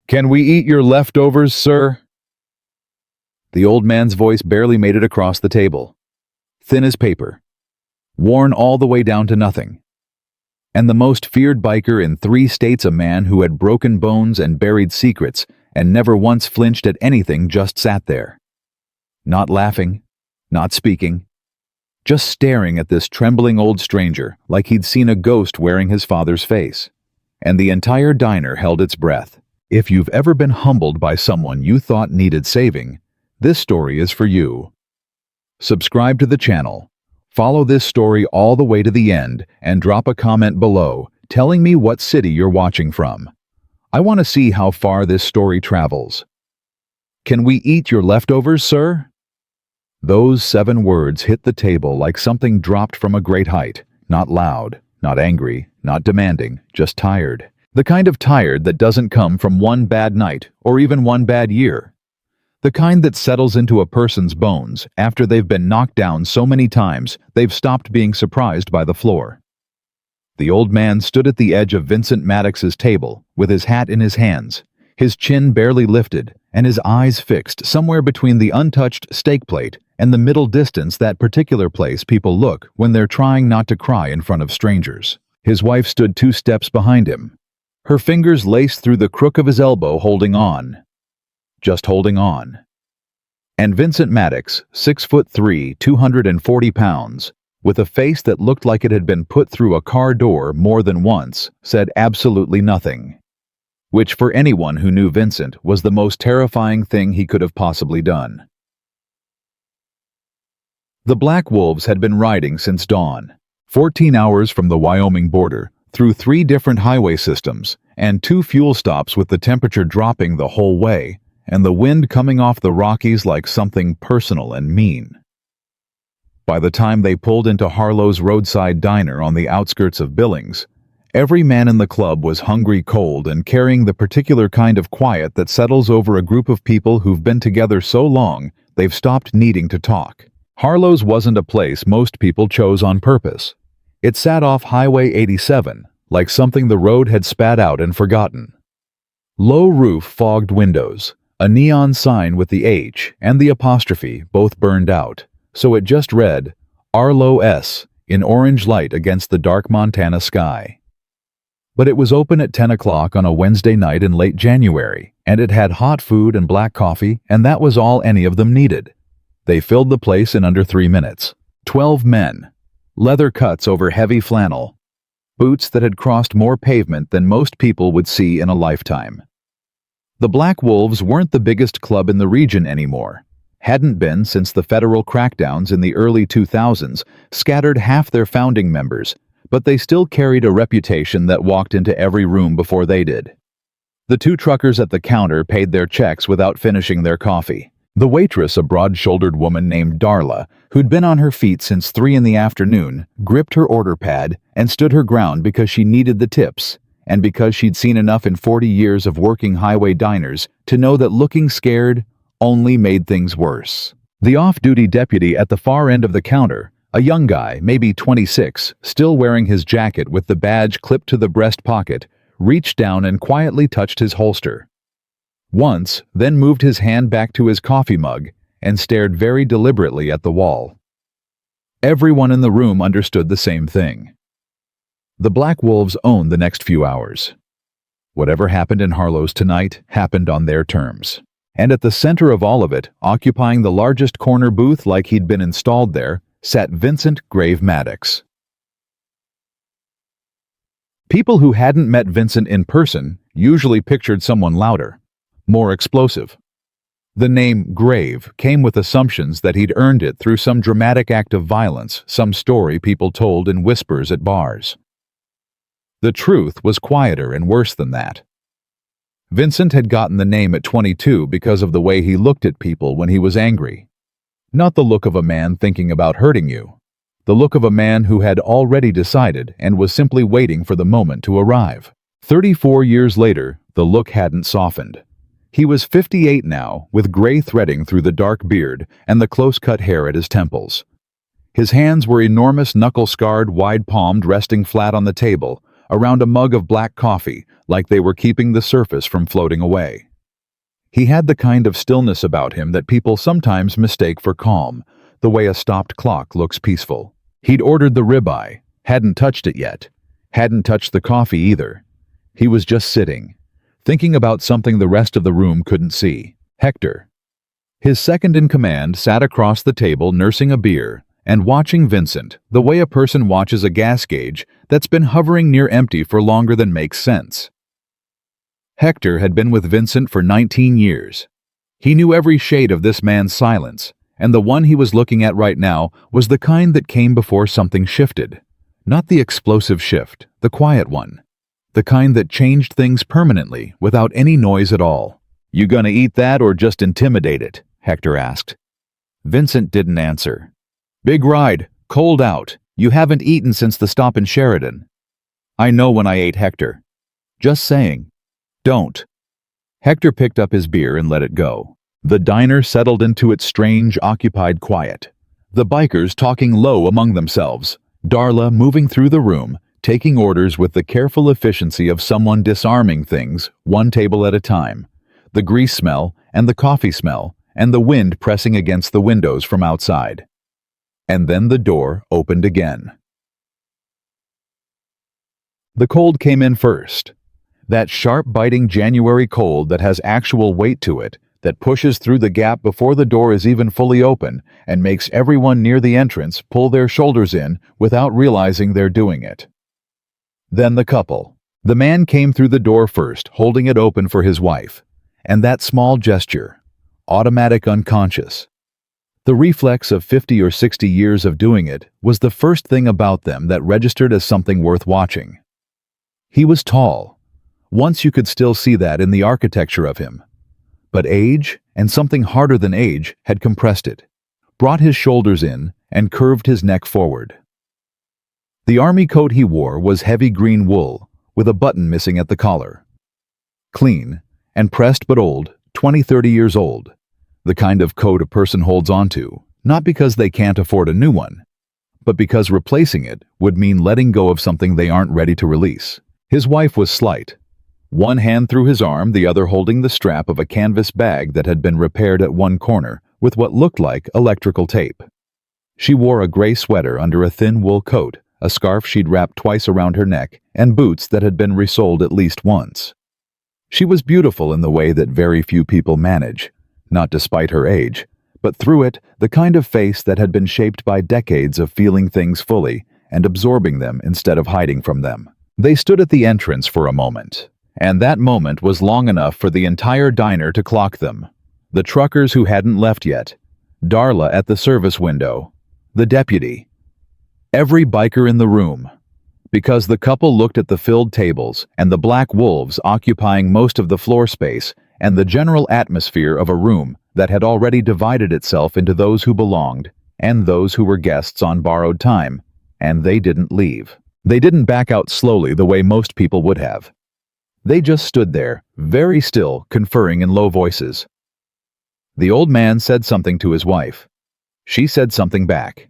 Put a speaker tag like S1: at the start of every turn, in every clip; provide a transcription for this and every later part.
S1: Can we eat your leftovers, sir? The old man's voice barely made it across the table. Thin as paper. Worn all the way down to nothing. And the most feared biker in 3 states, a man who had broken bones and buried secrets and never once flinched at anything, just sat there. Not laughing, not speaking, just staring at this trembling old stranger like he'd seen a ghost wearing his father's face. And the entire diner held its breath. If you've ever been humbled by someone you thought needed saving, this story is for you. Subscribe to the channel, follow this story all the way to the end, and drop a comment below telling me what city you're watching from. I want to see how far this story travels. Can we eat your leftovers, sir? Those 7 words hit the table like something dropped from a great height. Not loud, not angry, not demanding, just tired. The kind of tired that doesn't come from one bad night or even one bad year. The kind that settles into a person's bones after they've been knocked down so many times they've stopped being surprised by the floor. The old man stood at the edge of Vincent Maddox's table with his hat in his hands, his chin barely lifted and his eyes fixed somewhere between the untouched steak plate and the middle distance, that particular place people look when they're trying not to cry in front of strangers. His wife stood 2 steps behind him, her fingers laced through the crook of his elbow, holding on. Just holding on. And Vincent Maddox, 6'3", 240 pounds, with a face that looked like it had been put through a car door more than once, said absolutely nothing. Which, for anyone who knew Vincent, was the most terrifying thing he could have possibly done. The Black Wolves had been riding since dawn, 14 hours from the Wyoming border, through 3 different highway systems, and 2 fuel stops, with the temperature dropping the whole way, and the wind coming off the Rockies like something personal and mean. By the time they pulled into Harlow's roadside diner on the outskirts of Billings, every man in the club was hungry, cold, and carrying the particular kind of quiet that settles over a group of people who've been together so long they've stopped needing to talk. Harlow's wasn't a place most people chose on purpose. It sat off Highway 87, like something the road had spat out and forgotten. Low roof, fogged windows, a neon sign with the H and the apostrophe both burned out, so it just read, Arlo S, in orange light against the dark Montana sky. But it was open at 10 o'clock on a Wednesday night in late January, and it had hot food and black coffee, and that was all any of them needed. They filled the place in under 3 minutes. 12 men. Leather cuts over heavy flannel. Boots that had crossed more pavement than most people would see in a lifetime. The Black Wolves weren't the biggest club in the region anymore. Hadn't been since the federal crackdowns in the early 2000s scattered half their founding members, but they still carried a reputation that walked into every room before they did. The 2 truckers at the counter paid their checks without finishing their coffee. The waitress, a broad-shouldered woman named Darla, who'd been on her feet since 3 in the afternoon, gripped her order pad and stood her ground because she needed the tips, and because she'd seen enough in 40 years of working highway diners to know that looking scared only made things worse. The off-duty deputy at the far end of the counter, a young guy, maybe 26, still wearing his jacket with the badge clipped to the breast pocket, reached down and quietly touched his holster. Once, then moved his hand back to his coffee mug and stared very deliberately at the wall. Everyone in the room understood the same thing. The Black Wolves owned the next few hours. Whatever happened in Harlow's tonight happened on their terms. And at the center of all of it, occupying the largest corner booth like he'd been installed there, sat Vincent Grave Maddox. People who hadn't met Vincent in person usually pictured someone louder, more explosive. The name Grave came with assumptions that he'd earned it through some dramatic act of violence, some story people told in whispers at bars. The truth was quieter and worse than that. Vincent had gotten the name at 22 because of the way he looked at people when he was angry. Not the look of a man thinking about hurting you. The look of a man who had already decided and was simply waiting for the moment to arrive. 34 years later, the look hadn't softened. He was 58 now, with gray threading through the dark beard and the close-cut hair at his temples. His hands were enormous, knuckle-scarred, wide-palmed, resting flat on the table, around a mug of black coffee, like they were keeping the surface from floating away. He had the kind of stillness about him that people sometimes mistake for calm, the way a stopped clock looks peaceful. He'd ordered the ribeye, hadn't touched it yet, hadn't touched the coffee either. He was just sitting, thinking about something the rest of the room couldn't see. Hector, his second-in-command, sat across the table nursing a beer and watching Vincent the way a person watches a gas gauge that's been hovering near empty for longer than makes sense. Hector had been with Vincent for 19 years. He knew every shade of this man's silence, and the one he was looking at right now was the kind that came before something shifted. Not the explosive shift, the quiet one. The kind that changed things permanently without any noise at all. "You gonna eat that or just intimidate it?" Hector asked. Vincent didn't answer. "Big ride, cold out. You haven't eaten since the stop in Sheridan." "I know when I ate, Hector. Just saying." "Don't." Hector picked up his beer and let it go. The diner settled into its strange, occupied quiet. The bikers talking low among themselves, Darla moving through the room, taking orders with the careful efficiency of someone disarming things, one table at a time. The grease smell, and the coffee smell, and the wind pressing against the windows from outside. And then the door opened again. The cold came in first. That sharp, biting January cold that has actual weight to it, that pushes through the gap before the door is even fully open and makes everyone near the entrance pull their shoulders in without realizing they're doing it. Then the couple. The man came through the door first, holding it open for his wife. And that small gesture, automatic, unconscious. The reflex of 50 or 60 years of doing it was the first thing about them that registered as something worth watching. He was tall. Once you could still see that in the architecture of him. But age, and something harder than age, had compressed it, brought his shoulders in, and curved his neck forward. The army coat he wore was heavy green wool, with a button missing at the collar. Clean, and pressed but old, 20-30 years old. The kind of coat a person holds onto, not because they can't afford a new one, but because replacing it would mean letting go of something they aren't ready to release. His wife was slight. One hand through his arm, the other holding the strap of a canvas bag that had been repaired at one corner with what looked like electrical tape. She wore a gray sweater under a thin wool coat, a scarf she'd wrapped twice around her neck, and boots that had been resoled at least once. She was beautiful in the way that very few people manage, not despite her age, but through it, the kind of face that had been shaped by decades of feeling things fully and absorbing them instead of hiding from them. They stood at the entrance for a moment, and that moment was long enough for the entire diner to clock them. The truckers who hadn't left yet, Darla at the service window, the deputy, every biker in the room. Because the couple looked at the filled tables and the black wolves occupying most of the floor space and the general atmosphere of a room that had already divided itself into those who belonged and those who were guests on borrowed time, and they didn't leave. They didn't back out slowly the way most people would have. They just stood there, very still, conferring in low voices. The old man said something to his wife. She said something back.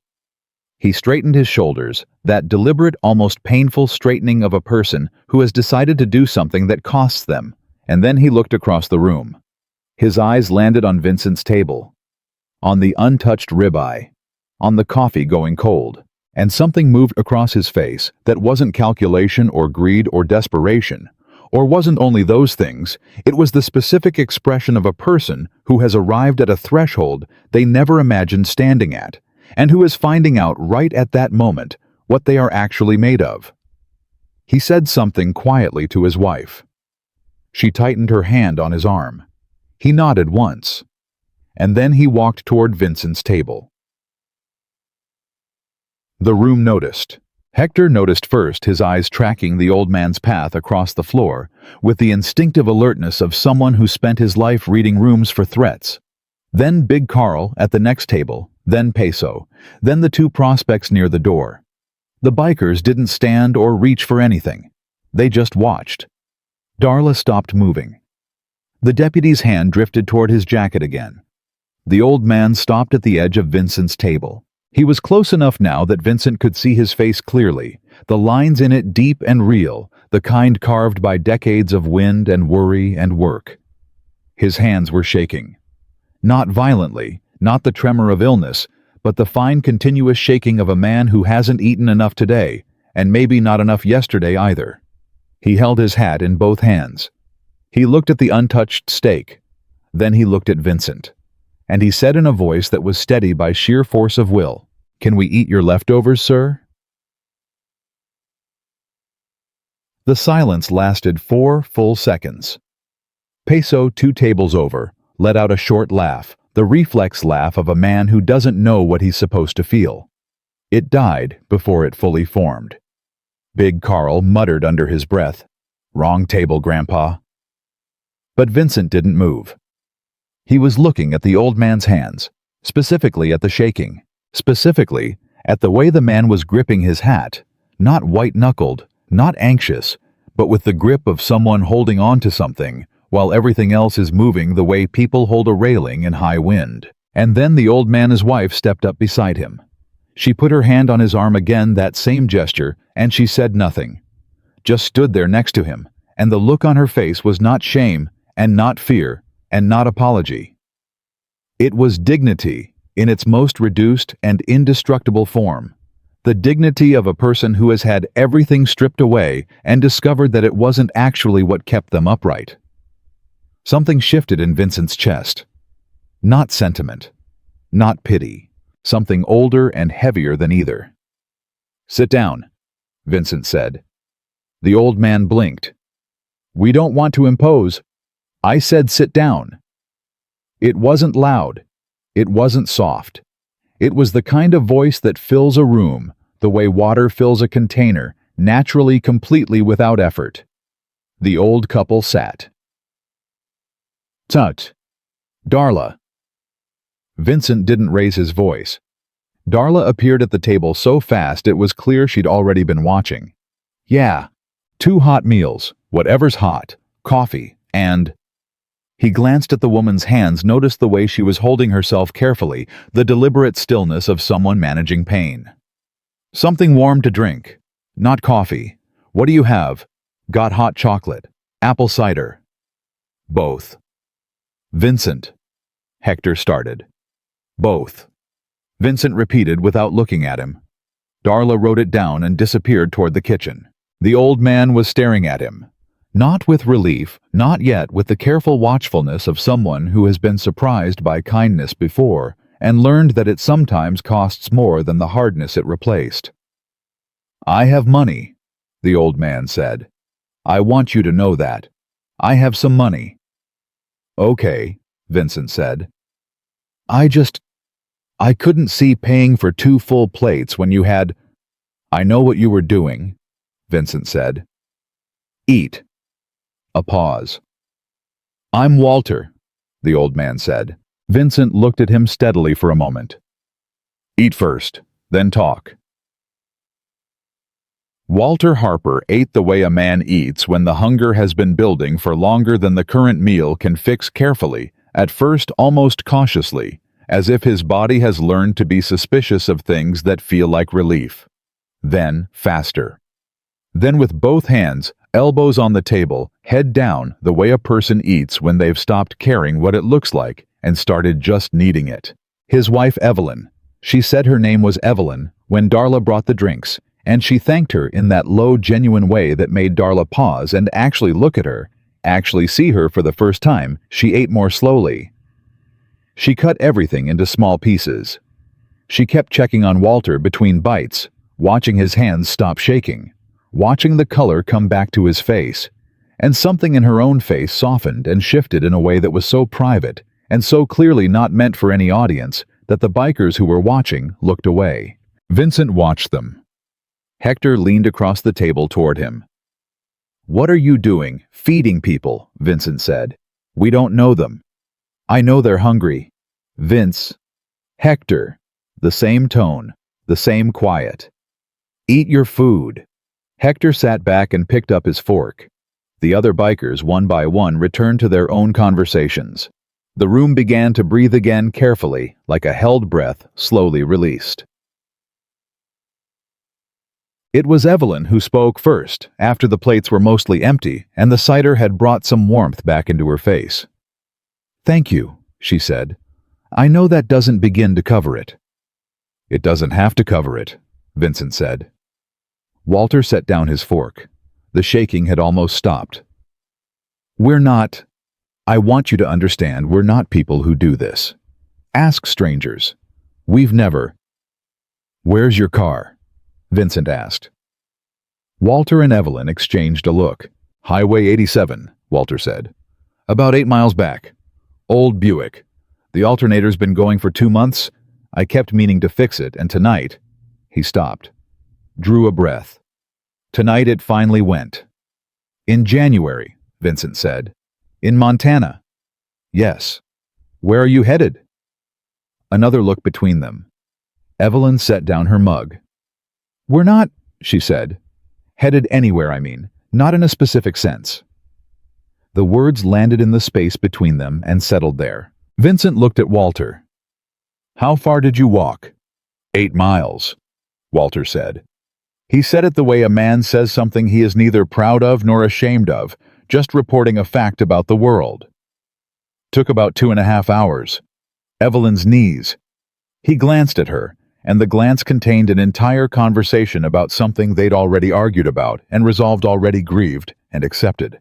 S1: He straightened his shoulders, that deliberate, almost painful straightening of a person who has decided to do something that costs them, and then he looked across the room. His eyes landed on Vincent's table, on the untouched ribeye, on the coffee going cold, and something moved across his face that wasn't calculation or greed or desperation, or wasn't only those things, it was the specific expression of a person who has arrived at a threshold they never imagined standing at, and who is finding out right at that moment what they are actually made of. He said something quietly to his wife. She tightened her hand on his arm. He nodded once, and then he walked toward Vincent's table. The room noticed. Hector noticed first, his eyes tracking the old man's path across the floor with the instinctive alertness of someone who spent his life reading rooms for threats. Then Big Carl at the next table, then Peso, then the two prospects near the door. The bikers didn't stand or reach for anything. They just watched. Darla stopped moving. The deputy's hand drifted toward his jacket again. The old man stopped at the edge of Vincent's table. He was close enough now that Vincent could see his face clearly, the lines in it deep and real, the kind carved by decades of wind and worry and work. His hands were shaking. Not violently, not the tremor of illness, but the fine continuous shaking of a man who hasn't eaten enough today, and maybe not enough yesterday either. He held his hat in both hands. He looked at the untouched steak. Then he looked at Vincent. And he said in a voice that was steady by sheer force of will, "Can we eat your leftovers, sir?" The silence lasted 4 full seconds. Peso, 2 tables over, let out a short laugh, the reflex laugh of a man who doesn't know what he's supposed to feel. It died before it fully formed. Big Carl muttered under his breath, "Wrong table, Grandpa." But Vincent didn't move. He was looking at the old man's hands, specifically at the shaking, specifically at the way the man was gripping his hat, not white-knuckled, not anxious, but with the grip of someone holding on to something, while everything else is moving the way people hold a railing in high wind. And then the old man's wife stepped up beside him. She put her hand on his arm again, that same gesture, and she said nothing. Just stood there next to him, and the look on her face was not shame, and not fear, and not apology. It was dignity in its most reduced and indestructible form. The dignity of a person who has had everything stripped away and discovered that it wasn't actually what kept them upright. Something shifted in Vincent's chest. Not sentiment, not pity, something older and heavier than either. "Sit down," Vincent said. The old man blinked. "We don't want to impose. I said sit down." It wasn't loud. It wasn't soft. It was the kind of voice that fills a room, the way water fills a container, naturally, completely without effort. The old couple sat. "Tut. Darla." Vincent didn't raise his voice. Darla appeared at the table so fast it was clear she'd already been watching. "Yeah. 2 hot meals, whatever's hot, coffee, and—" He glanced at the woman's hands, noticed the way she was holding herself carefully, the deliberate stillness of someone managing pain. "Something warm to drink. Not coffee. What do you have? Got hot chocolate. Apple cider." "Both." "Vincent," Hector started. "Both," Vincent repeated without looking at him. Darla wrote it down and disappeared toward the kitchen. The old man was staring at him. Not with relief, not yet with the careful watchfulness of someone who has been surprised by kindness before and learned that it sometimes costs more than the hardness it replaced. "I have money," the old man said. "I want you to know that. I have some money." "Okay," Vincent said. I couldn't see paying for 2 full plates when you had—" "I know what you were doing," Vincent said. "Eat." A pause. "I'm Walter," the old man said. Vincent looked at him steadily for a moment. "Eat first, then talk." Walter Harper ate the way a man eats when the hunger has been building for longer than the current meal can fix, carefully, at first almost cautiously, as if his body has learned to be suspicious of things that feel like relief. Then faster. Then with both hands, elbows on the table, head down, the way a person eats when they've stopped caring what it looks like and started just needing it. His wife Evelyn. She said her name was Evelyn when Darla brought the drinks, and she thanked her in that low, genuine way that made Darla pause and actually look at her, actually see her for the first time. She ate more slowly. She cut everything into small pieces. She kept checking on Walter between bites, watching his hands stop shaking, watching the color come back to his face, and something in her own face softened and shifted in a way that was so private and so clearly not meant for any audience that the bikers who were watching looked away. Vincent watched them. Hector leaned across the table toward him. "What are you doing, feeding people?" Vincent said. "We don't know them." "I know they're hungry." "Vince." "Hector." The same tone, the same quiet. "Eat your food." Hector sat back and picked up his fork. The other bikers, one by one, returned to their own conversations. The room began to breathe again carefully, like a held breath slowly released. It was Evelyn who spoke first, after the plates were mostly empty and the cider had brought some warmth back into her face. "Thank you," she said. "I know that doesn't begin to cover it." "It doesn't have to cover it," Vincent said. Walter set down his fork. The shaking had almost stopped. I want you to understand we're not people who do this. Ask strangers. We've never." "Where's your car?" Vincent asked. Walter and Evelyn exchanged a look. "Highway 87, Walter said. "About 8 miles back. Old Buick. The alternator's been going for 2 months. I kept meaning to fix it, and tonight—" He stopped. Drew a breath. "Tonight it finally went." "In January," Vincent said. "In Montana." "Yes." "Where are you headed?" Another look between them. Evelyn set down her mug. "We're not," she said. "Headed anywhere, I mean. Not in a specific sense." The words landed in the space between them and settled there. Vincent looked at Walter. "How far did you walk?" 8 miles, Walter said. He said it the way a man says something he is neither proud of nor ashamed of, just reporting a fact about the world. "Took about 2.5 hours. Evelyn's knees." He glanced at her, and the glance contained an entire conversation about something they'd already argued about and resolved, already grieved and accepted.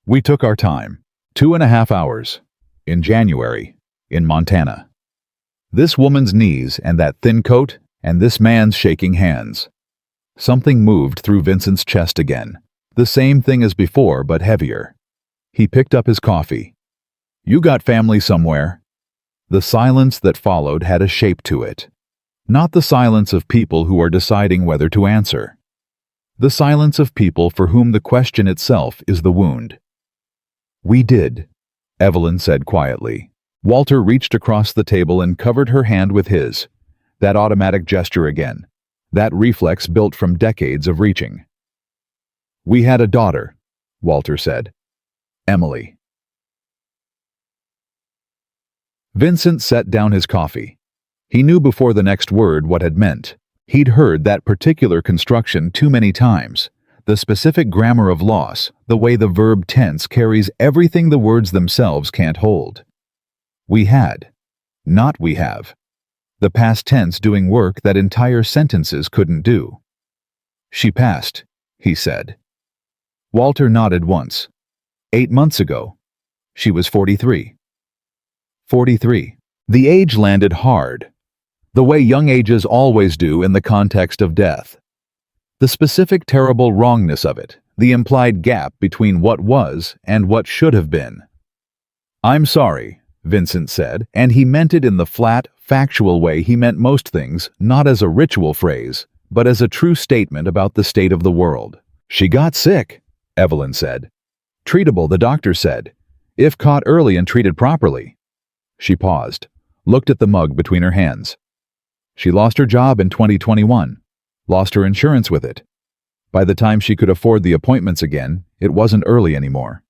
S1: "We took our time. 2.5 hours. In January. In Montana." This woman's knees and that thin coat, and this man's shaking hands. Something moved through Vincent's chest again. The same thing as before, but heavier. He picked up his coffee. "You got family somewhere?" The silence that followed had a shape to it. Not the silence of people who are deciding whether to answer. The silence of people for whom the question itself is the wound. "We did," Evelyn said quietly. Walter reached across the table and covered her hand with his. That automatic gesture again. That reflex built from decades of reaching. "We had a daughter," Walter said. "Emily." Vincent set down his coffee. He knew before the next word what had meant. He'd heard that particular construction too many times. The specific grammar of loss, the way the verb tense carries everything the words themselves can't hold. We had. Not we have. The past tense doing work that entire sentences couldn't do. "She passed," he said. Walter nodded once. 8 months ago. She was 43. 43. The age landed hard. The way young ages always do in the context of death. The specific terrible wrongness of it, the implied gap between what was and what should have been. "I'm sorry," Vincent said, and he meant it in the flat, factual way he meant most things, not as a ritual phrase, but as a true statement about the state of the world. "She got sick," Evelyn said. "Treatable, the doctor said, if caught early and treated properly." She paused, looked at the mug between her hands. "She lost her job in 2021, lost her insurance with it. By the time she could afford the appointments again, it wasn't early anymore."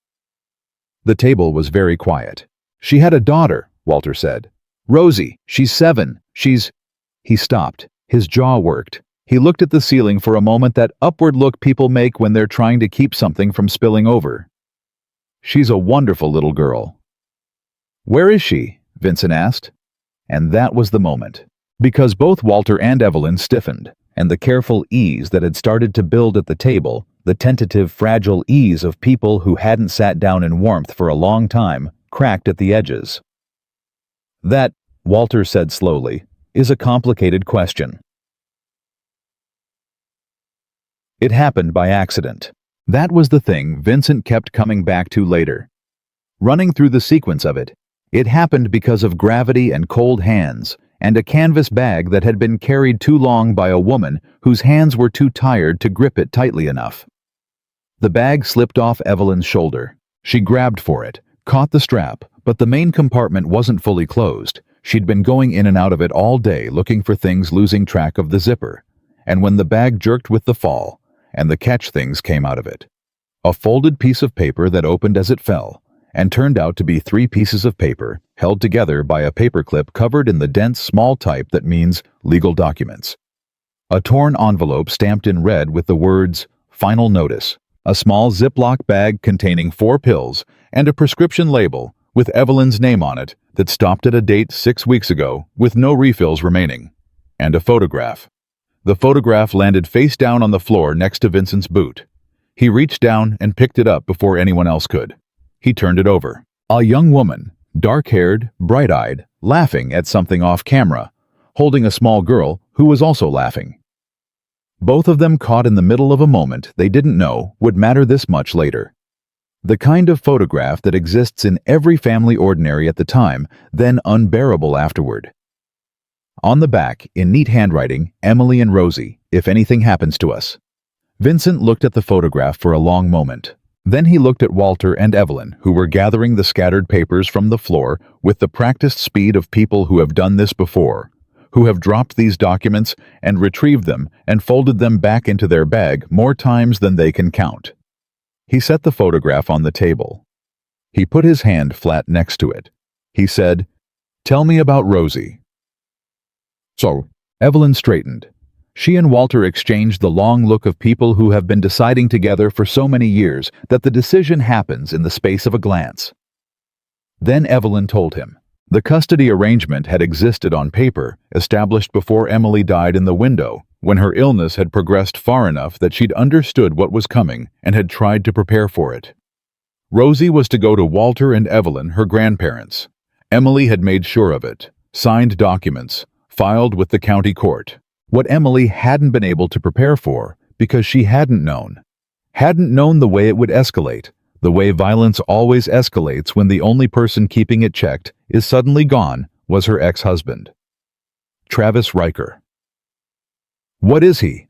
S1: The table was very quiet. "She had a daughter," Walter said. "Rosie, she's 7. He stopped. His jaw worked. He looked at the ceiling for a moment, that upward look people make when they're trying to keep something from spilling over. "She's a wonderful little girl." "Where is she?" Vincent asked. And that was the moment. Because both Walter and Evelyn stiffened, and the careful ease that had started to build at the table, the tentative, fragile ease of people who hadn't sat down in warmth for a long time, cracked at the edges. "That," Walter said slowly, "is a complicated question." It happened by accident. That was the thing Vincent kept coming back to later. Running through the sequence of it, it happened because of gravity and cold hands, and a canvas bag that had been carried too long by a woman whose hands were too tired to grip it tightly enough. The bag slipped off Evelyn's shoulder. She grabbed for it, caught the strap, but the main compartment wasn't fully closed. She'd been going in and out of it all day looking for things, losing track of the zipper. And when the bag jerked with the fall, and the catch things came out of it. A folded piece of paper that opened as it fell, and turned out to be 3 pieces of paper held together by a paperclip covered in the dense small type that means legal documents. A torn envelope stamped in red with the words, "Final Notice," a small Ziploc bag containing 4 pills, and a prescription label with Evelyn's name on it that stopped at a date 6 weeks ago with no refills remaining. And a photograph. The photograph landed face down on the floor next to Vincent's boot. He reached down and picked it up before anyone else could. He turned it over. A young woman, dark-haired, bright-eyed, laughing at something off camera, holding a small girl who was also laughing. Both of them caught in the middle of a moment they didn't know would matter this much later. The kind of photograph that exists in every family ordinary at the time, then unbearable afterward. On the back, in neat handwriting, "Emily and Rosie, if anything happens to us." Vincent looked at the photograph for a long moment. Then he looked at Walter and Evelyn, who were gathering the scattered papers from the floor with the practiced speed of people who have done this before, who have dropped these documents and retrieved them and folded them back into their bag more times than they can count. He set the photograph on the table. He put his hand flat next to it. He said, "Tell me about Rosie." So, Evelyn straightened. She and Walter exchanged the long look of people who have been deciding together for so many years that the decision happens in the space of a glance. Then Evelyn told him. The custody arrangement had existed on paper, established before Emily died in the window, when her illness had progressed far enough that she'd understood what was coming and had tried to prepare for it. Rosie was to go to Walter and Evelyn, her grandparents. Emily had made sure of it, signed documents, filed with the county court. What Emily hadn't been able to prepare for, because she hadn't known the way it would escalate, the way violence always escalates when the only person keeping it checked is suddenly gone, was her ex-husband. Travis Riker. "What is he?"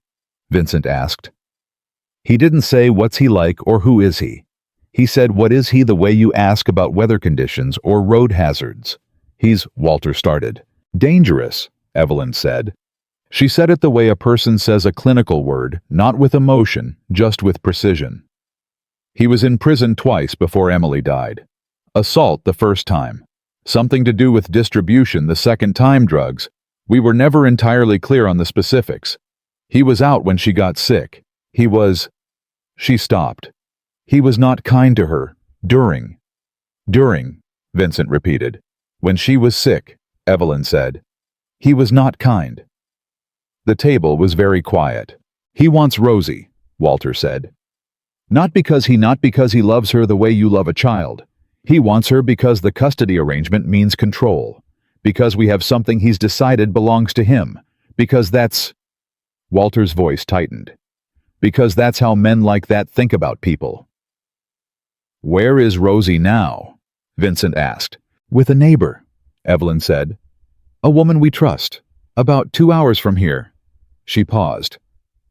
S1: Vincent asked. He didn't say what's he like or who is he. He said what is he the way you ask about weather conditions or road hazards. He's, Walter started. "Dangerous," Evelyn said. She said it the way a person says a clinical word, not with emotion, just with precision. He was in prison twice before Emily died. Assault the first time. Something to do with distribution the second time, drugs. We were never entirely clear on the specifics. He was out when she got sick. He was... She stopped. He was not kind to her. During, Vincent repeated. When she was sick, Evelyn said. He was not kind. The table was very quiet. "He wants Rosie," Walter said. Not because he loves her the way you love a child. He wants her because the custody arrangement means control. Because we have something he's decided belongs to him. Because that's..." Walter's voice tightened. "Because that's how men like that think about people." "Where is Rosie now?" Vincent asked. "With a neighbor," Evelyn said. "A woman we trust. About 2 hours from here." She paused.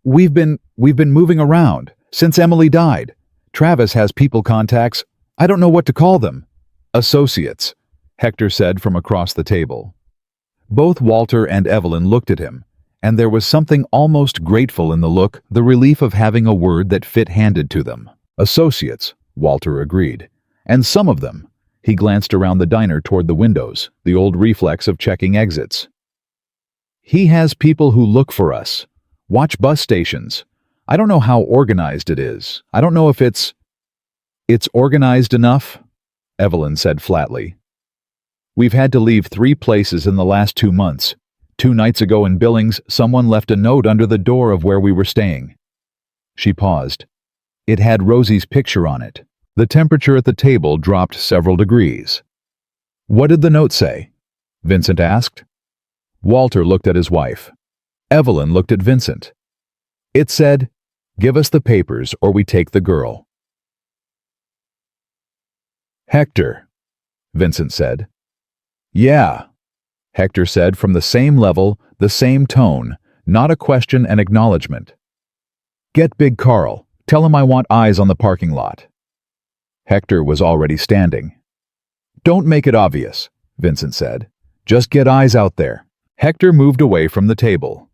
S1: We've been moving around since Emily died. Travis has people contacts. I don't know what to call them." "Associates," Hector said from across the table. Both Walter and Evelyn looked at him, and there was something almost grateful in the look, the relief of having a word that fit handed to them. "Associates," Walter agreed. "And some of them." He glanced around the diner toward the windows, the old reflex of checking exits. "He has people who look for us. Watch bus stations. I don't know how organized it is. I don't know if it's organized enough," Evelyn said flatly. "We've had to leave 3 places in the last 2 months. 2 nights ago in Billings, someone left a note under the door of where we were staying." She paused. It had Rosie's picture on it. The temperature at the table dropped several degrees. "What did the note say?" Vincent asked. Walter looked at his wife. Evelyn looked at Vincent. It said, "Give us the papers or we take the girl." "Hector," Vincent said. "Yeah," Hector said from the same level, the same tone, not a question, an acknowledgement. "Get Big Carl. Tell him I want eyes on the parking lot." Hector was already standing. "Don't make it obvious," Vincent said. "Just get eyes out there." Hector moved away from the table.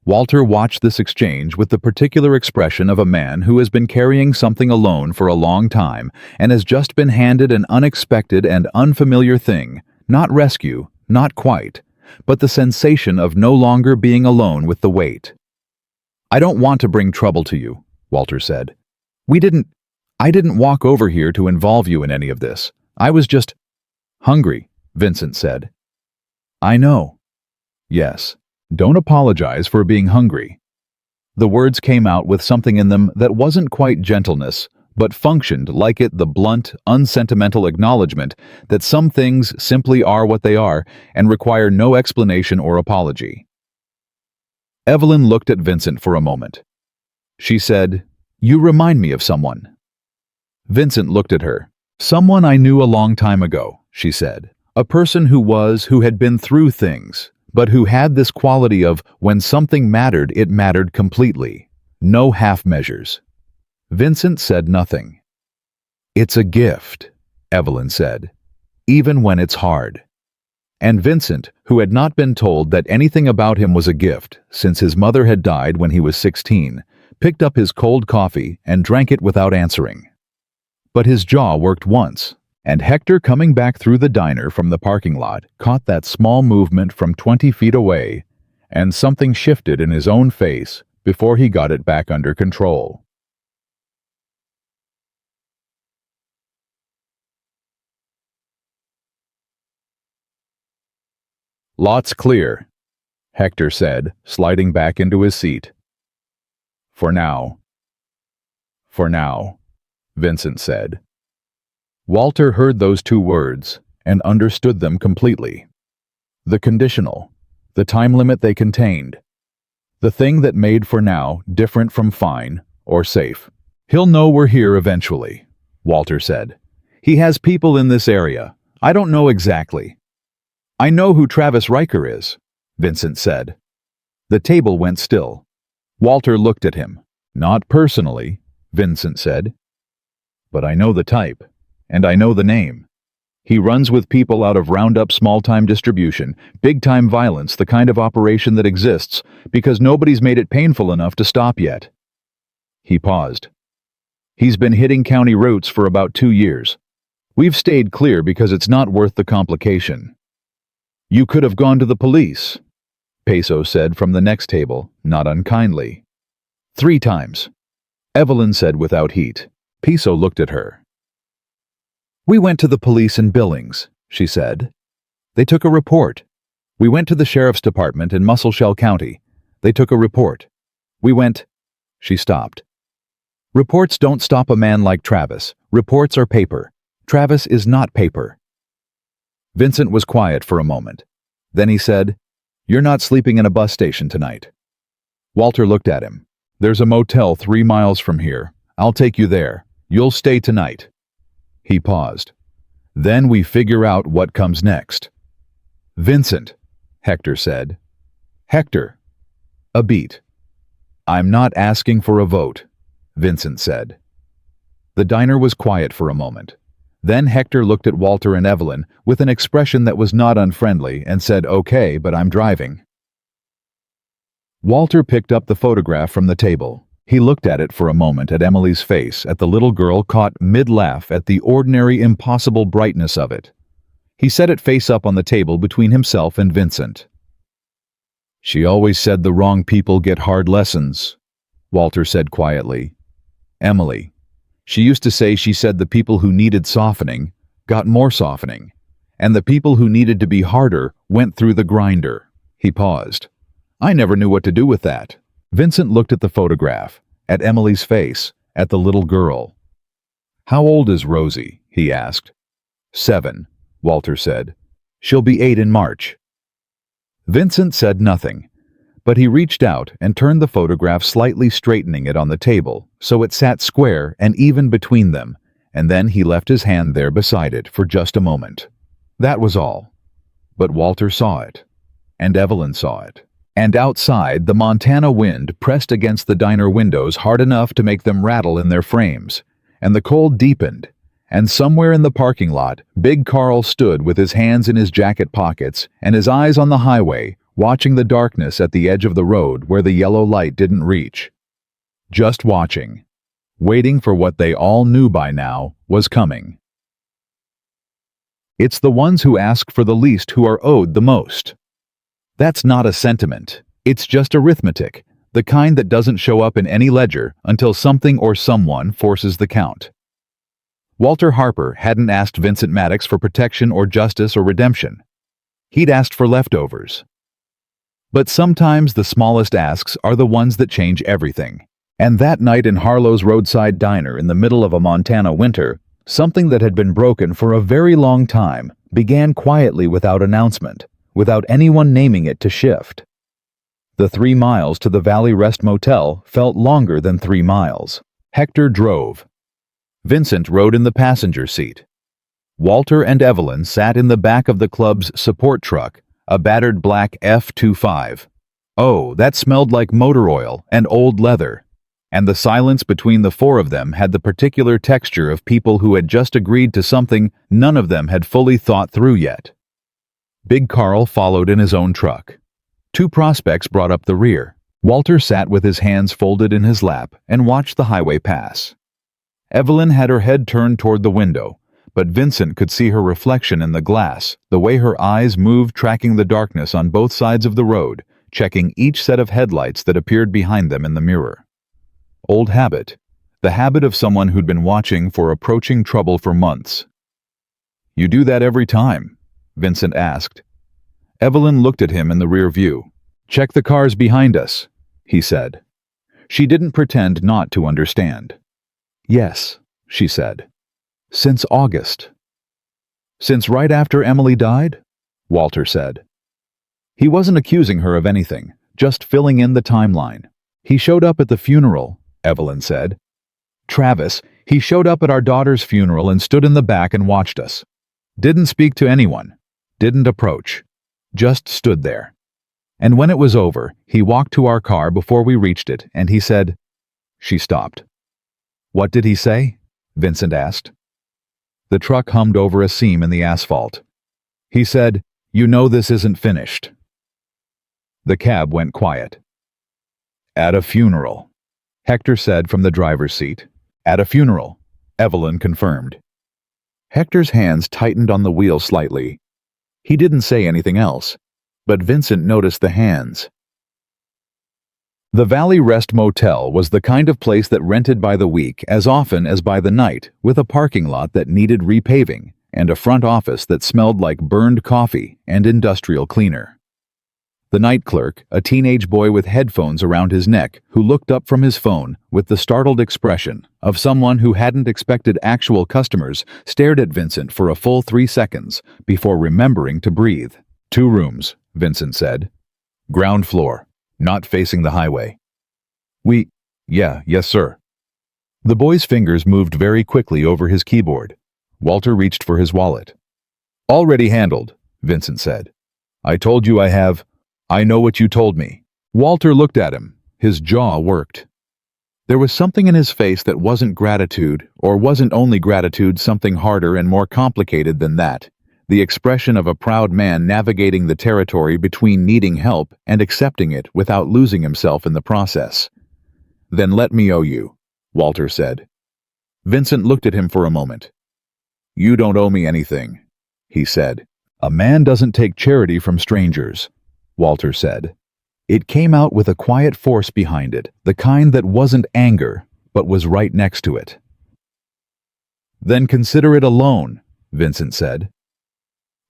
S1: Walter watched this exchange with the particular expression of a man who has been carrying something alone for a long time and has just been handed an unexpected and unfamiliar thing, not rescue, not quite, but the sensation of no longer being alone with the weight. "I don't want to bring trouble to you," Walter said. I didn't walk over here to involve you in any of this. I was just hungry," Vincent said. "I know." "Yes. Don't apologize for being hungry." The words came out with something in them that wasn't quite gentleness, but functioned like it the blunt, unsentimental acknowledgement that some things simply are what they are and require no explanation or apology. Evelyn looked at Vincent for a moment. She said, "You remind me of someone." Vincent looked at her. "Someone I knew a long time ago," she said. "A person who had been through things, but who had this quality of when something mattered, it mattered completely. No half measures." Vincent said nothing. "It's a gift," Evelyn said, "even when it's hard." And Vincent, who had not been told that anything about him was a gift since his mother had died when he was 16, picked up his cold coffee and drank it without answering. But his jaw worked once, and Hector, coming back through the diner from the parking lot, caught that small movement from 20 feet away, and something shifted in his own face before he got it back under control. "Lot's clear," Hector said, sliding back into his seat. For now," Vincent said. Walter heard those two words and understood them completely. The conditional, the time limit they contained, the thing that made for now different from fine or safe. "He'll know we're here eventually," Walter said. "He has people in this area. I don't know exactly." "I know who Travis Riker is," Vincent said. The table went still. Walter looked at him. "Not personally," Vincent said. "But I know the type, and I know the name. He runs with people out of roundup small-time distribution, big-time violence, the kind of operation that exists because nobody's made it painful enough to stop yet." He paused. "He's been hitting county routes for about 2 years. We've stayed clear because it's not worth the complication." "You could have gone to the police," Peso said from the next table, not unkindly. "3 times," Evelyn said without heat. Peso looked at her. "We went to the police in Billings," she said. "They took a report. We went to the sheriff's department in Musselshell County. They took a report. We went—" She stopped. "Reports don't stop a man like Travis. Reports are paper. Travis is not paper." Vincent was quiet for a moment. Then he said, "You're not sleeping in a bus station tonight." Walter looked at him. "There's a motel 3 miles from here. I'll take you there. You'll stay tonight." He paused. "Then we figure out what comes next." "Vincent," Hector said. "Hector." A beat. "I'm not asking for a vote," Vincent said. The diner was quiet for a moment. Then Hector looked at Walter and Evelyn with an expression that was not unfriendly and said, "Okay, but I'm driving." Walter picked up the photograph from the table. He looked at it for a moment at Emily's face, at the little girl caught mid-laugh at the ordinary, impossible brightness of it. He set it face up on the table between himself and Vincent. "She always said the wrong people get hard lessons," Walter said quietly. "Emily. She used to say she said the people who needed softening got more softening, and the people who needed to be harder went through the grinder." He paused. "I never knew what to do with that." Vincent looked at the photograph, at Emily's face, at the little girl. "How old is Rosie?" he asked. 7, Walter said. "She'll be 8 in March." Vincent said nothing, but he reached out and turned the photograph, slightly straightening it on the table so it sat square and even between them, and then he left his hand there beside it for just a moment. That was all. But Walter saw it, and Evelyn saw it. And outside, the Montana wind pressed against the diner windows hard enough to make them rattle in their frames, and the cold deepened, and somewhere in the parking lot, Big Carl stood with his hands in his jacket pockets and his eyes on the highway, watching the darkness at the edge of the road where the yellow light didn't reach. Just watching, waiting for what they all knew by now was coming. It's the ones who ask for the least who are owed the most. That's not a sentiment. It's just arithmetic, the kind that doesn't show up in any ledger until something or someone forces the count. Walter Harper hadn't asked Vincent Maddox for protection or justice or redemption. He'd asked for leftovers. But sometimes the smallest asks are the ones that change everything. And that night in Harlow's roadside diner in the middle of a Montana winter, something that had been broken for a very long time began quietly without announcement, without anyone naming it to shift. The 3 miles to the Valley Rest Motel felt longer than 3 miles. Hector drove. Vincent rode in the passenger seat. Walter and Evelyn sat in the back of the club's support truck, a battered black F-25. Oh, that smelled like motor oil and old leather. And the silence between the 4 of them had the particular texture of people who had just agreed to something none of them had fully thought through yet. Big Carl followed in his own truck. 2 prospects brought up the rear. Walter sat with his hands folded in his lap and watched the highway pass. Evelyn had her head turned toward the window, but Vincent could see her reflection in the glass, the way her eyes moved tracking the darkness on both sides of the road, checking each set of headlights that appeared behind them in the mirror. Old habit. The habit of someone who'd been watching for approaching trouble for months. "You do that every time?" Vincent asked. Evelyn looked at him in the rear view. "Check the cars behind us," he said. She didn't pretend not to understand. "Yes," she said. "Since August." "Since right after Emily died?" Walter said. He wasn't accusing her of anything, just filling in the timeline. "He showed up at the funeral," Evelyn said. "Travis, he showed up at our daughter's funeral and stood in the back and watched us. Didn't speak to anyone. Didn't approach. Just stood there. And when it was over, he walked to our car before we reached it, and he said..." She stopped. "What did he say?" Vincent asked. The truck hummed over a seam in the asphalt. "He said, 'You know this isn't finished.'" The cab went quiet. "At a funeral," Hector said from the driver's seat. "At a funeral," Evelyn confirmed. Hector's hands tightened on the wheel slightly. He didn't say anything else, but Vincent noticed the hands. The Valley Rest Motel was the kind of place that rented by the week as often as by the night, with a parking lot that needed repaving and a front office that smelled like burned coffee and industrial cleaner. The night clerk, a teenage boy with headphones around his neck who looked up from his phone with the startled expression of someone who hadn't expected actual customers, stared at Vincent for a full 3 seconds before remembering to breathe. "2 rooms," Vincent said. "Ground floor. Not facing the highway." Yes, sir." The boy's fingers moved very quickly over his keyboard. Walter reached for his wallet. "Already handled," Vincent said. "I told you I know what you told me." Walter looked at him. His jaw worked. There was something in his face that wasn't gratitude, or wasn't only gratitude, something harder and more complicated than that. The expression of a proud man navigating the territory between needing help and accepting it without losing himself in the process. "Then let me owe you," Walter said. Vincent looked at him for a moment. "You don't owe me anything," he said. "A man doesn't take charity from strangers," Walter said. It came out with a quiet force behind it, the kind that wasn't anger, but was right next to it. "Then consider it a loan," Vincent said.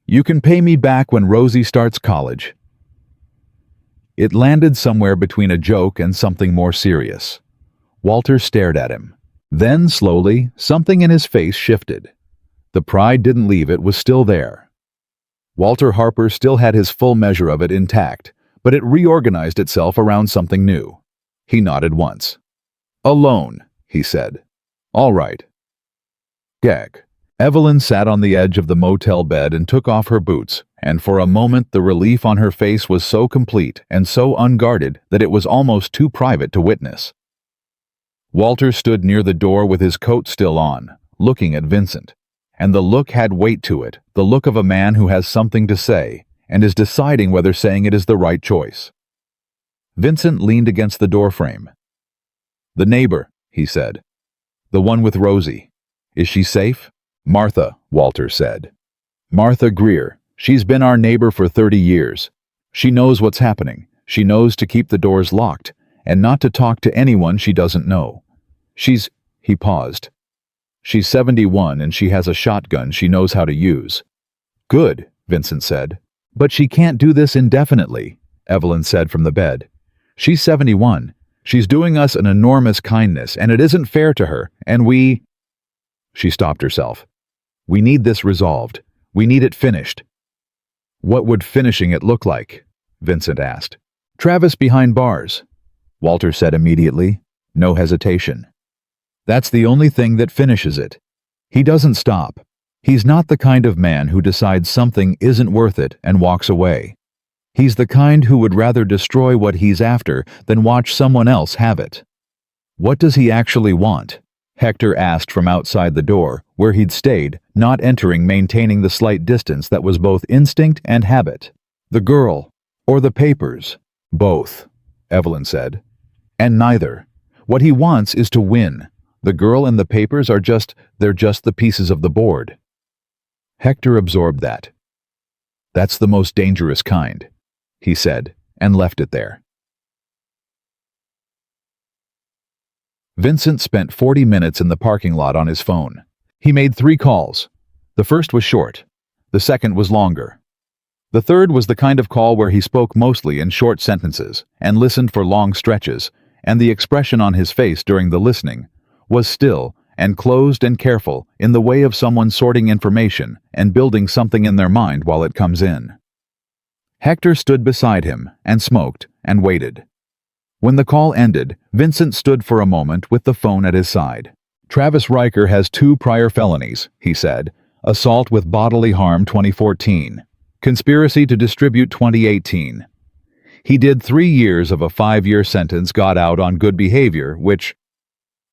S1: "You can pay me back when Rosie starts college." It landed somewhere between a joke and something more serious. Walter stared at him. Then, slowly, something in his face shifted. The pride didn't leave, it was still there. Walter Harper still had his full measure of it intact, but it reorganized itself around something new. He nodded once. "A loan," he said. "All right." Gag. Evelyn sat on the edge of the motel bed and took off her boots, and for a moment the relief on her face was so complete and so unguarded that it was almost too private to witness. Walter stood near the door with his coat still on, looking at Vincent, and the look had weight to it, the look of a man who has something to say and is deciding whether saying it is the right choice. Vincent leaned against the doorframe. "The neighbor," he said. "The one with Rosie. Is she safe?" "Martha," Walter said. "Martha Greer. She's been our neighbor for 30 years. She knows what's happening. She knows to keep the doors locked and not to talk to anyone she doesn't know. He paused. She's 71 and she has a shotgun she knows how to use. Good, Vincent said. But she can't do this indefinitely, Evelyn said from the bed. She's 71. She's doing us an enormous kindness, and it isn't fair to her, and we... She stopped herself. We need this resolved. We need it finished. What would finishing it look like? Vincent asked. Travis behind bars, Walter said immediately, no hesitation. That's the only thing that finishes it. He doesn't stop. He's not the kind of man who decides something isn't worth it and walks away. He's the kind who would rather destroy what he's after than watch someone else have it. What does he actually want? Hector asked from outside the door, where he'd stayed, not entering, maintaining the slight distance that was both instinct and habit. The girl, or the papers? Both, Evelyn said. And neither. What he wants is to win. The girl and the papers they're just the pieces of the board. Hector absorbed that. That's the most dangerous kind, he said, and left it there. Vincent spent 40 minutes in the parking lot on his phone. He made 3 calls. The first was short. The second was longer. The third was the kind of call where he spoke mostly in short sentences and listened for long stretches, and the expression on his face during the listening was still and closed and careful, in the way of someone sorting information and building something in their mind while it comes in. Hector stood beside him and smoked and waited. When the call ended, Vincent stood for a moment with the phone at his side. Travis Riker has 2 prior felonies, he said. Assault with bodily harm 2014. Conspiracy to distribute 2018. He did 3 years of a 5-year sentence, got out on good behavior, which...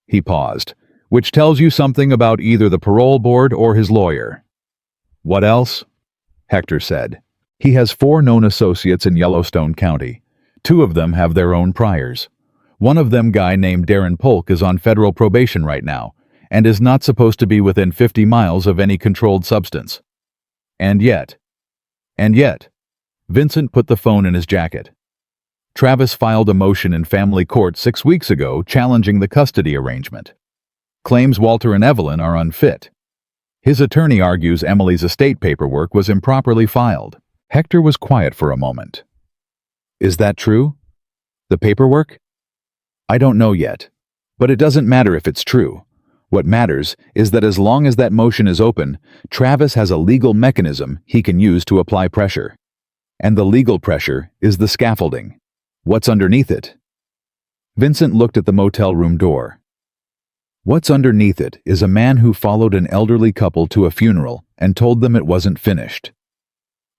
S1: He paused. Which tells you something about either the parole board or his lawyer. What else? Hector said. He has 4 known associates in Yellowstone County. 2 of them have their own priors. One of them, guy named Darren Polk, is on federal probation right now and is not supposed to be within 50 miles of any controlled substance. And yet, Vincent put the phone in his jacket. Travis filed a motion in family court 6 weeks ago challenging the custody arrangement. Claims Walter and Evelyn are unfit. His attorney argues Emily's estate paperwork was improperly filed. Hector was quiet for a moment. Is that true? The paperwork? I don't know yet. But it doesn't matter if it's true. What matters is that as long as that motion is open, Travis has a legal mechanism he can use to apply pressure. And the legal pressure is the scaffolding. What's underneath it? Vincent looked at the motel room door. What's underneath it is a man who followed an elderly couple to a funeral and told them it wasn't finished.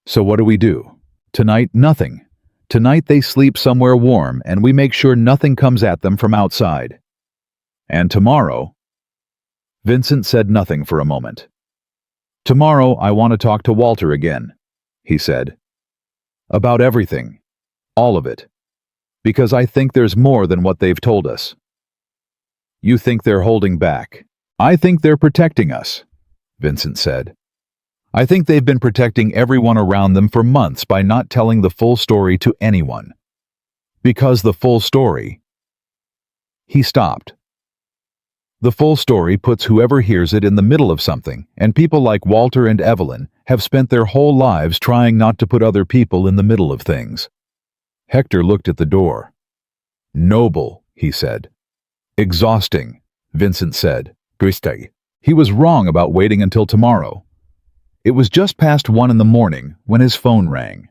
S1: So what do? Tonight, nothing. Tonight they sleep somewhere warm and we make sure nothing comes at them from outside. And tomorrow... Vincent said nothing for a moment. Tomorrow I want to talk to Walter again, he said. About everything. All of it. Because I think there's more than what they've told us. You think they're holding back? I think they're protecting us, Vincent said. I think they've been protecting everyone around them for months by not telling the full story to anyone. Because the full story... He stopped. The full story puts whoever hears it in the middle of something, and people like Walter and Evelyn have spent their whole lives trying not to put other people in the middle of things. Hector looked at the door. Noble, he said. Exhausting, Vincent said. Christe. He was wrong about waiting until tomorrow. It was just past 1 in the morning when his phone rang.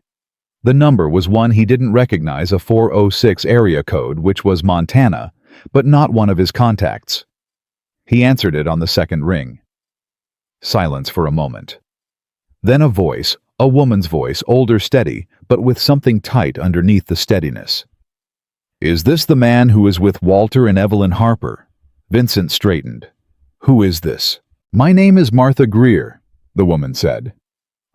S1: The number was one he didn't recognize, a 406 area code, which was Montana, but not one of his contacts. He answered it on the second ring. Silence for a moment. Then a voice, a woman's voice, older, steady, but with something tight underneath the steadiness. Is this the man who is with Walter and Evelyn Harper? Vincent straightened. Who is this? My name is Martha Greer, the woman said.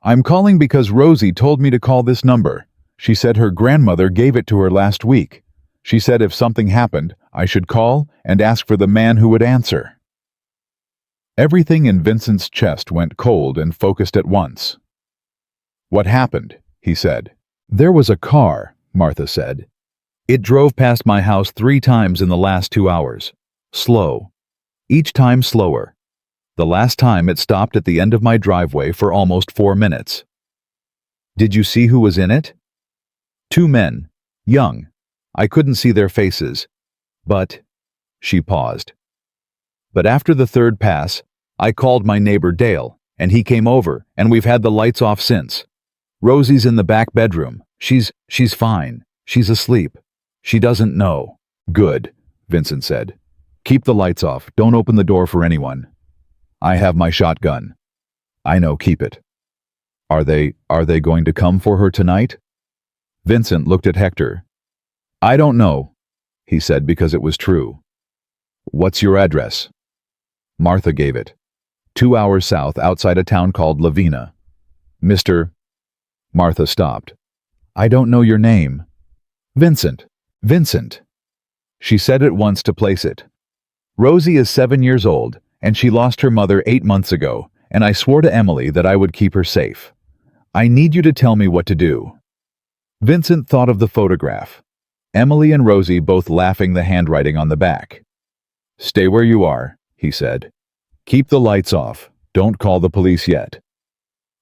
S1: I'm calling because Rosie told me to call this number. She said her grandmother gave it to her last week. She said if something happened, I should call and ask for the man who would answer. Everything in Vincent's chest went cold and focused at once. What happened? He said. There was a car, Martha said. It drove past my house 3 times in the last 2 hours. Slow. Each time slower. The last time it stopped at the end of my driveway for almost 4 minutes. Did you see who was in it? 2 men. Young. I couldn't see their faces. But, she paused. But after the 3rd pass, I called my neighbor Dale, and he came over, and we've had the lights off since. Rosie's in the back bedroom. She's fine. She's asleep. She doesn't know. Good, Vincent said. Keep the lights off. Don't open the door for anyone. I have my shotgun. I know, keep it. Are they going to come for her tonight? Vincent looked at Hector. I don't know, he said because it was true. What's your address? Martha gave it. 2 hours south outside a town called Lavina. Mr. Martha stopped. I don't know your name. Vincent. Vincent. She said it once to place it. Rosie is 7 years old, and she lost her mother 8 months ago, and I swore to Emily that I would keep her safe. I need you to tell me what to do. Vincent thought of the photograph. Emily and Rosie both laughing, the handwriting on the back. Stay where you are, he said. Keep the lights off. Don't call the police yet.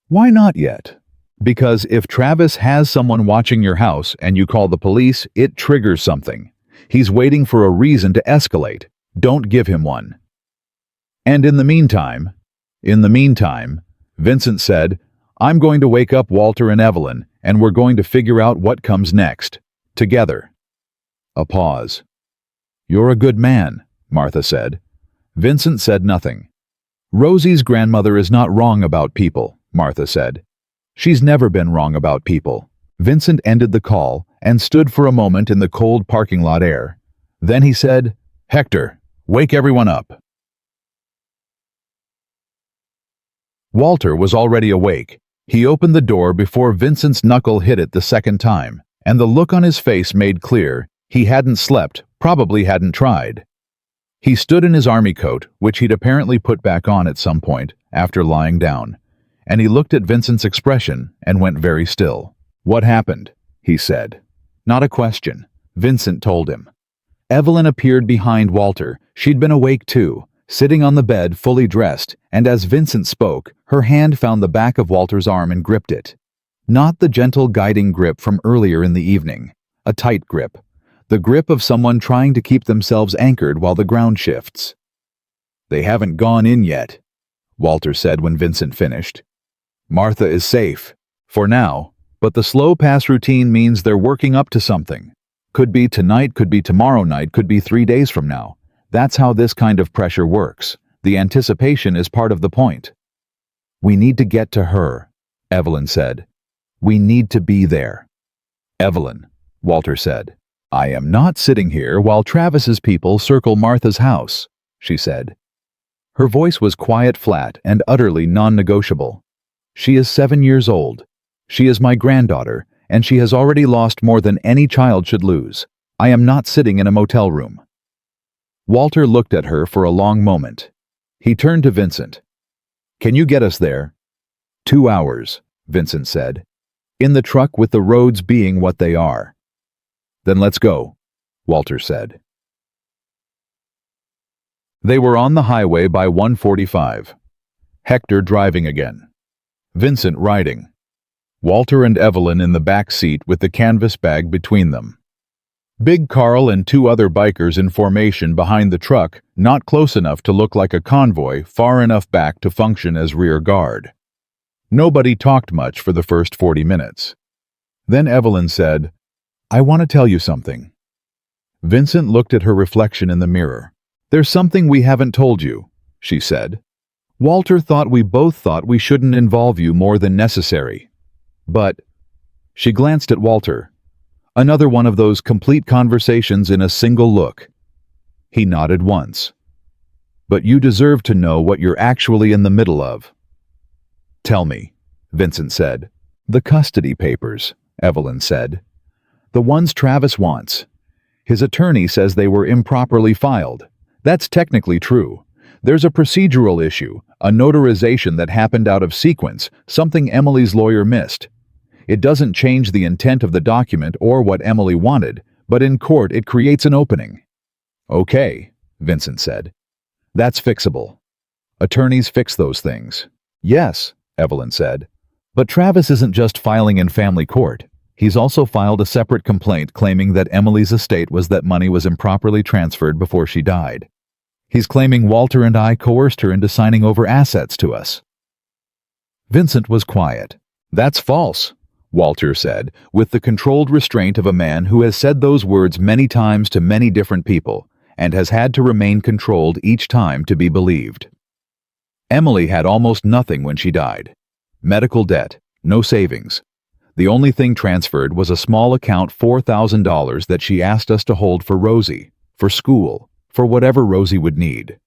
S1: Why not yet? Because if Travis has someone watching your house and you call the police, it triggers something. He's waiting for a reason to escalate. Don't give him one. And in the meantime, Vincent said, I'm going to wake up Walter and Evelyn, and we're going to figure out what comes next. Together. A pause. You're a good man, Martha said. Vincent said nothing. Rosie's grandmother is not wrong about people, Martha said. She's never been wrong about people. Vincent ended the call and stood for a moment in the cold parking lot air. Then he said, Hector, wake everyone up. Walter was already awake. He opened the door before Vincent's knuckle hit it the second time, and the look on his face made clear he hadn't slept, probably hadn't tried. He stood in his army coat, which he'd apparently put back on at some point after lying down, and he looked at Vincent's expression and went very still. What happened? He said. Not a question. Vincent told him. Evelyn appeared behind Walter. She'd been awake too, sitting on the bed fully dressed, and as Vincent spoke, her hand found the back of Walter's arm and gripped it. Not the gentle guiding grip from earlier in the evening. A tight grip. The grip of someone trying to keep themselves anchored while the ground shifts. They haven't gone in yet, Walter said when Vincent finished. Martha is safe. For now. But the slow pass routine means they're working up to something. Could be tonight, could be tomorrow night, could be 3 days from now. That's how this kind of pressure works. The anticipation is part of the point. We need to get to her, Evelyn said. We need to be there. Evelyn, Walter said. I am not sitting here while Travis's people circle Martha's house, she said. Her voice was quiet, flat, and utterly non-negotiable. She is 7 years old. She is my granddaughter, and she has already lost more than any child should lose. I am not sitting in a motel room. Walter looked at her for a long moment. He turned to Vincent. Can you get us there? 2 hours, Vincent said. In the truck with the roads being what they are. Then let's go, Walter said. They were on the highway by 1:45. Hector driving again. Vincent riding. Walter and Evelyn in the back seat with the canvas bag between them. Big Carl and 2 other bikers in formation behind the truck, not close enough to look like a convoy, far enough back to function as rear guard. Nobody talked much for the first 40 minutes. Then Evelyn said, I want to tell you something. Vincent looked at her reflection in the mirror. There's something we haven't told you, she said. Walter thought we both thought we shouldn't involve you more than necessary. But, she glanced at Walter. Another one of those complete conversations in a single look. He nodded once. But you deserve to know what you're actually in the middle of. Tell me, Vincent said. The custody papers, Evelyn said. The ones Travis wants. His attorney says they were improperly filed. That's technically true. There's a procedural issue, a notarization that happened out of sequence, something Emily's lawyer missed. It doesn't change the intent of the document or what Emily wanted, but in court it creates an opening. Okay, Vincent said. That's fixable. Attorneys fix those things. Yes, Evelyn said. But Travis isn't just filing in family court. He's also filed a separate complaint claiming that Emily's estate was that money was improperly transferred before she died. He's claiming Walter and I coerced her into signing over assets to us. Vincent was quiet. That's false, Walter said, with the controlled restraint of a man who has said those words many times to many different people and has had to remain controlled each time to be believed. Emily had almost nothing when she died. Medical debt, no savings. The only thing transferred was a small account $4,000 that she asked us to hold for Rosie, for school, for whatever Rosie would need.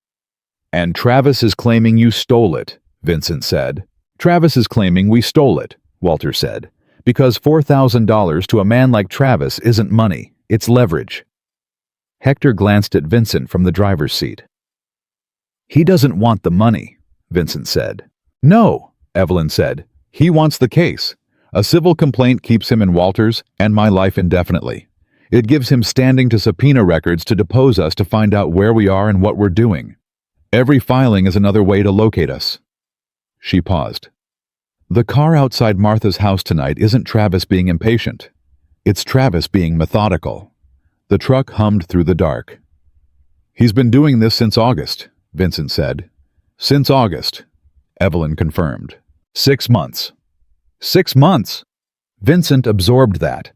S1: And Travis is claiming you stole it, Vincent said. Travis is claiming we stole it, Walter said, because $4,000 to a man like Travis isn't money, it's leverage. Hector glanced at Vincent from the driver's seat. He doesn't want the money, Vincent said. No, Evelyn said. He wants the case. A civil complaint keeps him in Walter's and my life indefinitely. It gives him standing to subpoena records to depose us to find out where we are and what we're doing. Every filing is another way to locate us. She paused. The car outside Martha's house tonight isn't Travis being impatient. It's Travis being methodical. The truck hummed through the dark. He's been doing this since August, Vincent said. Since August, Evelyn confirmed. 6 months. 6 months! Vincent absorbed that.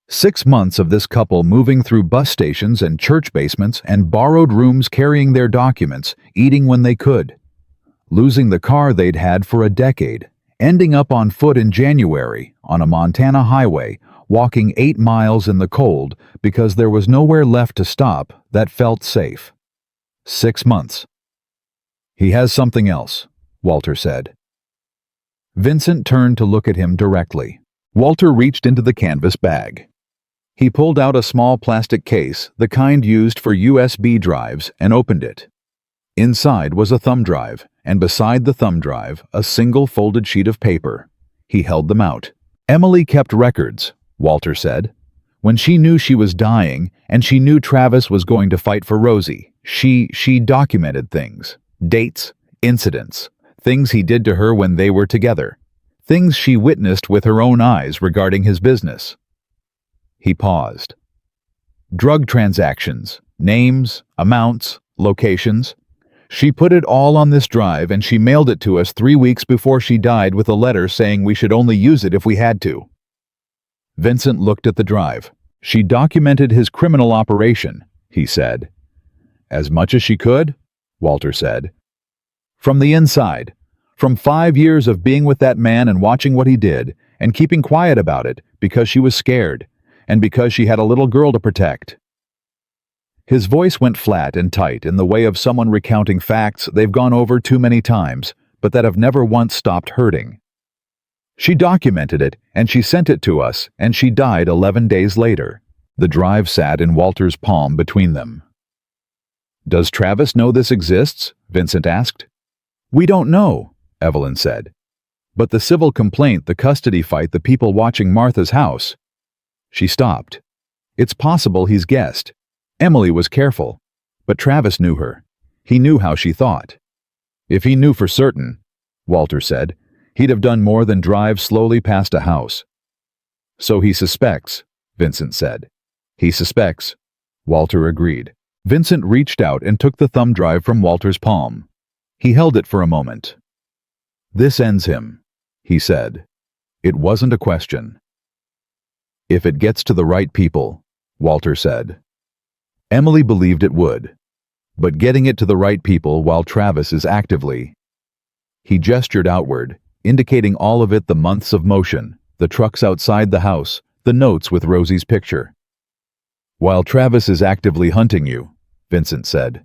S1: 6 months of this couple moving through bus stations and church basements and borrowed rooms carrying their documents, eating when they could. Losing the car they'd had for a decade, ending up on foot in January on a Montana highway, walking 8 miles in the cold because there was nowhere left to stop that felt safe. 6 months. He has something else, Walter said. Vincent turned to look at him directly. Walter reached into the canvas bag. He pulled out a small plastic case, the kind used for USB drives, and opened it. Inside was a thumb drive, and beside the thumb drive, a single folded sheet of paper. He held them out. Emily kept records, Walter said. When she knew she was dying, and she knew Travis was going to fight for Rosie, she documented things. Dates, incidents, things he did to her when they were together, things she witnessed with her own eyes regarding his business. He paused. Drug transactions, names, amounts, locations. She put it all on this drive and she mailed it to us 3 weeks before she died with a letter saying we should only use it if we had to. Vincent looked at the drive. She documented his criminal operation, he said. As much as she could? Walter said. From the inside, from 5 years of being with that man and watching what he did, and keeping quiet about it because she was scared, and because she had a little girl to protect. His voice went flat and tight in the way of someone recounting facts they've gone over too many times, but that have never once stopped hurting. She documented it, and she sent it to us, and she died 11 days later. The drive sat in Walter's palm between them. Does Travis know this exists? Vincent asked. We don't know, Evelyn said. But the civil complaint, the custody fight, the people watching Martha's house. She stopped. It's possible he's guessed. Emily was careful, but Travis knew her. He knew how she thought. If he knew for certain, Walter said, he'd have done more than drive slowly past a house. So he suspects, Vincent said. He suspects, Walter agreed. Vincent reached out and took the thumb drive from Walter's palm. He held it for a moment. This ends him, he said. It wasn't a question. If it gets to the right people, Walter said. Emily believed it would. But getting it to the right people while Travis is actively... He gestured outward, indicating all of it, the months of motion, the trucks outside the house, the notes with Rosie's picture. While Travis is actively hunting you, Vincent said.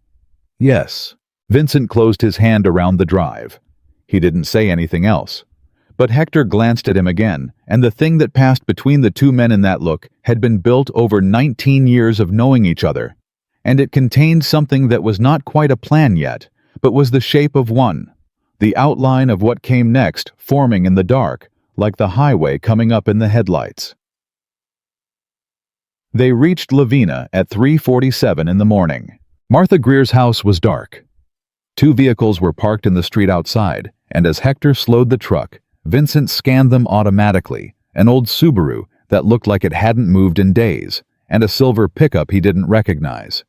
S1: Yes. Vincent closed his hand around the drive. He didn't say anything else. But Hector glanced at him again, and the thing that passed between the two men in that look had been built over 19 years of knowing each other, and it contained something that was not quite a plan yet, but was the shape of one, the outline of what came next forming in the dark, like the highway coming up in the headlights. They reached Lavina at 3:47 in the morning. Martha Greer's house was dark. Two vehicles were parked in the street outside, and as Hector slowed the truck, Vincent scanned them automatically, an old Subaru that looked like it hadn't moved in days, and a silver pickup he didn't recognize.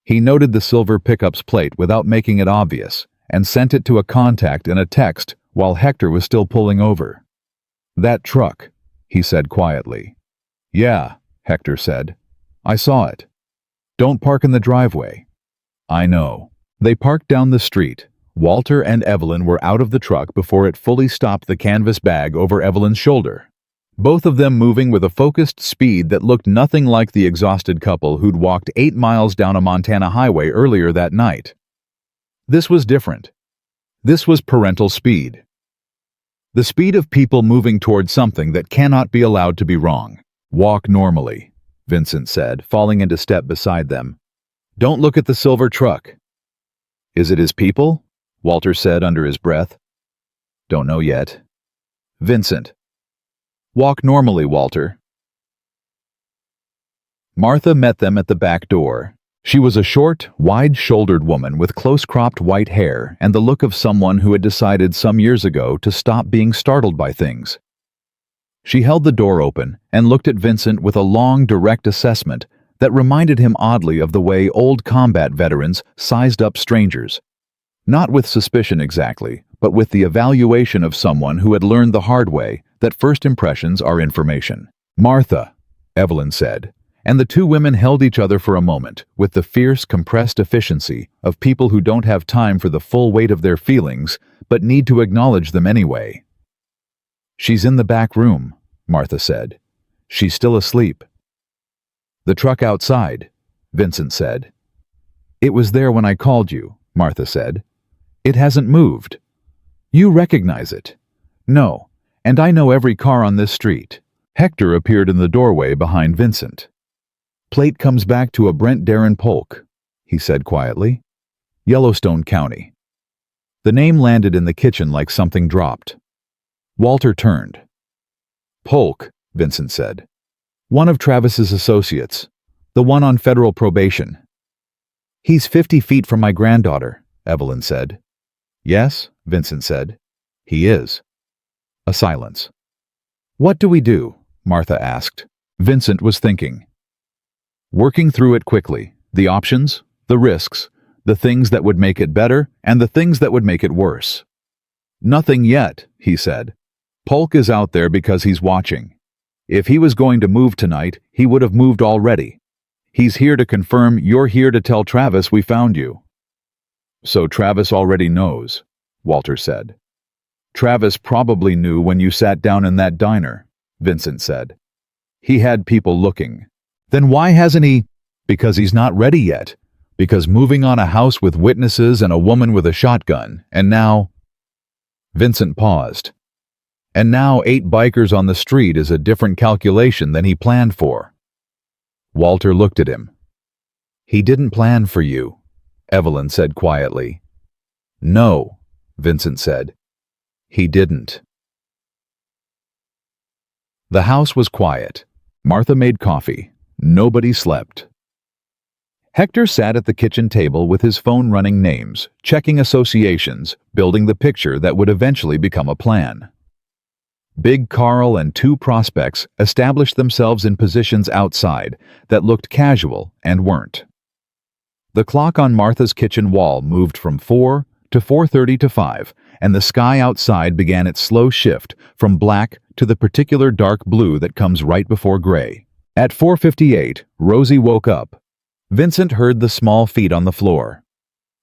S1: He noted the silver pickup's plate without making it obvious, and sent it to a contact in a text while Hector was still pulling over. "That truck," he said quietly. "Yeah," Hector said. "I saw it. Don't park in the driveway." "I know." They parked down the street. Walter and Evelyn were out of the truck before it fully stopped the canvas bag over Evelyn's shoulder, both of them moving with a focused speed that looked nothing like the exhausted couple who'd walked 8 miles down a Montana highway earlier that night. This was different. This was parental speed. The speed of people moving toward something that cannot be allowed to be wrong. "Walk normally," Vincent said, falling into step beside them. "Don't look at the silver truck." "Is it his people?" Walter said under his breath. "Don't know yet." "Vincent." "Walk normally, Walter." Martha met them at the back door. She was a short, wide-shouldered woman with close-cropped white hair and the look of someone who had decided some years ago to stop being startled by things. She held the door open and looked at Vincent with a long, direct assessment that reminded him oddly of the way old combat veterans sized up strangers. Not with suspicion exactly, but with the evaluation of someone who had learned the hard way that first impressions are information. "Martha," Evelyn said, and the two women held each other for a moment with the fierce, compressed efficiency of people who don't have time for the full weight of their feelings but need to acknowledge them anyway. "She's in the back room," Martha said. "She's still asleep." "The truck outside," Vincent said. "It was there when I called you," Martha said. "It hasn't moved. You recognize it." "No, and I know every car on this street." Hector appeared in the doorway behind Vincent. "Plate comes back to a Brent Darren Polk," he said quietly. "Yellowstone County." The name landed in the kitchen like something dropped. Walter turned. "Polk," Vincent said. "One of Travis's associates. The one on federal probation." "He's 50 feet from my granddaughter," Evelyn said. "Yes," Vincent said. "He is." A silence. "What do we do?" Martha asked. Vincent was thinking. Working through it quickly, the options, the risks, the things that would make it better, and the things that would make it worse. "Nothing yet," he said. "Polk is out there because he's watching. If he was going to move tonight, he would have moved already. He's here to confirm you're here to tell Travis we found you." "So Travis already knows," Walter said. "Travis probably knew when you sat down in that diner," Vincent said. "He had people looking." "Then why hasn't he?" "Because he's not ready yet. Because moving on a house with witnesses and a woman with a shotgun, and now—" Vincent paused. "And now 8 bikers on the street is a different calculation than he planned for." Walter looked at him. "He didn't plan for you," Evelyn said quietly. "No," Vincent said. "He didn't." The house was quiet. Martha made coffee. Nobody slept. Hector sat at the kitchen table with his phone running names, checking associations, building the picture that would eventually become a plan. Big Carl and 2 prospects established themselves in positions outside that looked casual and weren't. The clock on Martha's kitchen wall moved from 4 to 4:30 to 5, and the sky outside began its slow shift from black to the particular dark blue that comes right before gray. At 4:58, Rosie woke up. Vincent heard the small feet on the floor.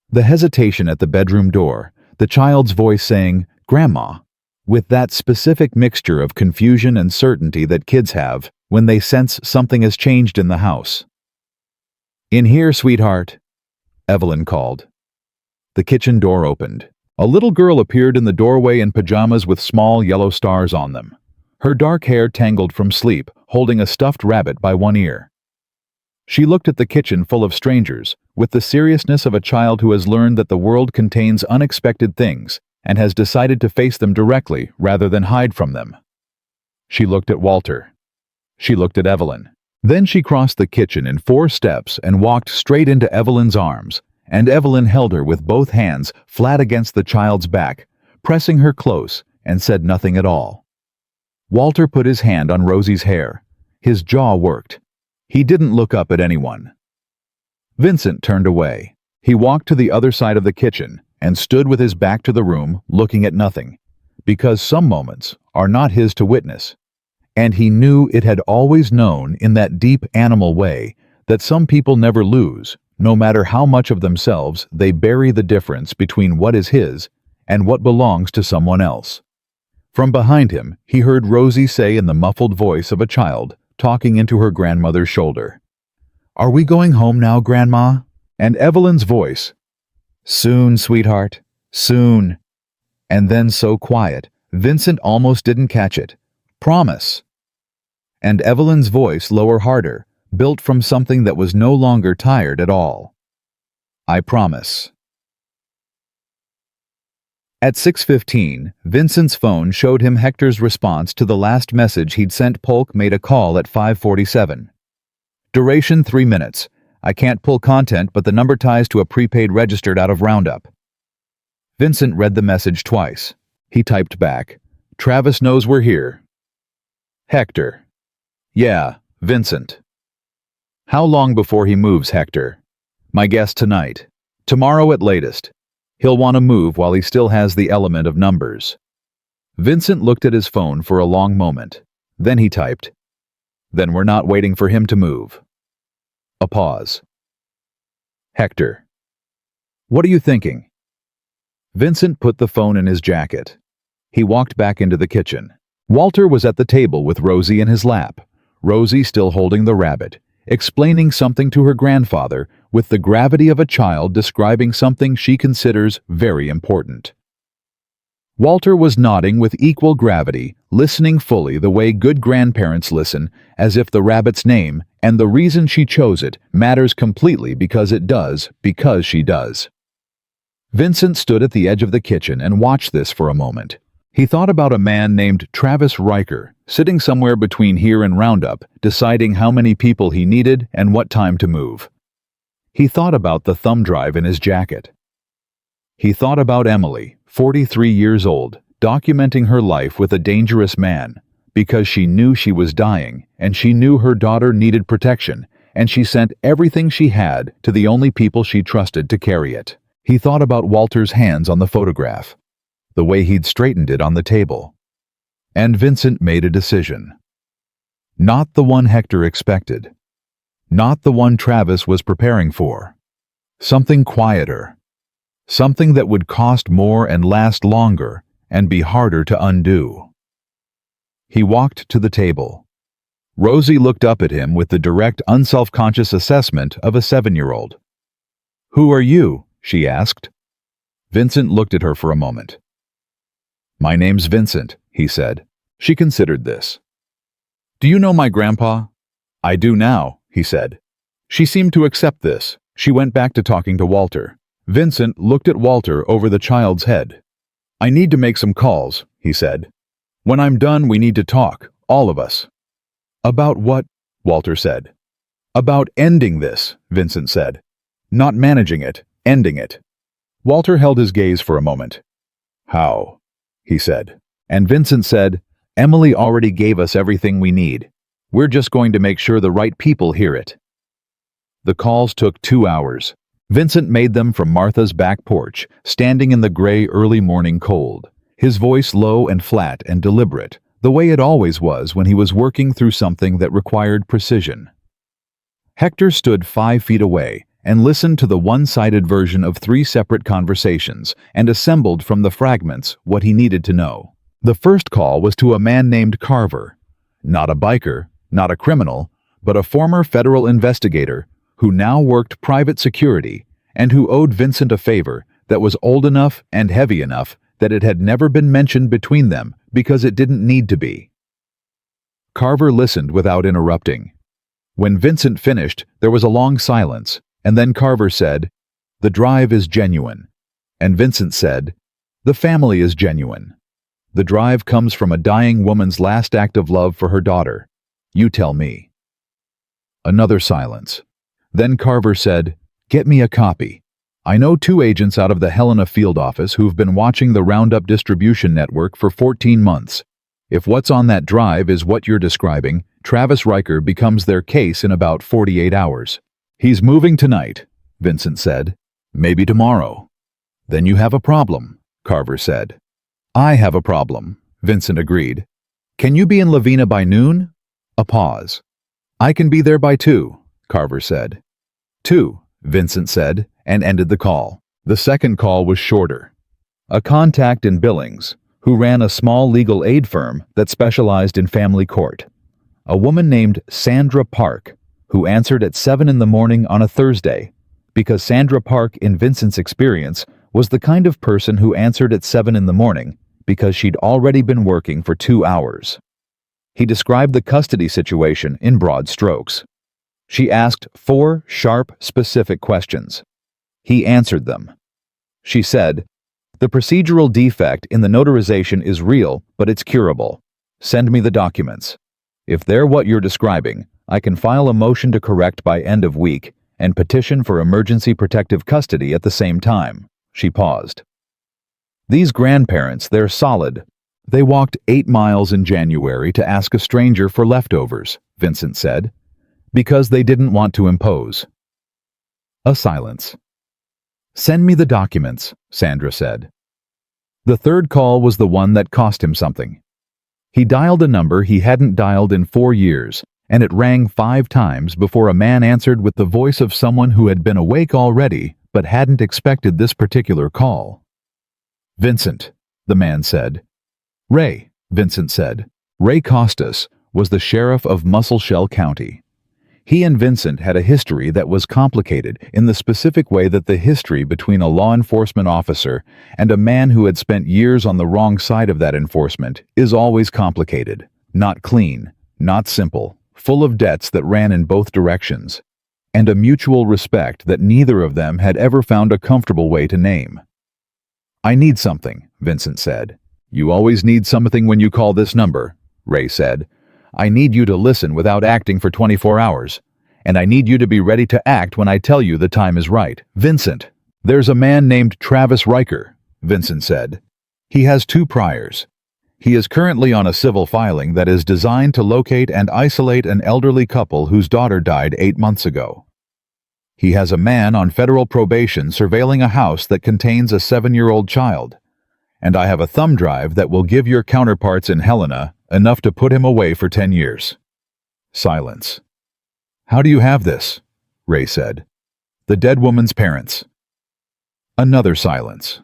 S1: The hesitation at the bedroom door, the child's voice saying, "Grandma," with that specific mixture of confusion and certainty that kids have when they sense something has changed in the house. "In here, sweetheart," Evelyn called. The kitchen door opened. A little girl appeared in the doorway in pajamas with small yellow stars on them. Her dark hair tangled from sleep, holding a stuffed rabbit by one ear. She looked at the kitchen full of strangers, with the seriousness of a child who has learned that the world contains unexpected things and has decided to face them directly rather than hide from them. She looked at Walter. She looked at Evelyn. Then she crossed the kitchen in 4 steps and walked straight into Evelyn's arms, and Evelyn held her with both hands flat against the child's back, pressing her close, and said nothing at all. Walter put his hand on Rosie's hair. His jaw worked. He didn't look up at anyone. Vincent turned away. He walked to the other side of the kitchen and stood with his back to the room, looking at nothing, because some moments are not his to witness. And he knew it had always known in that deep animal way that some people never lose, no matter how much of themselves they bury the difference between what is his and what belongs to someone else. From behind him, he heard Rosie say in the muffled voice of a child, talking into her grandmother's shoulder, "Are we going home now, Grandma?" And Evelyn's voice, "Soon, sweetheart, soon." And then so quiet, Vincent almost didn't catch it. "Promise." And Evelyn's voice lower harder, built from something that was no longer tired at all. "I promise." At 6:15, Vincent's phone showed him Hector's response to the last message he'd sent. Polk made a call at 5:47. Duration 3 minutes. I can't pull content, but the number ties to a prepaid registered out of Roundup. Vincent read the message twice. He typed back, "Travis knows we're here." Hector. "Yeah, Vincent." "How long before he moves, Hector?" "My guess tonight. Tomorrow at latest. He'll want to move while he still has the element of numbers." Vincent looked at his phone for a long moment. Then he typed, "Then we're not waiting for him to move." A pause. "Hector. What are you thinking?" Vincent put the phone in his jacket. He walked back into the kitchen. Walter was at the table with Rosie in his lap, Rosie still holding the rabbit, explaining something to her grandfather with the gravity of a child describing something she considers very important. Walter was nodding with equal gravity, listening fully the way good grandparents listen, as if the rabbit's name and the reason she chose it matters completely because it does, because she does. Vincent stood at the edge of the kitchen and watched this for a moment. He thought about a man named Travis Riker, sitting somewhere between here and Roundup, deciding how many people he needed and what time to move. He thought about the thumb drive in his jacket. He thought about Emily, 43 years old, documenting her life with a dangerous man, because she knew she was dying, and she knew her daughter needed protection, and she sent everything she had to the only people she trusted to carry it. He thought about Walter's hands on the photograph, the way he'd straightened it on the table. And Vincent made a decision. Not the one Hector expected. Not the one Travis was preparing for. Something quieter. Something that would cost more and last longer and be harder to undo. He walked to the table. Rosie looked up at him with the direct, unselfconscious assessment of a 7-year-old. "Who are you?" she asked. Vincent looked at her for a moment. "My name's Vincent," he said. She considered this. "Do you know my grandpa?" "I do now," he said. She seemed to accept this. She went back to talking to Walter. Vincent looked at Walter over the child's head. "I need to make some calls," he said. "When I'm done, we need to talk, all of us." "About what?" Walter said. "About ending this," Vincent said. "Not managing it, ending it." Walter held his gaze for a moment. "How?" he said. And Vincent said, "Emily already gave us everything we need. We're just going to make sure the right people hear it." The calls took 2 hours. Vincent made them from Martha's back porch, standing in the gray early morning cold, his voice low and flat and deliberate, the way it always was when he was working through something that required precision. Hector stood 5 feet away and listened to the one-sided version of 3 separate conversations and assembled from the fragments what he needed to know. The first call was to a man named Carver, not a biker, not a criminal, but a former federal investigator who now worked private security and who owed Vincent a favor that was old enough and heavy enough that it had never been mentioned between them because it didn't need to be. Carver listened without interrupting. When Vincent finished, there was a long silence, and then Carver said, "The drive is genuine." And Vincent said, "The family is genuine." The drive comes from a dying woman's last act of love for her daughter. You tell me. Another silence. Then Carver said, "Get me a copy. I know 2 agents out of the Helena field office who've been watching the Roundup distribution network for 14 months. If what's on that drive is what you're describing, Travis Riker becomes their case in about 48 hours. He's moving tonight," Vincent said. "Maybe tomorrow." "Then you have a problem," Carver said. "I have a problem," Vincent agreed. "Can you be in Lavina by noon?" A pause. "I can be there by 2, Carver said. 2, Vincent said, and ended the call. The second call was shorter. A contact in Billings, who ran a small legal aid firm that specialized in family court. A woman named Sandra Park, who answered at 7 in the morning on a Thursday, because Sandra Park, in Vincent's experience, was the kind of person who answered at 7 in the morning because she'd already been working for 2 hours. He described the custody situation in broad strokes. She asked 4 sharp, specific questions. He answered them. She said, "The procedural defect in the notarization is real, but it's curable. Send me the documents. If they're what you're describing, I can file a motion to correct by end of week and petition for emergency protective custody at the same time." She paused. "These grandparents, they're solid. They walked 8 miles in January to ask a stranger for leftovers," Vincent said, "because they didn't want to impose." A silence. "Send me the documents," Sandra said. The third call was the one that cost him something. He dialed a number he hadn't dialed in 4 years, and it rang 5 times before a man answered with the voice of someone who had been awake already but hadn't expected this particular call. "Vincent," the man said. "Ray," Vincent said. Ray Costas was the sheriff of Musselshell County. He and Vincent had a history that was complicated in the specific way that the history between a law enforcement officer and a man who had spent years on the wrong side of that enforcement is always complicated, not clean, not simple, full of debts that ran in both directions, and a mutual respect that neither of them had ever found a comfortable way to name. "I need something," Vincent said. "You always need something when you call this number," Ray said. "I need you to listen without acting for 24 hours. And I need you to be ready to act when I tell you the time is right." "Vincent, there's a man named Travis Riker," Vincent said. "He has 2 priors. He is currently on a civil filing that is designed to locate and isolate an elderly couple whose daughter died 8 months ago. He has a man on federal probation surveilling a house that contains a 7-year-old child. And I have a thumb drive that will give your counterparts in Helena enough to put him away for 10 years. Silence. "How do you have this?" Ray said. "The dead woman's parents." Another silence.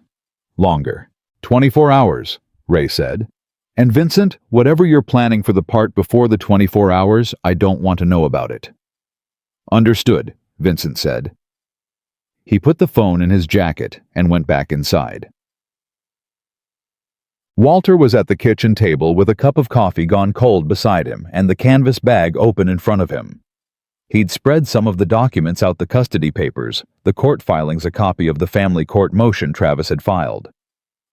S1: Longer. 24 hours, Ray said. "And Vincent, whatever you're planning for the part before the 24 hours, I don't want to know about it." "Understood," Vincent said. He put the phone in his jacket and went back inside. Walter was at the kitchen table with a cup of coffee gone cold beside him and the canvas bag open in front of him. He'd spread some of the documents out, the custody papers, the court filings, a copy of the family court motion Travis had filed.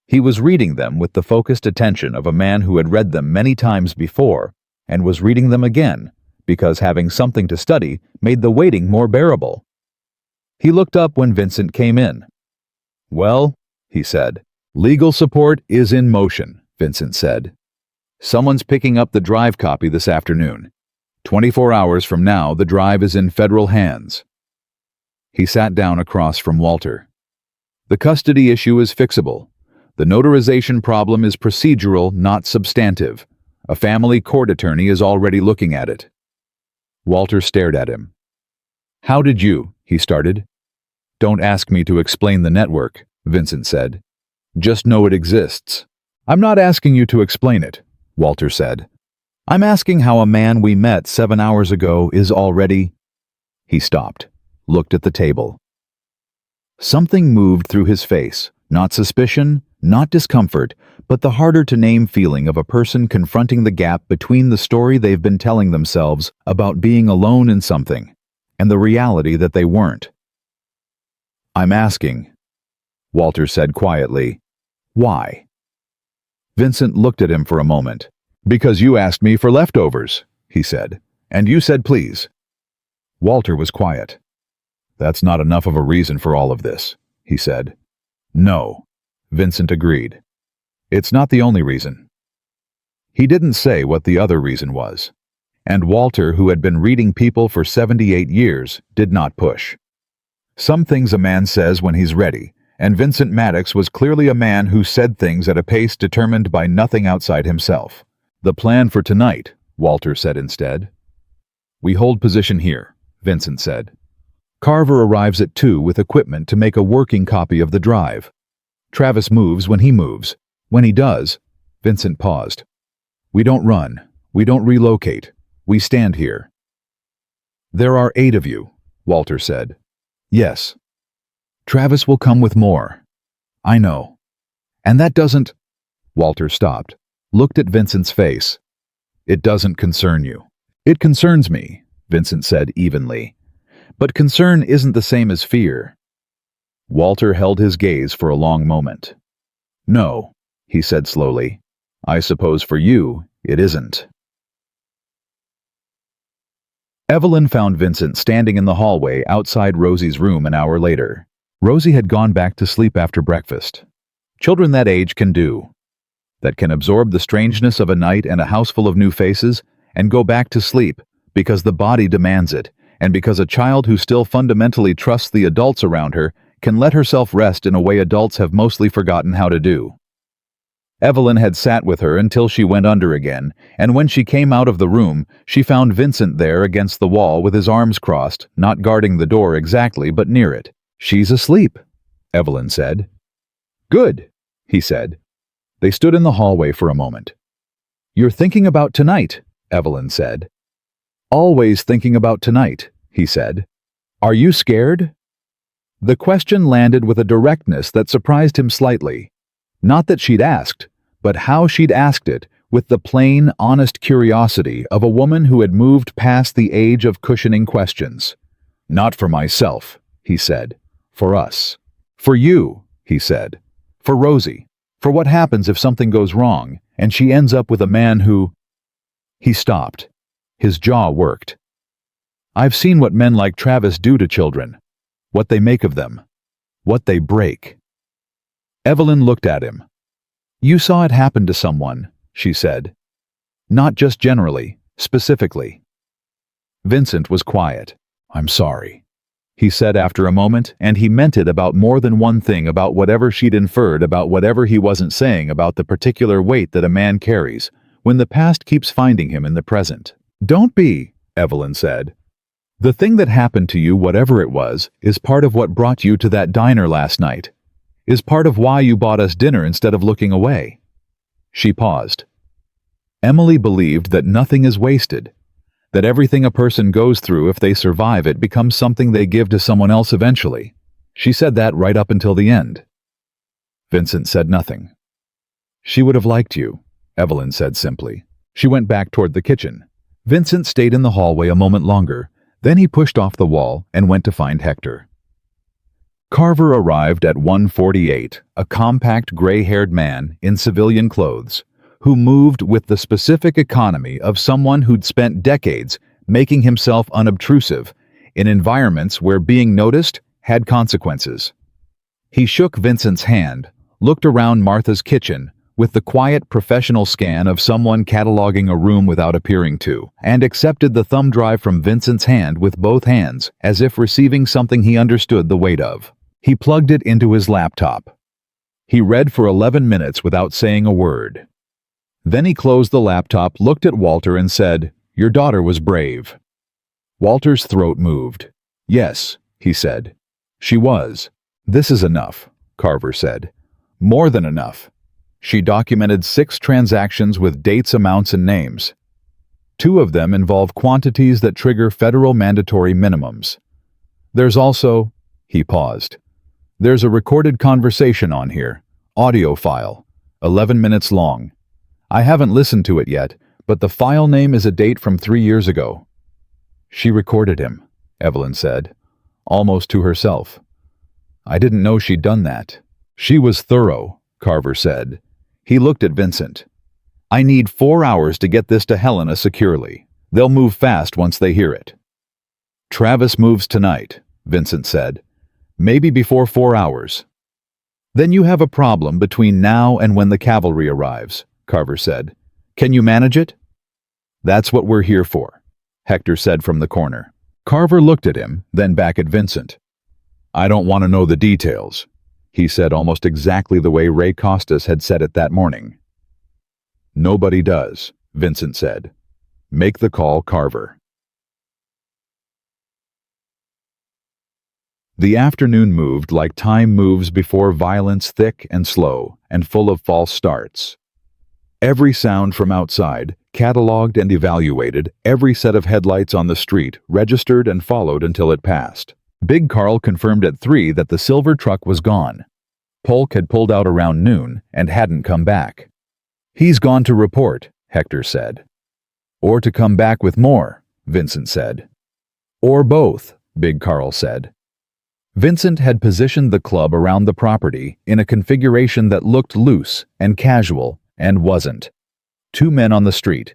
S1: He was reading them with the focused attention of a man who had read them many times before and was reading them again because having something to study made the waiting more bearable. He looked up when Vincent came in. "Well," he said. "Legal support is in motion," Vincent said. "Someone's picking up the drive copy this afternoon. 24 hours from now, the drive is in federal hands." He sat down across from Walter. "The custody issue is fixable. The notarization problem is procedural, not substantive. A family court attorney is already looking at it." Walter stared at him. "How did you?" he started. "Don't ask me to explain the network," Vincent said. "Just know it exists." "I'm not asking you to explain it," Walter said. "I'm asking how a man we met 7 hours ago is already—" He stopped, looked at the table. Something moved through his face, not suspicion, not discomfort, but the harder-to-name feeling of a person confronting the gap between the story they've been telling themselves about being alone in something and the reality that they weren't. "I'm asking," Walter said quietly, "why?" Vincent looked at him for a moment. "Because you asked me for leftovers," he said. "And you said please." Walter was quiet. "That's not enough of a reason for all of this," he said. "No," Vincent agreed. "It's not the only reason." He didn't say what the other reason was. And Walter, who had been reading people for 78 years, did not push. Some things a man says when he's ready, and Vincent Maddox was clearly a man who said things at a pace determined by nothing outside himself. "The plan for tonight," Walter said instead. "We hold position here," Vincent said. "Carver arrives at 2 with equipment to make a working copy of the drive. Travis moves when he moves. When he does," Vincent paused. "We don't run. We don't relocate. We stand here." "There are 8 of you," Walter said. "Yes." "Travis will come with more." "I know." "And that doesn't—" Walter stopped, looked at Vincent's face. "It doesn't concern you." "It concerns me," Vincent said evenly. "But concern isn't the same as fear." Walter held his gaze for a long moment. "No," he said slowly. "I suppose for you, it isn't." Evelyn found Vincent standing in the hallway outside Rosie's room an hour later. Rosie had gone back to sleep after breakfast. Children that age can do. That can absorb the strangeness of a night and a house full of new faces and go back to sleep because the body demands it, and because a child who still fundamentally trusts the adults around her can let herself rest in a way adults have mostly forgotten how to do. Evelyn had sat with her until she went under again, and when she came out of the room, she found Vincent there against the wall with his arms crossed, not guarding the door exactly, but near it. "She's asleep," Evelyn said. "Good," he said. They stood in the hallway for a moment. "You're thinking about tonight," Evelyn said. "Always thinking about tonight," he said. "Are you scared?" The question landed with a directness that surprised him slightly. Not that she'd asked, but how she'd asked it, with the plain, honest curiosity of a woman who had moved past the age of cushioning questions. "Not for myself," he said. "For us." "For you," he said. "For Rosie. For what happens if something goes wrong, and she ends up with a man who—" He stopped. His jaw worked. "I've seen what men like Travis do to children. What they make of them. What they break." Evelyn looked at him. "You saw it happen to someone," she said. "Not just generally, specifically." Vincent was quiet. "I'm sorry," he said after a moment, and he meant it about more than one thing, about whatever she'd inferred, about whatever he wasn't saying, about the particular weight that a man carries when the past keeps finding him in the present. "Don't be," Evelyn said. "The thing that happened to you, whatever it was, is part of what brought you to that diner last night. Is part of why you bought us dinner instead of looking away." She paused. Emily believed that nothing is wasted, that everything a person goes through, if they survive it, becomes something they give to someone else eventually. She said that right up until the end. Vincent said nothing. "She would have liked you," Evelyn said simply. She went back toward the kitchen. Vincent stayed in the hallway a moment longer, then he pushed off the wall and went to find Hector. Carver arrived at 1:48, a compact gray-haired man in civilian clothes, who moved with the specific economy of someone who'd spent decades making himself unobtrusive in environments where being noticed had consequences. He shook Vincent's hand, looked around Martha's kitchen with the quiet professional scan of someone cataloging a room without appearing to, and accepted the thumb drive from Vincent's hand with both hands, as if receiving something he understood the weight of. He plugged it into his laptop. He read for 11 minutes without saying a word. Then he closed the laptop, looked at Walter, and said, "Your daughter was brave." Walter's throat moved. "Yes," he said. "She was." "This is enough," Carver said. "More than enough." She documented 6 transactions with dates, amounts, and names. 2 of them involve quantities that trigger federal mandatory minimums. There's also— He paused. "There's a recorded conversation on here, audio file, 11 minutes long. I haven't listened to it yet, but the file name is a date from 3 years ago." "She recorded him," Evelyn said, almost to herself. "I didn't know she'd done that." "She was thorough," Carver said. He looked at Vincent. "I need 4 hours to get this to Helena securely. They'll move fast once they hear it." "Travis moves tonight," Vincent said. "Maybe before 4 hours." "Then you have a problem between now and when the cavalry arrives," Carver said. "Can you manage it?" "That's what we're here for," Hector said from the corner. Carver looked at him, then back at Vincent. "I don't want to know the details," he said almost exactly the way Ray Costas had said it that morning. "Nobody does," Vincent said. "Make the call, Carver." The afternoon moved like time moves before violence, thick and slow, and full of false starts. Every sound from outside, cataloged and evaluated, every set of headlights on the street, registered and followed until it passed. Big Carl confirmed at 3 that the silver truck was gone. Polk had pulled out around noon and hadn't come back. "He's gone to report," Hector said. "Or to come back with more," Vincent said. "Or both," Big Carl said. Vincent had positioned the club around the property in a configuration that looked loose and casual and wasn't. 2 men on the street,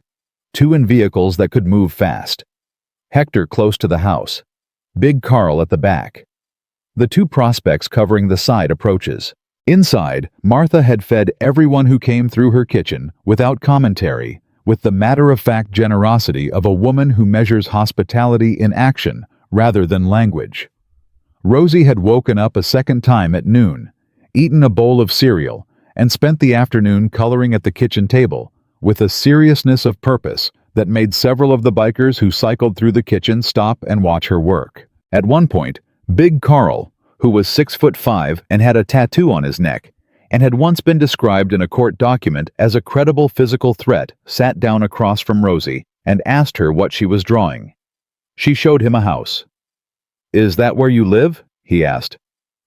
S1: 2 in vehicles that could move fast. Hector close to the house, Big Carl at the back. The 2 prospects covering the side approaches. Inside, Martha had fed everyone who came through her kitchen without commentary, with the matter-of-fact generosity of a woman who measures hospitality in action rather than language. Rosie had woken up a second time at noon, eaten a bowl of cereal, and spent the afternoon coloring at the kitchen table, with a seriousness of purpose that made several of the bikers who cycled through the kitchen stop and watch her work. At one point, Big Carl, who was 6'5" and had a tattoo on his neck, and had once been described in a court document as a credible physical threat, sat down across from Rosie and asked her what she was drawing. She showed him a house. "Is that where you live?" he asked.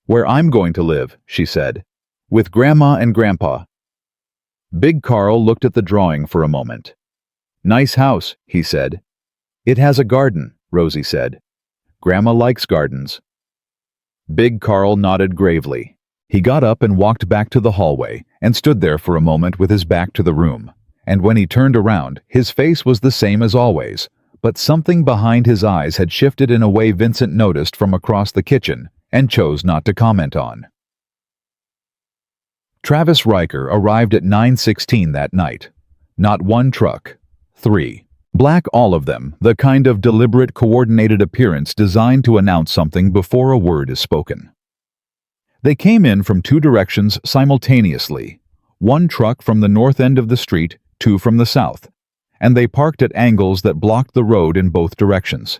S1: "Where I'm going to live," she said. "With Grandma and Grandpa." Big Carl looked at the drawing for a moment. "Nice house," he said. "It has a garden," Rosie said. "Grandma likes gardens." Big Carl nodded gravely. He got up and walked back to the hallway and stood there for a moment with his back to the room. And when he turned around, his face was the same as always, but something behind his eyes had shifted in a way Vincent noticed from across the kitchen and chose not to comment on. Travis Riker arrived at 9:16 that night. Not one truck. 3. Black, all of them, the kind of deliberate, coordinated appearance designed to announce something before a word is spoken. They came in from 2 directions simultaneously. 1 truck from the north end of the street, 2 from the south, and they parked at angles that blocked the road in both directions.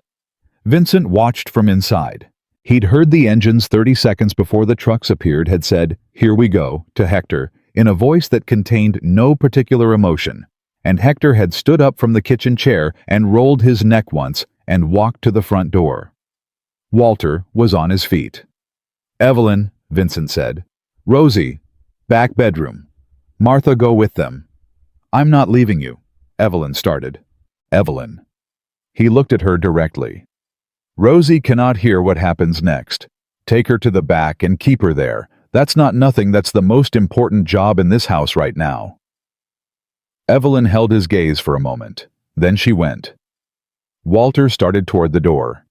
S1: Vincent watched from inside. He'd heard the engines 30 seconds before the trucks appeared had said, "Here we go," to Hector, in a voice that contained no particular emotion, and Hector had stood up from the kitchen chair and rolled his neck once and walked to the front door. Walter was on his feet. "Evelyn," Vincent said. "Rosie, back bedroom. Martha, go with them." "I'm not leaving you," Evelyn started. "Evelyn." He looked at her directly. "Rosie cannot hear what happens next. Take her to the back and keep her there. That's not nothing. That's the most important job in this house right now." Evelyn held his gaze for a moment. Then she went. Walter started toward the door.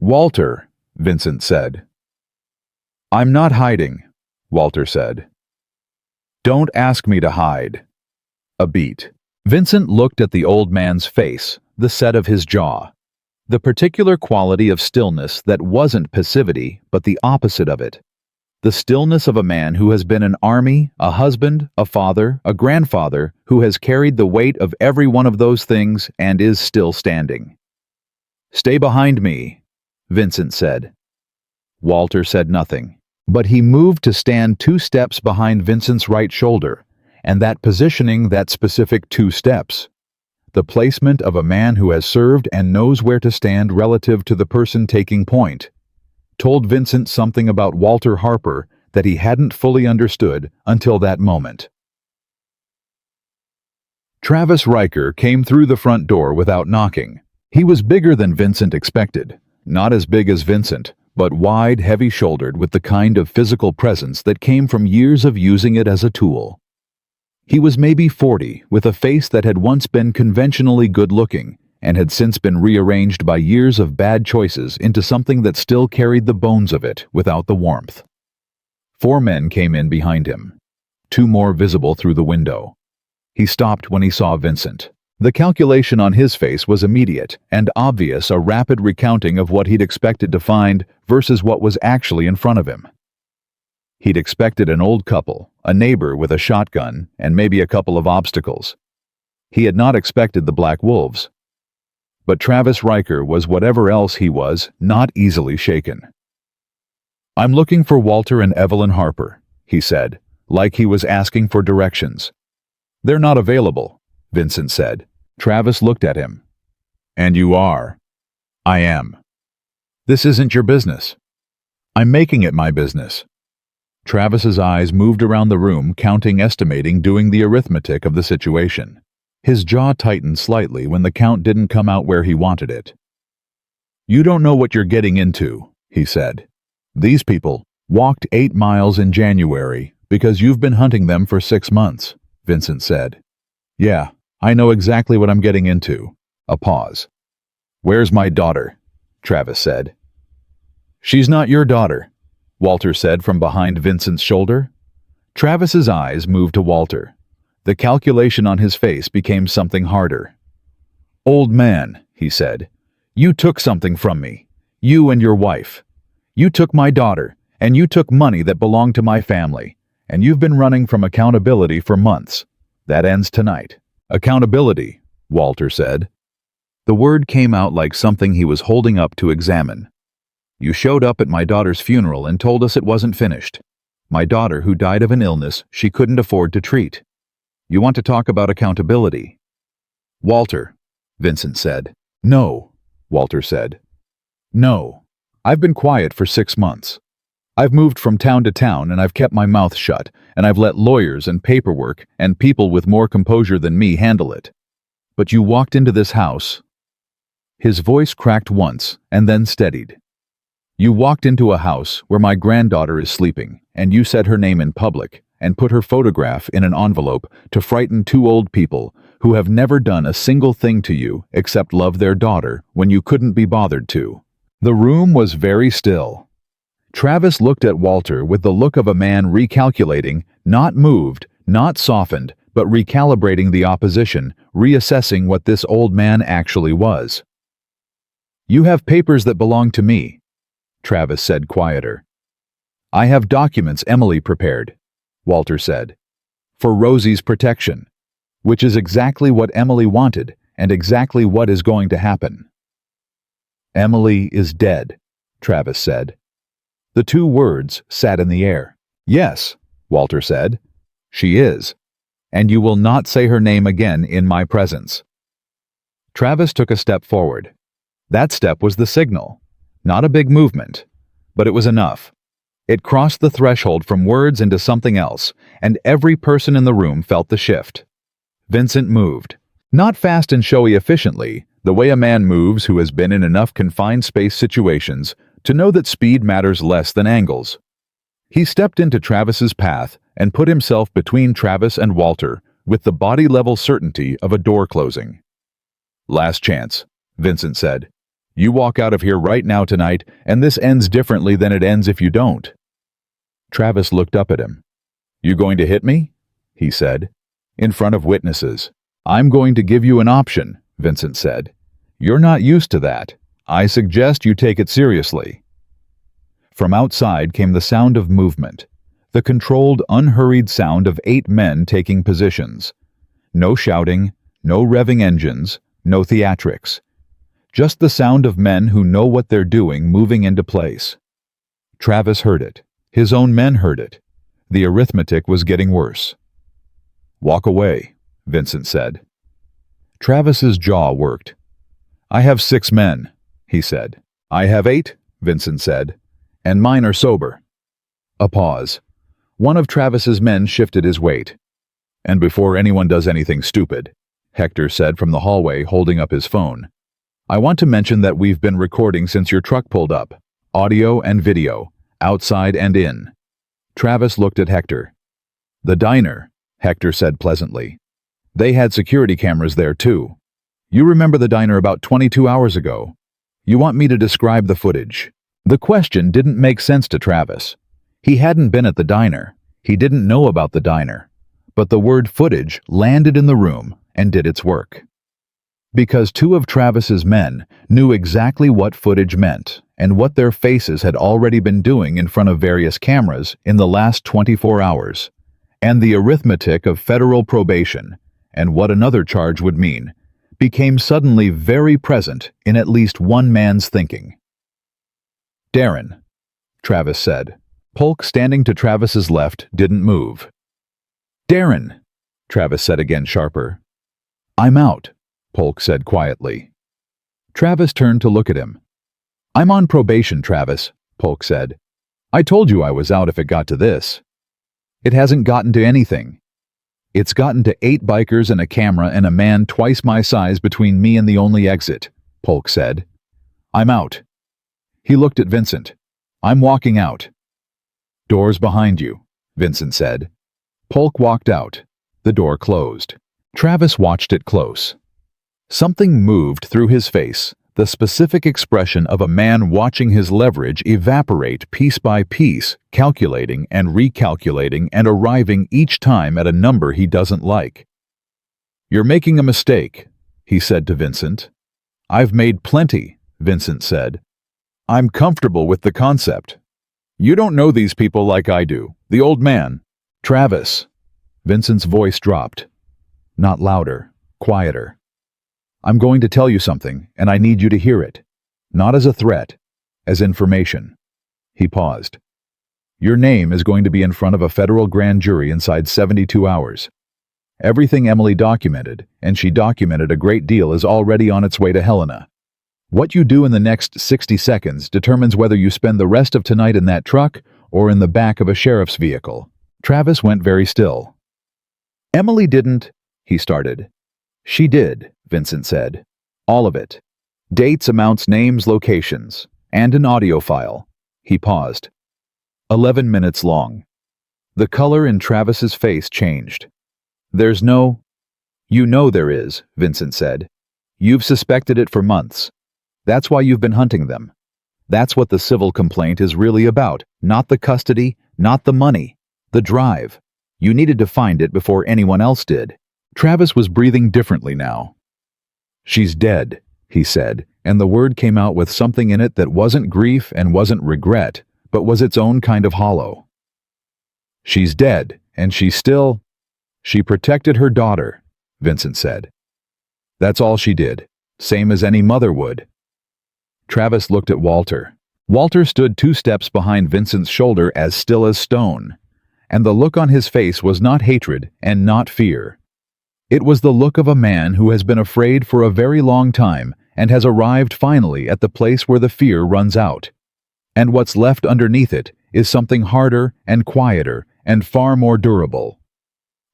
S1: "Walter," Vincent said. "I'm not hiding," Walter said. "Don't ask me to hide." A beat. Vincent looked at the old man's face, the set of his jaw. The particular quality of stillness that wasn't passivity, but the opposite of it. The stillness of a man who has been an army, a husband, a father, a grandfather, who has carried the weight of every one of those things and is still standing. "Stay behind me," Vincent said. Walter said nothing, but he moved to stand 2 steps behind Vincent's right shoulder, and that positioning, that specific 2 steps. The placement of a man who has served and knows where to stand relative to the person taking point, told Vincent something about Walter Harper that he hadn't fully understood until that moment. Travis Riker came through the front door without knocking. He was bigger than Vincent expected. Not as big as Vincent, but wide, heavy-shouldered with the kind of physical presence that came from years of using it as a tool. He was maybe 40, with a face that had once been conventionally good-looking and had since been rearranged by years of bad choices into something that still carried the bones of it without the warmth. 4 men came in behind him, 2 more visible through the window. He stopped when he saw Vincent. The calculation on his face was immediate and obvious, a rapid recounting of what he'd expected to find versus what was actually in front of him. He'd expected an old couple, a neighbor with a shotgun, and maybe a couple of obstacles. He had not expected the Black Wolves. But Travis Riker was whatever else he was, not easily shaken. "I'm looking for Walter and Evelyn Harper," he said, like he was asking for directions. "They're not available," Vincent said. Travis looked at him. "And you are?" "I am." "This isn't your business." "I'm making it my business." Travis's eyes moved around the room, counting, estimating, doing the arithmetic of the situation. His jaw tightened slightly when the count didn't come out where he wanted it. "You don't know what you're getting into," he said. "These people walked 8 miles in January because you've been hunting them for 6 months," Vincent said. "Yeah, I know exactly what I'm getting into." A pause. "Where's my daughter?" Travis said. "She's not your daughter," Walter said from behind Vincent's shoulder. Travis's eyes moved to Walter. The calculation on his face became something harder. "Old man," he said, "you took something from me. You and your wife. You took my daughter, and you took money that belonged to my family, and you've been running from accountability for months. That ends tonight." "Accountability," Walter said. The word came out like something he was holding up to examine. "You showed up at my daughter's funeral and told us it wasn't finished. My daughter who died of an illness she couldn't afford to treat. You want to talk about accountability?" "Walter," Vincent said. "No," Walter said. "No. I've been quiet for 6 months. I've moved from town to town and I've kept my mouth shut, and I've let lawyers and paperwork and people with more composure than me handle it. But you walked into this house." His voice cracked once and then steadied. "You walked into a house where my granddaughter is sleeping, and you said her name in public and put her photograph in an envelope to frighten 2 old people who have never done a single thing to you except love their daughter when you couldn't be bothered to." The room was very still. Travis looked at Walter with the look of a man recalculating, not moved, not softened, but recalibrating the opposition, reassessing what this old man actually was. "You have papers that belong to me," Travis said quieter. "I have documents Emily prepared," Walter said, "for Rosie's protection, which is exactly what Emily wanted and exactly what is going to happen." "Emily is dead," Travis said. The 2 words sat in the air. "Yes," Walter said, "she is. And you will not say her name again in my presence." Travis took a step forward. That step was the signal. Not a big movement, but it was enough. It crossed the threshold from words into something else, and every person in the room felt the shift. Vincent moved. Not fast and showy efficiently, the way a man moves who has been in enough confined space situations to know that speed matters less than angles. He stepped into Travis's path and put himself between Travis and Walter with the body-level certainty of a door closing. "Last chance," Vincent said. "You walk out of here right now tonight, and this ends differently than it ends if you don't." Travis looked up at him. "You going to hit me?" he said. "In front of witnesses." "I'm going to give you an option," Vincent said. "You're not used to that. I suggest you take it seriously." From outside came the sound of movement, the controlled, unhurried sound of 8 men taking positions. No shouting, no revving engines, no theatrics. Just the sound of men who know what they're doing moving into place. Travis heard it. His own men heard it. The arithmetic was getting worse. "Walk away," Vincent said. Travis's jaw worked. "I have 6 men," he said. "I have 8, Vincent said, "and mine are sober." A pause. One of Travis's men shifted his weight. "And before anyone does anything stupid," Hector said from the hallway, holding up his phone, "I want to mention that we've been recording since your truck pulled up. Audio and video, outside and in." Travis looked at Hector. "The diner," Hector said pleasantly. They had security cameras there too. You remember the diner about 22 hours ago? You want me to describe the footage? The question didn't make sense to Travis. He hadn't been at the diner. He didn't know about the diner. But the word footage landed in the room and did its work. Because two of Travis's men knew exactly what footage meant and what their faces had already been doing in front of various cameras in the last 24 hours, and the arithmetic of federal probation and what another charge would mean became suddenly very present in at least one man's thinking. Darren, Travis said. Polk, standing to Travis's left, didn't move. Darren, Travis said again sharper. I'm out, Polk said quietly. Travis turned to look at him. I'm on probation, Travis, Polk said. I told you I was out if it got to this. It hasn't gotten to anything. It's gotten to 8 bikers and a camera and a man twice my size between me and the only exit, Polk said. I'm out. He looked at Vincent. I'm walking out. Doors behind you, Vincent said. Polk walked out. The door closed. Travis watched it close. Something moved through his face, the specific expression of a man watching his leverage evaporate piece by piece, calculating and recalculating and arriving each time at a number he doesn't like. You're making a mistake, he said to Vincent. I've made plenty, Vincent said. I'm comfortable with the concept. You don't know these people like I do. The old man. Travis. Vincent's voice dropped. Not louder, quieter. I'm going to tell you something, and I need you to hear it. Not as a threat, as information. He paused. Your name is going to be in front of a federal grand jury inside 72 hours. Everything Emily documented, and she documented a great deal, is already on its way to Helena. What you do in the next 60 seconds determines whether you spend the rest of tonight in that truck or in the back of a sheriff's vehicle. Travis went very still. Emily didn't, he started. She did, Vincent said. All of it. Dates, amounts, names, locations, and an audio file. He paused. 11 minutes long. The color in Travis's face changed. There's no... You know there is, Vincent said. You've suspected it for months. That's why you've been hunting them. That's what the civil complaint is really about. Not the custody, not the money. The drive. You needed to find it before anyone else did. Travis was breathing differently now. She's dead, he said, and the word came out with something in it that wasn't grief and wasn't regret, but was its own kind of hollow. She's dead, and she's still... She protected her daughter, Vincent said. That's all she did, same as any mother would. Travis looked at Walter. Walter stood 2 steps behind Vincent's shoulder, as still as stone, and the look on his face was not hatred and not fear. It was the look of a man who has been afraid for a very long time and has arrived finally at the place where the fear runs out. And what's left underneath it is something harder and quieter and far more durable.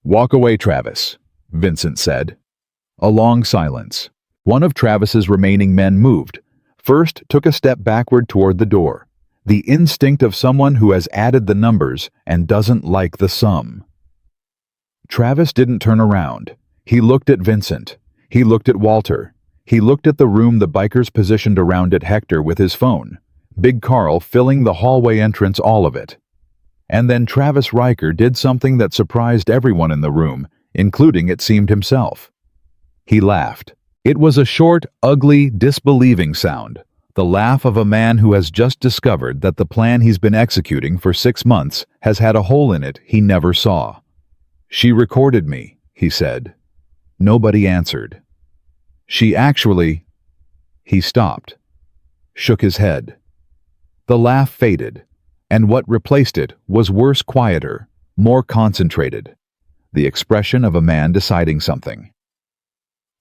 S1: Walk away, Travis, Vincent said. A long silence. One of Travis's remaining men moved. First took a step backward toward the door. The instinct of someone who has added the numbers and doesn't like the sum. Travis didn't turn around. He looked at Vincent. He looked at Walter. He looked at the room the bikers positioned around it, Hector with his phone. Big Carl filling the hallway entrance, all of it. And then Travis Riker did something that surprised everyone in the room, including, it seemed, himself. He laughed. It was a short, ugly, disbelieving sound. The laugh of a man who has just discovered that the plan he's been executing for 6 months has had a hole in it he never saw. She recorded me, he said. Nobody answered. She actually... He stopped, shook his head. The laugh faded, and what replaced it was worse, quieter, more concentrated. The expression of a man deciding something.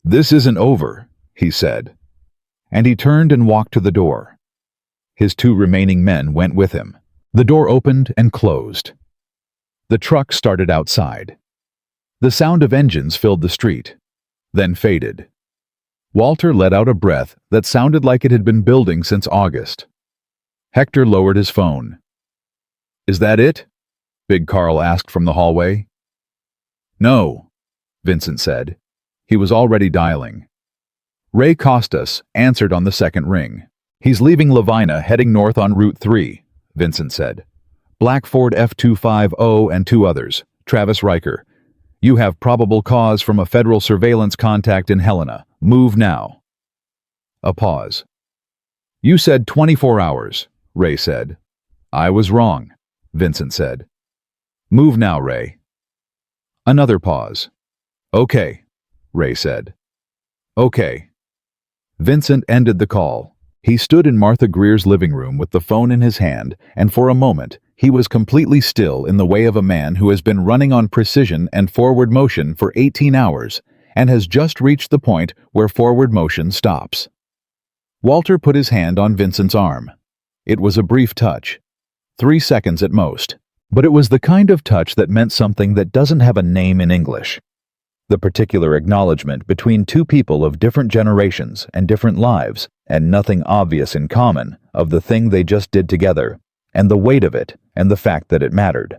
S1: This isn't over, he said. And he turned and walked to the door. His 2 remaining men went with him. The door opened and closed. The truck started outside. The sound of engines filled the street, then faded. Walter let out a breath that sounded like it had been building since August. Hector lowered his phone. Is that it? Big Carl asked from the hallway. No, Vincent said. He was already dialing. Ray Costas answered on the second ring. He's leaving Lavina heading north on Route 3, Vincent said. Black Ford F250 and two others, Travis Riker. You have probable cause from a federal surveillance contact in Helena. Move now. A pause. You said 24 hours, Ray said. I was wrong, Vincent said. Move now, Ray. Another pause. Okay, Ray said. Okay. Vincent ended the call. He stood in Martha Greer's living room with the phone in his hand, and for a moment, he was completely still in the way of a man who has been running on precision and forward motion for 18 hours and has just reached the point where forward motion stops. Walter put his hand on Vincent's arm. It was a brief touch. 3 seconds at most. But it was the kind of touch that meant something that doesn't have a name in English. The particular acknowledgement between two people of different generations and different lives, and nothing obvious in common, of the thing they just did together, and the weight of it, and the fact that it mattered.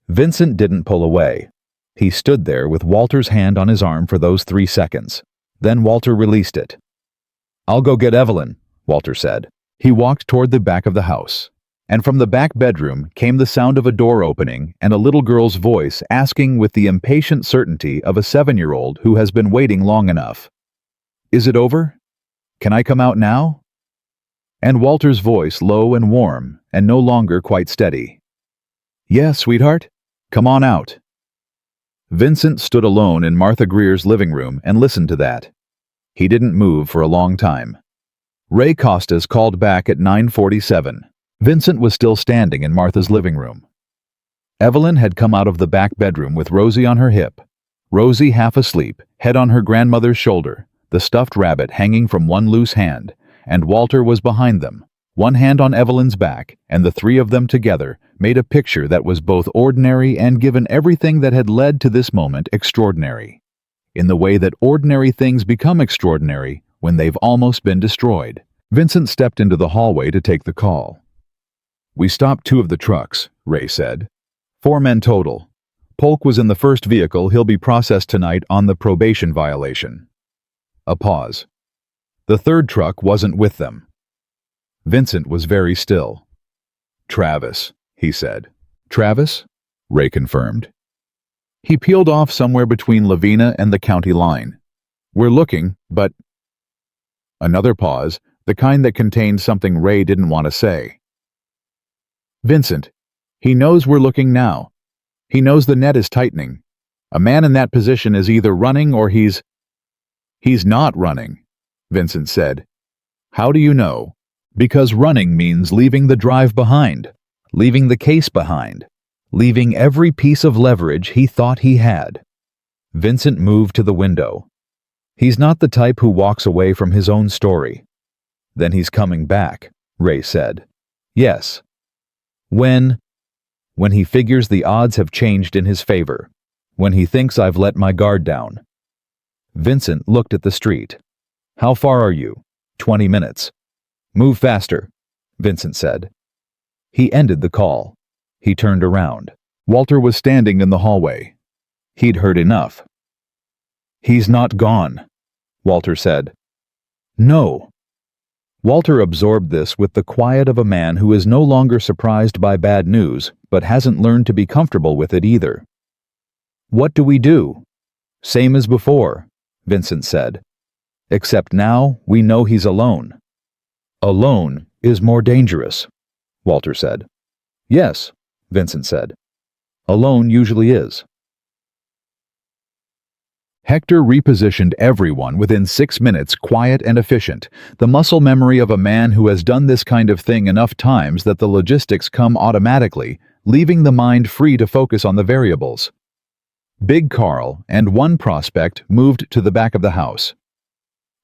S1: Vincent didn't pull away. He stood there with Walter's hand on his arm for those 3 seconds. Then Walter released it. I'll go get Evelyn, Walter said. He walked toward the back of the house. And from the back bedroom came the sound of a door opening and a little girl's voice asking with the impatient certainty of a 7-year-old who has been waiting long enough. Is it over? Can I come out now? And Walter's voice low and warm and no longer quite steady. Yes, sweetheart. Come on out. Vincent stood alone in Martha Greer's living room and listened to that. He didn't move for a long time. Ray Costas called back at 9:47. Vincent was still standing in Martha's living room. Evelyn had come out of the back bedroom with Rosie on her hip. Rosie half asleep, head on her grandmother's shoulder, the stuffed rabbit hanging from one loose hand, and Walter was behind them, one hand on Evelyn's back, and the three of them together made a picture that was both ordinary and, given everything that had led to this moment, extraordinary. In the way that ordinary things become extraordinary when they've almost been destroyed. Vincent stepped into the hallway to take the call. We stopped 2 of the trucks, Ray said. 4 men total. Polk was in the first vehicle. He'll be processed tonight on the probation violation. A pause. The 3rd truck wasn't with them. Vincent was very still. Travis, he said. Travis? Ray confirmed. He peeled off somewhere between Lavina and the county line. We're looking, but... Another pause, the kind that contained something Ray didn't want to say. Vincent, he knows we're looking now. He knows the net is tightening. A man in that position is either running or he's not running, Vincent said. How do you know? Because running means leaving the drive behind, leaving the case behind, leaving every piece of leverage he thought he had. Vincent moved to the window. He's not the type who walks away from his own story. Then he's coming back, Ray said. Yes. When he figures the odds have changed in his favor. When he thinks I've let my guard down. Vincent looked at the street. How far are you? 20 minutes. Move faster, Vincent said. He ended the call. He turned around. Walter was standing in the hallway. He'd heard enough. He's not gone, Walter said. No. Walter absorbed this with the quiet of a man who is no longer surprised by bad news, but hasn't learned to be comfortable with it either. What do we do? Same as before, Vincent said. Except now we know he's alone. Alone is more dangerous, Walter said. Yes, Vincent said. Alone usually is. Hector repositioned everyone within 6 minutes, quiet and efficient, the muscle memory of a man who has done this kind of thing enough times that the logistics come automatically, leaving the mind free to focus on the variables. Big Carl and 1 prospect moved to the back of the house.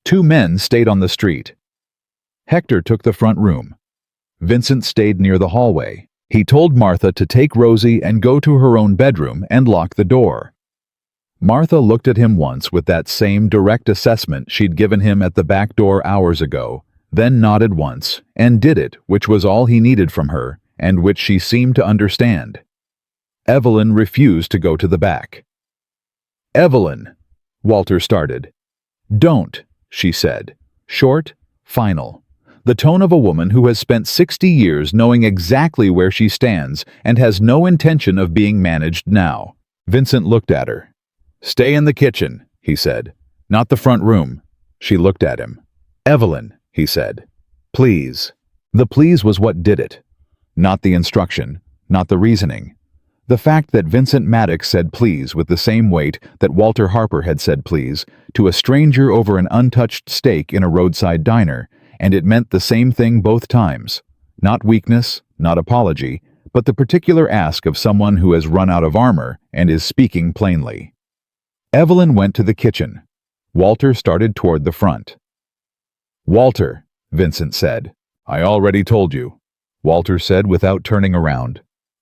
S1: 2 men stayed on the street. Hector took the front room. Vincent stayed near the hallway. He told Martha to take Rosie and go to her own bedroom and lock the door. Martha looked at him once with that same direct assessment she'd given him at the back door hours ago, then nodded once, and did it, which was all he needed from her, and which she seemed to understand. Evelyn refused to go to the back. Evelyn, Walter started. Don't, she said. Short, final. The tone of a woman who has spent 60 years knowing exactly where she stands and has no intention of being managed now. Vincent looked at her. Stay in the kitchen, he said. Not the front room. She looked at him. Evelyn, he said. Please. The please was what did it. Not the instruction, not the reasoning. The fact that Vincent Maddox said please with the same weight that Walter Harper had said please to a stranger over an untouched steak in a roadside diner, and it meant the same thing both times. Not weakness, not apology, but the particular ask of someone who has run out of armor and is speaking plainly. Evelyn went to the kitchen. Walter started toward the front. Walter, Vincent said. I already told you, Walter said without turning around.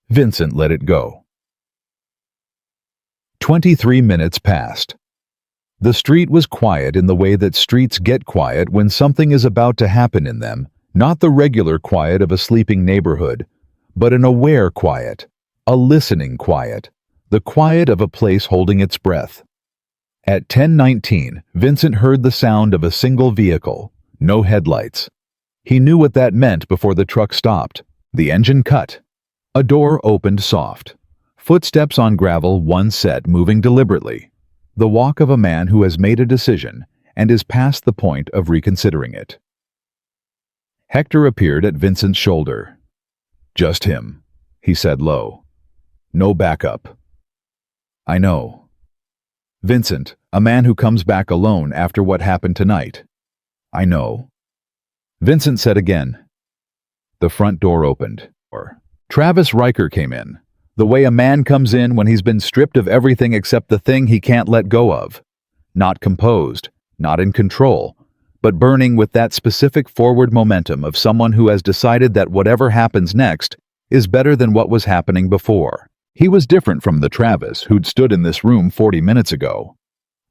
S1: Vincent let it go. 23 minutes passed. The street was quiet in the way that streets get quiet when something is about to happen in them, not the regular quiet of a sleeping neighborhood, but an aware quiet, a listening quiet, the quiet of a place holding its breath. At 10:19, Vincent heard the sound of a single vehicle, no headlights. He knew what that meant before the truck stopped. The engine cut. A door opened soft. Footsteps on gravel, one set, moving deliberately. The walk of a man who has made a decision and is past the point of reconsidering it. Hector appeared at Vincent's shoulder. Just him, he said low. No backup. I know. Vincent, a man who comes back alone after what happened tonight. I know. Vincent said again. The front door opened. Travis Riker came in, the way a man comes in when he's been stripped of everything except the thing he can't let go of. Not composed, not in control, but burning with that specific forward momentum of someone who has decided that whatever happens next is better than what was happening before. He was different from the Travis who'd stood in this room 40 minutes ago.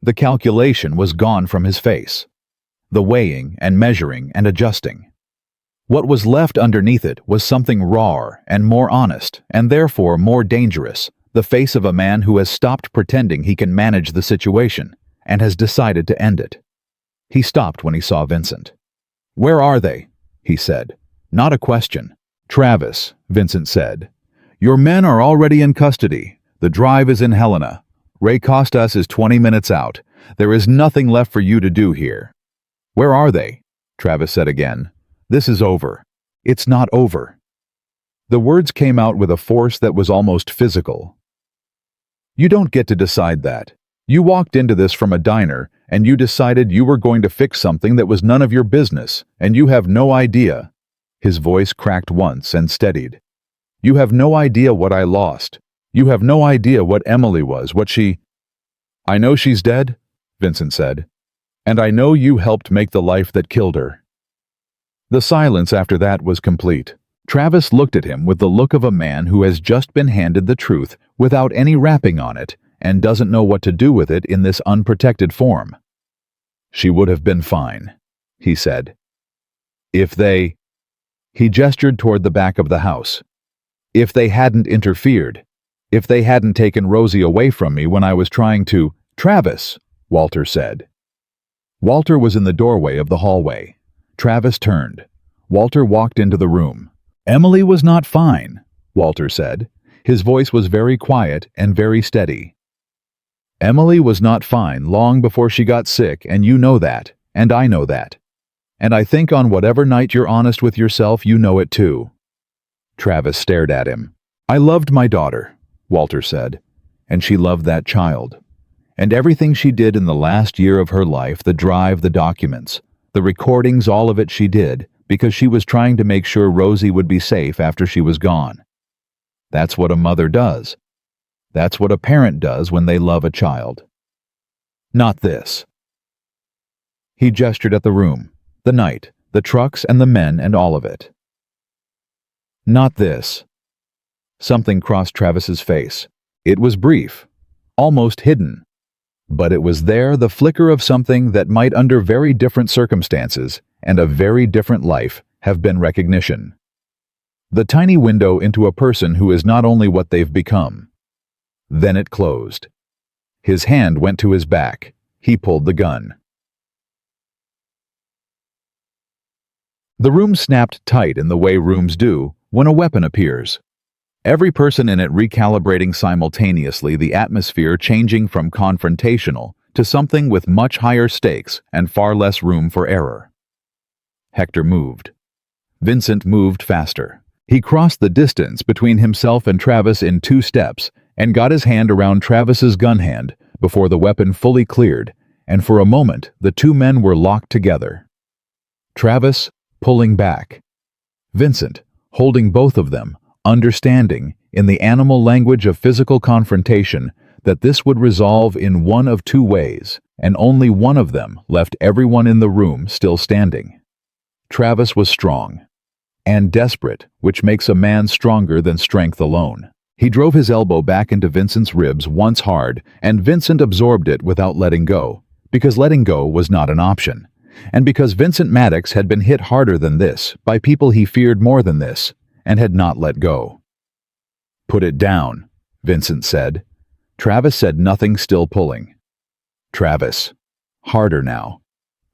S1: The calculation was gone from his face. The weighing and measuring and adjusting. What was left underneath it was something rawer and more honest, and therefore more dangerous, the face of a man who has stopped pretending he can manage the situation and has decided to end it. He stopped when he saw Vincent. Where are they? He said. Not a question. Travis, Vincent said. Your men are already in custody. The drive is in Helena. Ray Costas is 20 minutes out. There is nothing left for you to do here. Where are they? Travis said again. This is over. It's not over. The words came out with a force that was almost physical. You don't get to decide that. You walked into this from a diner, and you decided you were going to fix something that was none of your business, and you have no idea. His voice cracked once and steadied. You have no idea what I lost. You have no idea what Emily was, what she... I know she's dead, Vincent said. And I know you helped make the life that killed her. The silence after that was complete. Travis looked at him with the look of a man who has just been handed the truth without any wrapping on it and doesn't know what to do with it in this unprotected form. She would have been fine, he said. If they... He gestured toward the back of the house. If they hadn't interfered. If they hadn't taken Rosie away from me when I was trying to... Travis, Walter said. Walter was in the doorway of the hallway. Travis turned. Walter walked into the room. Emily was not fine, Walter said. His voice was very quiet and very steady. Emily was not fine long before she got sick, and you know that, and I know that. And I think on whatever night you're honest with yourself, you know it too. Travis stared at him. I loved my daughter, Walter said, and she loved that child. And everything she did in the last year of her life, the drive, the documents, the recordings, all of it she did, because she was trying to make sure Rosie would be safe after she was gone. That's what a mother does. That's what a parent does when they love a child. Not this. He gestured at the room, the night, the trucks and the men and all of it. Not this. Something crossed Travis's face. It was brief, almost hidden. But it was there, the flicker of something that might, under very different circumstances and a very different life, have been recognition. The tiny window into a person who is not only what they've become. Then it closed. His hand went to his back. He pulled the gun. The room snapped tight in the way rooms do when a weapon appears. Every person in it recalibrating simultaneously, the atmosphere changing from confrontational to something with much higher stakes and far less room for error. Hector moved. Vincent moved faster. He crossed the distance between himself and Travis in 2 steps and got his hand around Travis's gun hand before the weapon fully cleared, and for a moment the 2 men were locked together. Travis pulling back. Vincent holding both of them, understanding, in the animal language of physical confrontation, that this would resolve in one of 2 ways, and only one of them left everyone in the room still standing. Travis was strong and desperate, which makes a man stronger than strength alone. He drove his elbow back into Vincent's ribs once hard, and Vincent absorbed it without letting go, because letting go was not an option, and because Vincent Maddox had been hit harder than this by people he feared more than this, and had not let go. "Put it down," Vincent said. Travis said nothing, still pulling. Travis, harder now.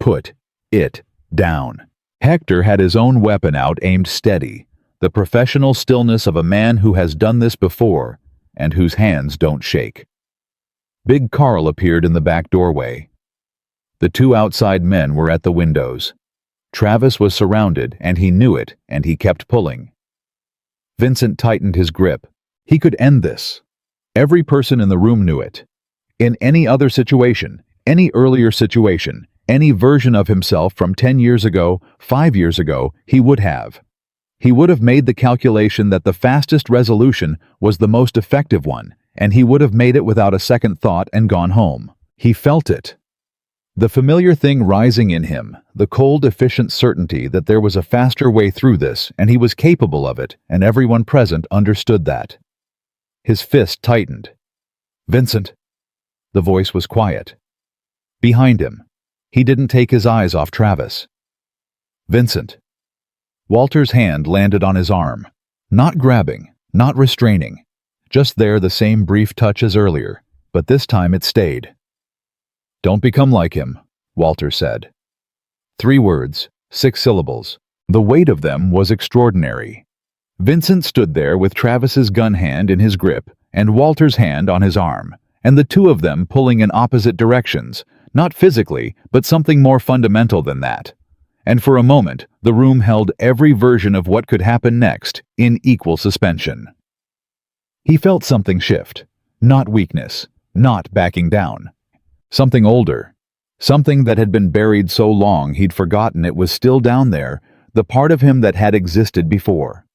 S1: "Put it down." Hector had his own weapon out, aimed steady, the professional stillness of a man who has done this before and whose hands don't shake. Big Carl appeared in the back doorway. The 2 outside men were at the windows. Travis was surrounded, and he knew it, and he kept pulling. Vincent tightened his grip. He could end this. Every person in the room knew it. In any other situation, any earlier situation, any version of himself from 10 years ago, 5 years ago, he would have. He would have made the calculation that the fastest resolution was the most effective one, and he would have made it without a second thought and gone home. He felt it. The familiar thing rising in him, the cold, efficient certainty that there was a faster way through this, and he was capable of it, and everyone present understood that. His fist tightened. "Vincent." The voice was quiet. Behind him. He didn't take his eyes off Travis. "Vincent." Walter's hand landed on his arm. Not grabbing, not restraining. Just there, the same brief touch as earlier, but this time it stayed. "Don't become like him," Walter said. 3 words, 6 syllables. The weight of them was extraordinary. Vincent stood there with Travis's gun hand in his grip and Walter's hand on his arm, and the 2 of them pulling in opposite directions, not physically, but something more fundamental than that. And for a moment, the room held every version of what could happen next in equal suspension. He felt something shift. Not weakness, not backing down. Something older. Something that had been buried so long he'd forgotten it was still down there, the part of him that had existed before.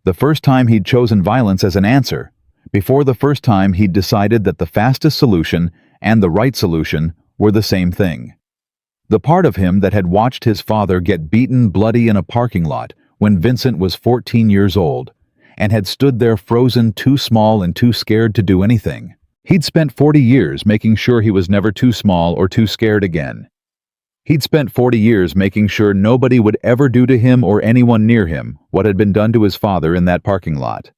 S1: The first time he'd chosen violence as an answer, before the first time he'd decided that the fastest solution and the right solution were the same thing. The part of him that had watched his father get beaten bloody in a parking lot when Vincent was 14 years old, and had stood there frozen, too small and too scared to do anything. He'd spent 40 years making sure he was never too small or too scared again. He'd spent 40 years making sure nobody would ever do to him or anyone near him what had been done to his father in that parking lot.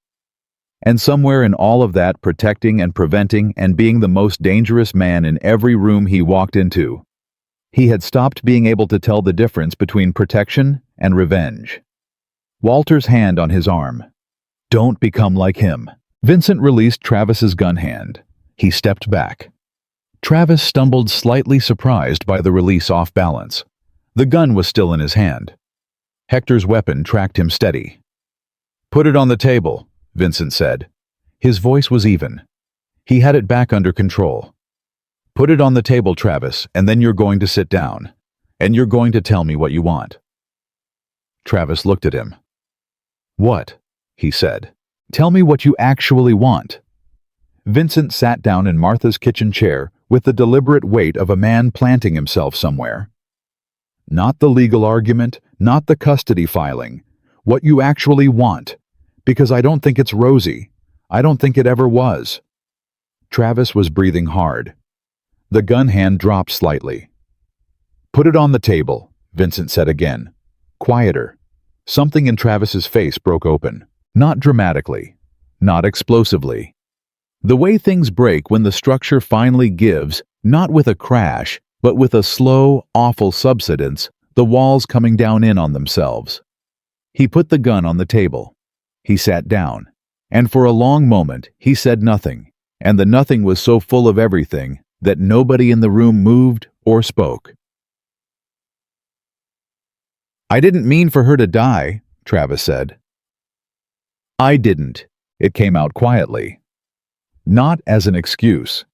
S1: And somewhere in all of that, protecting and preventing and being the most dangerous man in every room he walked into, he had stopped being able to tell the difference between protection and revenge. Walter's hand on his arm. "Don't become like him." Vincent released Travis's gun hand. He stepped back. Travis stumbled, slightly surprised by the release off balance. The gun was still in his hand. Hector's weapon tracked him steady. "Put it on the table," Vincent said. His voice was even. He had it back under control. "Put it on the table, Travis, and then you're going to sit down. And you're going to tell me what you want." Travis looked at him. "What?" he said. "Tell me what you actually want." Vincent sat down in Martha's kitchen chair with the deliberate weight of a man planting himself somewhere. "Not the legal argument, not the custody filing. What you actually want. Because I don't think it's rosy. I don't think it ever was." Travis was breathing hard. The gun hand dropped slightly. "Put it on the table," Vincent said again. Quieter. Something in Travis's face broke open. Not dramatically. Not explosively. The way things break when the structure finally gives, not with a crash, but with a slow, awful subsidence, the walls coming down in on themselves. He put the gun on the table. He sat down, and for a long moment he said nothing, and the nothing was so full of everything that nobody in the room moved or spoke. "I didn't mean for her to die," Travis said. "I didn't," it came out quietly. Not as an excuse.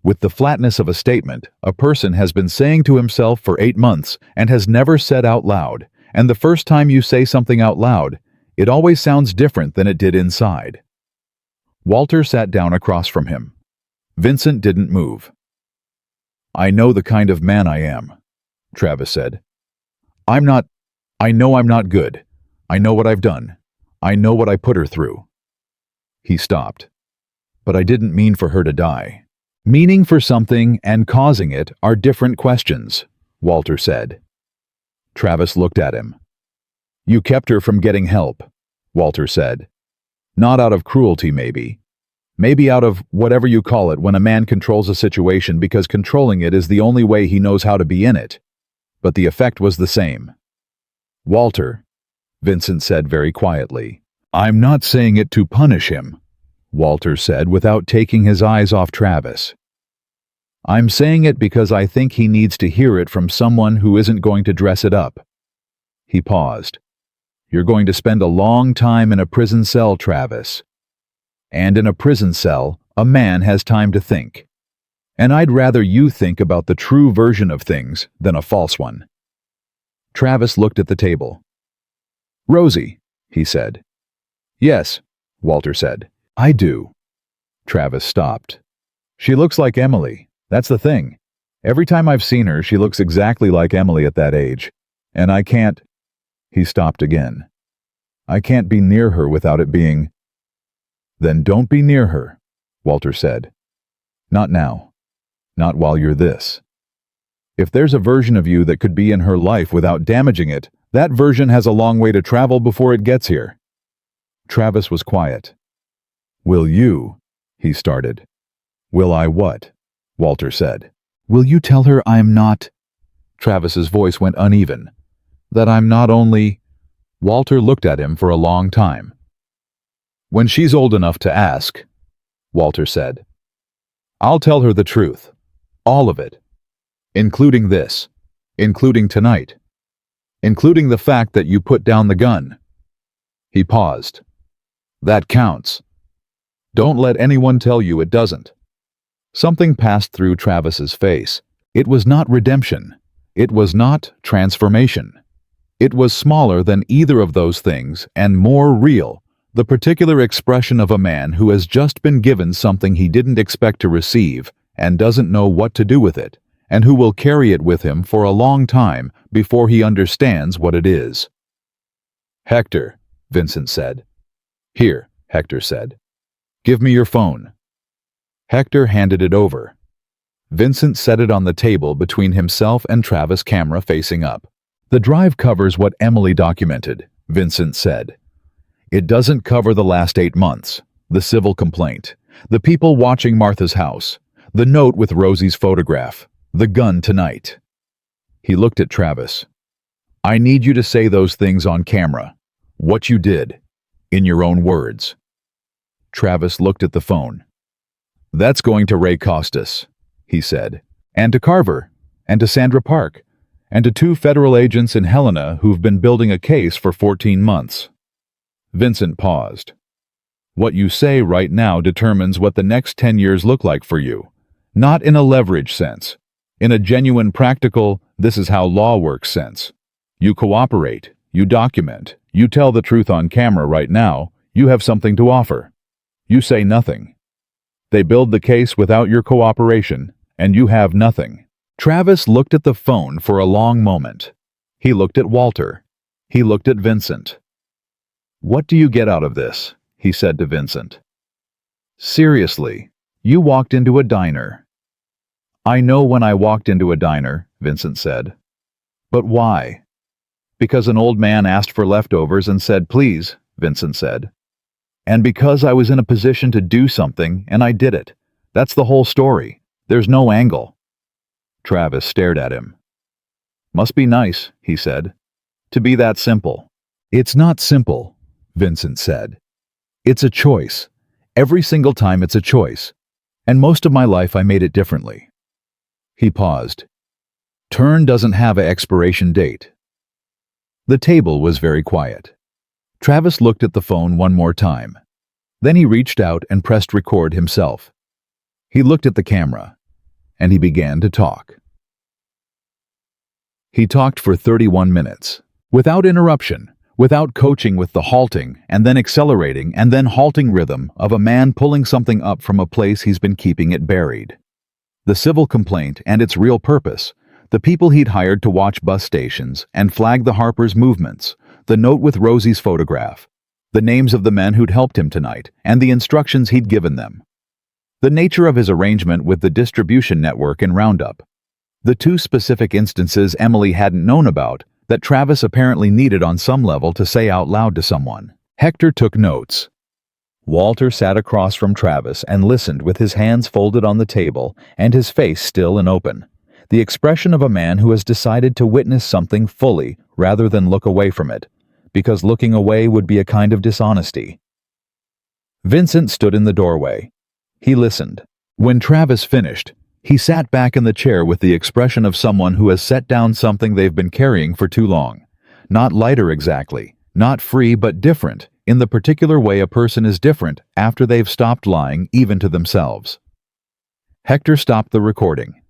S1: With the flatness of a statement, a person has been saying to himself for 8 months and has never said out loud, and the first time you say something out loud, it always sounds different than it did inside. Walter sat down across from him. Vincent didn't move. "I know the kind of man I am," Travis said. I know I'm not good. I know what I've done. I know what I put her through." He stopped. "But I didn't mean for her to die." "Meaning for something and causing it are different questions," Walter said. Travis looked at him. "You kept her from getting help," Walter said. "Not out of cruelty, maybe. Maybe out of whatever you call it when a man controls a situation because controlling it is the only way he knows how to be in it. But the effect was the same." "Walter," Vincent said very quietly. "I'm not saying it to punish him," Walter said without taking his eyes off Travis. "I'm saying it because I think he needs to hear it from someone who isn't going to dress it up." He paused. "You're going to spend a long time in a prison cell, Travis. And in a prison cell, a man has time to think. And I'd rather you think about the true version of things than a false one." Travis looked at the table. "Rosie," he said. "Yes," Walter said. "I do." Travis stopped. "She looks like Emily. That's the thing. Every time I've seen her, she looks exactly like Emily at that age. And I can't—" He stopped again. "I can't be near her without it being—" "Then don't be near her," Walter said. "Not now. Not while you're this. If there's a version of you that could be in her life without damaging it, that version has a long way to travel before it gets here." Travis was quiet. "Will you?" he started. "Will I what?" Walter said. "Will you tell her I'm not—" Travis's voice went uneven. "That I'm not only—" Walter looked at him for a long time. "When she's old enough to ask," Walter said. "I'll tell her the truth. All of it. Including this. Including tonight. Including the fact that you put down the gun." He paused. "That counts. Don't let anyone tell you it doesn't." Something passed through Travis's face. It was not redemption. It was not transformation. It was smaller than either of those things and more real, the particular expression of a man who has just been given something he didn't expect to receive and doesn't know what to do with it, and who will carry it with him for a long time before he understands what it is. "Hector," Vincent said. "Here," Hector said. "Give me your phone." Hector handed it over. Vincent set it on the table between himself and Travis' camera facing up. "The drive covers what Emily documented," Vincent said. "It doesn't cover the last 8 months, the civil complaint, the people watching Martha's house, the note with Rosie's photograph, the gun tonight." He looked at Travis. "I need you to say those things on camera. What you did. In your own words." Travis looked at the phone. "That's going to Ray Costas," he said, "and to Carver, and to Sandra Park, and to 2 federal agents in Helena who've been building a case for 14 months. Vincent paused. "What you say right now determines what the next 10 years look like for you. Not in a leverage sense. In a genuine practical, this is how law works sense. You cooperate, you document, you tell the truth on camera right now, you have something to offer. You say nothing. They build the case without your cooperation, and you have nothing." Travis looked at the phone for a long moment. He looked at Walter. He looked at Vincent. "What do you get out of this?" he said to Vincent. "Seriously, you walked into a diner." "I know when I walked into a diner," Vincent said. "But why?" "Because an old man asked for leftovers and said please," Vincent said. And because I was in a position to do something, and I did it. That's the whole story. There's no angle. Travis stared at him. Must be nice, he said, to be that simple. It's not simple, Vincent said. It's a choice. Every single time it's a choice. And most of my life I made it differently. He paused. Turn doesn't have an expiration date. The table was very quiet. Travis looked at the phone one more time. Then he reached out and pressed record himself. He looked at the camera, and he began to talk. He talked for 31 minutes, without interruption, without coaching with the halting and then accelerating and then halting rhythm of a man pulling something up from a place he's been keeping it buried. The civil complaint and its real purpose, the people he'd hired to watch bus stations and flag the Harper's movements, the note with Rosie's photograph, the names of the men who'd helped him tonight and the instructions he'd given them. The nature of his arrangement with the distribution network and Roundup. The two specific instances Emily hadn't known about that Travis apparently needed on some level to say out loud to someone. Hector took notes. Walter sat across from Travis and listened with his hands folded on the table and his face still and open, the expression of a man who has decided to witness something fully rather than look away from it, because looking away would be a kind of dishonesty. Vincent stood in the doorway. He listened. When Travis finished, he sat back in the chair with the expression of someone who has set down something they've been carrying for too long. Not lighter exactly, not free but different, in the particular way a person is different after they've stopped lying even to themselves. Hector stopped the recording.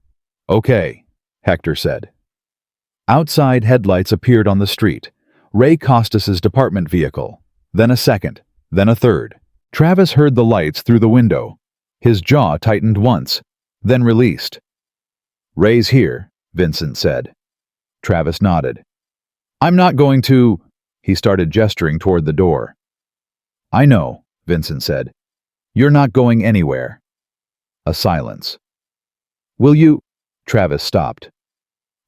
S1: Okay, Hector said. Outside headlights appeared on the street. Ray Costas's department vehicle. Then a second. Then a third. Travis heard the lights through the window. His jaw tightened once, then released. Ray's here, Vincent said. Travis nodded. I'm not going to... He started gesturing toward the door. I know, Vincent said. You're not going anywhere. A silence. Will you... Travis stopped.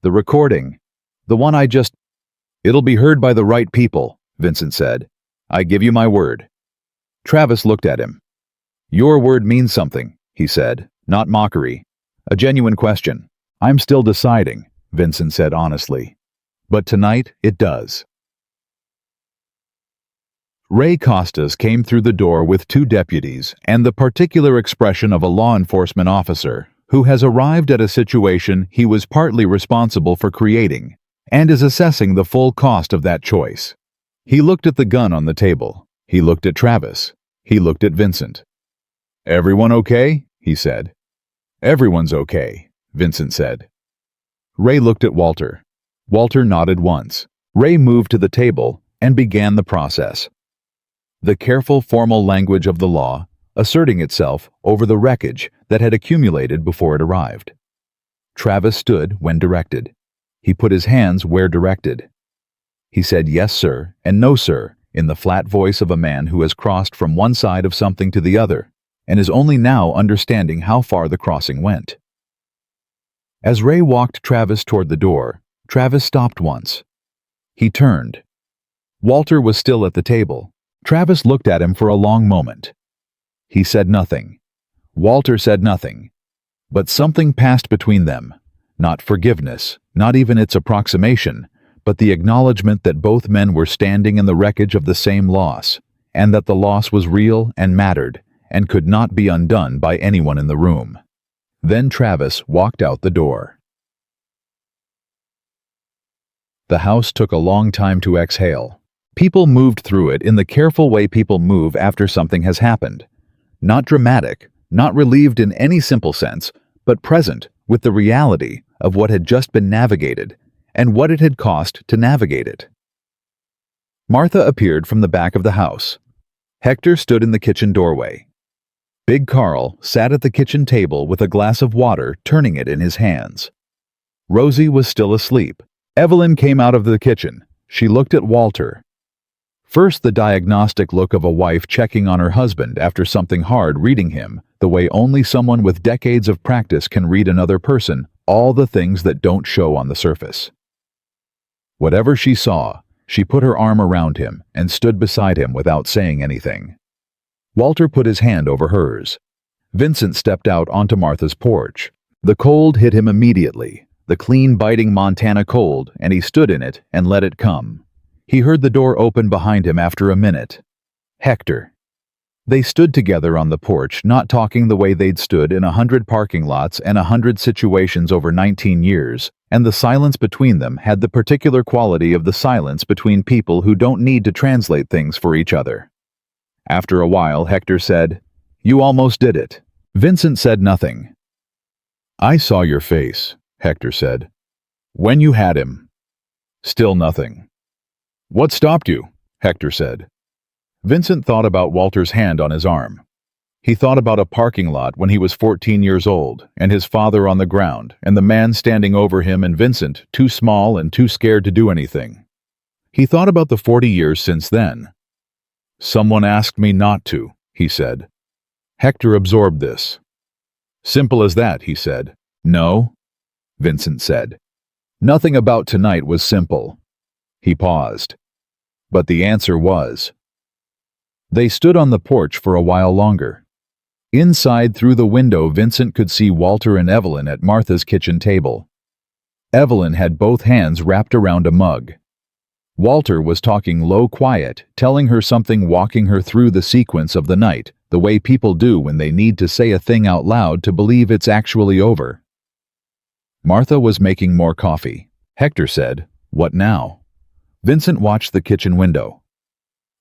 S1: The recording. The one I just... It'll be heard by the right people, Vincent said. I give you my word. Travis looked at him. Your word means something, he said, not mockery. A genuine question. I'm still deciding, Vincent said honestly. But tonight, it does. Ray Costas came through the door with two deputies and the particular expression of a law enforcement officer who has arrived at a situation he was partly responsible for creating and is assessing the full cost of that choice. He looked at the gun on the table. He looked at Travis. He looked at Vincent. Everyone okay? He said. Everyone's okay, Vincent said. Ray looked at Walter. Walter nodded once. Ray moved to the table and began the process. The careful formal language of the law asserting itself over the wreckage that had accumulated before it arrived. Travis stood when directed. He put his hands where directed. He said yes, sir, and no, sir, in the flat voice of a man who has crossed from one side of something to the other and is only now understanding how far the crossing went. As Ray walked Travis toward the door, Travis stopped once. He turned. Walter was still at the table. Travis looked at him for a long moment. He said nothing. Walter said nothing. But something passed between them. Not forgiveness, not even its approximation, but the acknowledgement that both men were standing in the wreckage of the same loss, and that the loss was real and mattered, and could not be undone by anyone in the room. Then Travis walked out the door. The house took a long time to exhale. People moved through it in the careful way people move after something has happened. Not dramatic, not relieved in any simple sense, but present with the reality of what had just been navigated and what it had cost to navigate it. Martha appeared from the back of the house. Hector stood in the kitchen doorway. Big Carl sat at the kitchen table with a glass of water, turning it in his hands. Rosie was still asleep. Evelyn came out of the kitchen. She looked at Walter. First, the diagnostic look of a wife checking on her husband after something hard, reading him, the way only someone with decades of practice can read another person, all the things that don't show on the surface. Whatever she saw, she put her arm around him and stood beside him without saying anything. Walter put his hand over hers. Vincent stepped out onto Martha's porch. The cold hit him immediately, the clean, biting Montana cold, and he stood in it and let it come. He heard the door open behind him after a minute. Hector. They stood together on the porch, not talking the way they'd stood in 100 parking lots and 100 situations over 19 years, and the silence between them had the particular quality of the silence between people who don't need to translate things for each other. After a while, Hector said, "You almost did it." Vincent said nothing. "I saw your face," Hector said. "When you had him." Still nothing. "What stopped you?" Hector said. Vincent thought about Walter's hand on his arm. He thought about a parking lot when he was 14 years old, and his father on the ground, and the man standing over him, and Vincent, too small and too scared to do anything. He thought about the 40 years since then. "Someone asked me not to," he said. Hector absorbed this. "Simple as that," he said. "No," Vincent said. Nothing about tonight was simple. He paused. But the answer was. They stood on the porch for a while longer. Inside, through the window, Vincent could see Walter and Evelyn at Martha's kitchen table. Evelyn had both hands wrapped around a mug. Walter was talking low, quiet, telling her something, walking her through the sequence of the night, the way people do when they need to say a thing out loud to believe it's actually over. Martha was making more coffee. Hector said, "What now?" Vincent watched the kitchen window.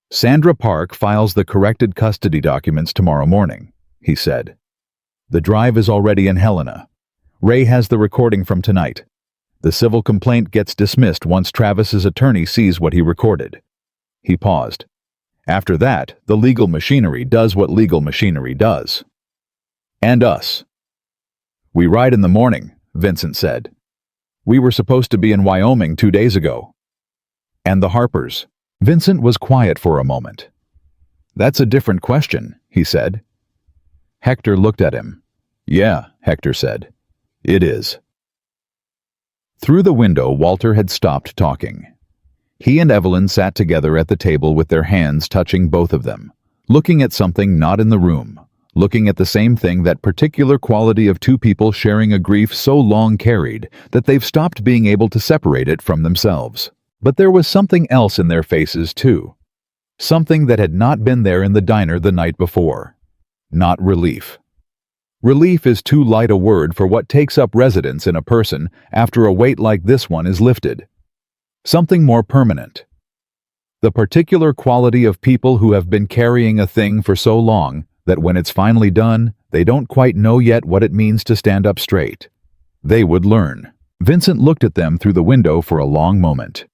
S1: "Sandra Park files the corrected custody documents tomorrow morning," he said. "The drive is already in Helena. Ray has the recording from tonight. The civil complaint gets dismissed once Travis's attorney sees what he recorded." He paused. "After that, the legal machinery does what legal machinery does. And us." "We ride in the morning," Vincent said. "We were supposed to be in Wyoming 2 days ago." "And the Harpers." Vincent was quiet for a moment. "That's a different question," he said. Hector looked at him. "Yeah," Hector said. "It is." Through the window, Walter had stopped talking. He and Evelyn sat together at the table with their hands touching both of them, looking at something not in the room, looking at the same thing, that particular quality of two people sharing a grief so long carried that they've stopped being able to separate it from themselves. But there was something else in their faces, too. Something that had not been there in the diner the night before. Not relief. Relief is too light a word for what takes up residence in a person after a weight like this one is lifted. Something more permanent. The particular quality of people who have been carrying a thing for so long that when it's finally done, they don't quite know yet what it means to stand up straight. They would learn. Vincent looked at them through the window for a long moment.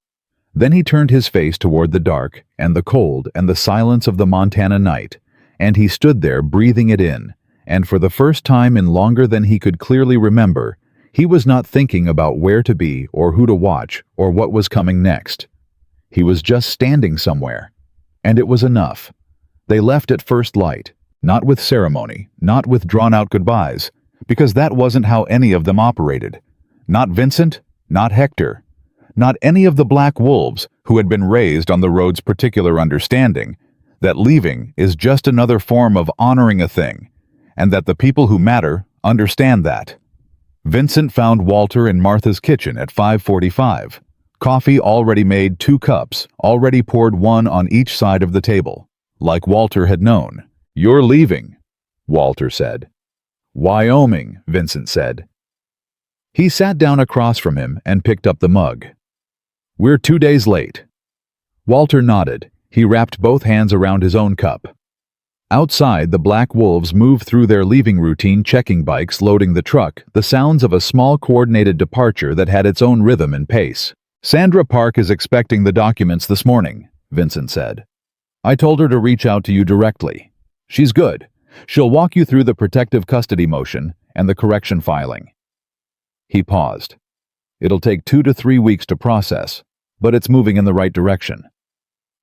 S1: Then he turned his face toward the dark and the cold and the silence of the Montana night, and he stood there breathing it in, and for the first time in longer than he could clearly remember, he was not thinking about where to be or who to watch or what was coming next. He was just standing somewhere, and it was enough. They left at first light, not with ceremony, not with drawn-out goodbyes, because that wasn't how any of them operated. Not Vincent, not Hector, not any of the black wolves who had been raised on the road's particular understanding that leaving is just another form of honoring a thing, and that the people who matter understand that. Vincent found Walter in Martha's kitchen at 5:45. Coffee already made, 2 cups, already poured, one on each side of the table. Like Walter had known. "You're leaving," Walter said. "Wyoming," Vincent said. He sat down across from him and picked up the mug. "We're 2 days late." Walter nodded. He wrapped both hands around his own cup. Outside, the black wolves moved through their leaving routine, checking bikes, loading the truck, the sounds of a small coordinated departure that had its own rhythm and pace. "Sandra Park is expecting the documents this morning," Vincent said. "I told her to reach out to you directly. She's good. She'll walk you through the protective custody motion and the correction filing." He paused. "It'll take 2 to 3 weeks to process, but it's moving in the right direction."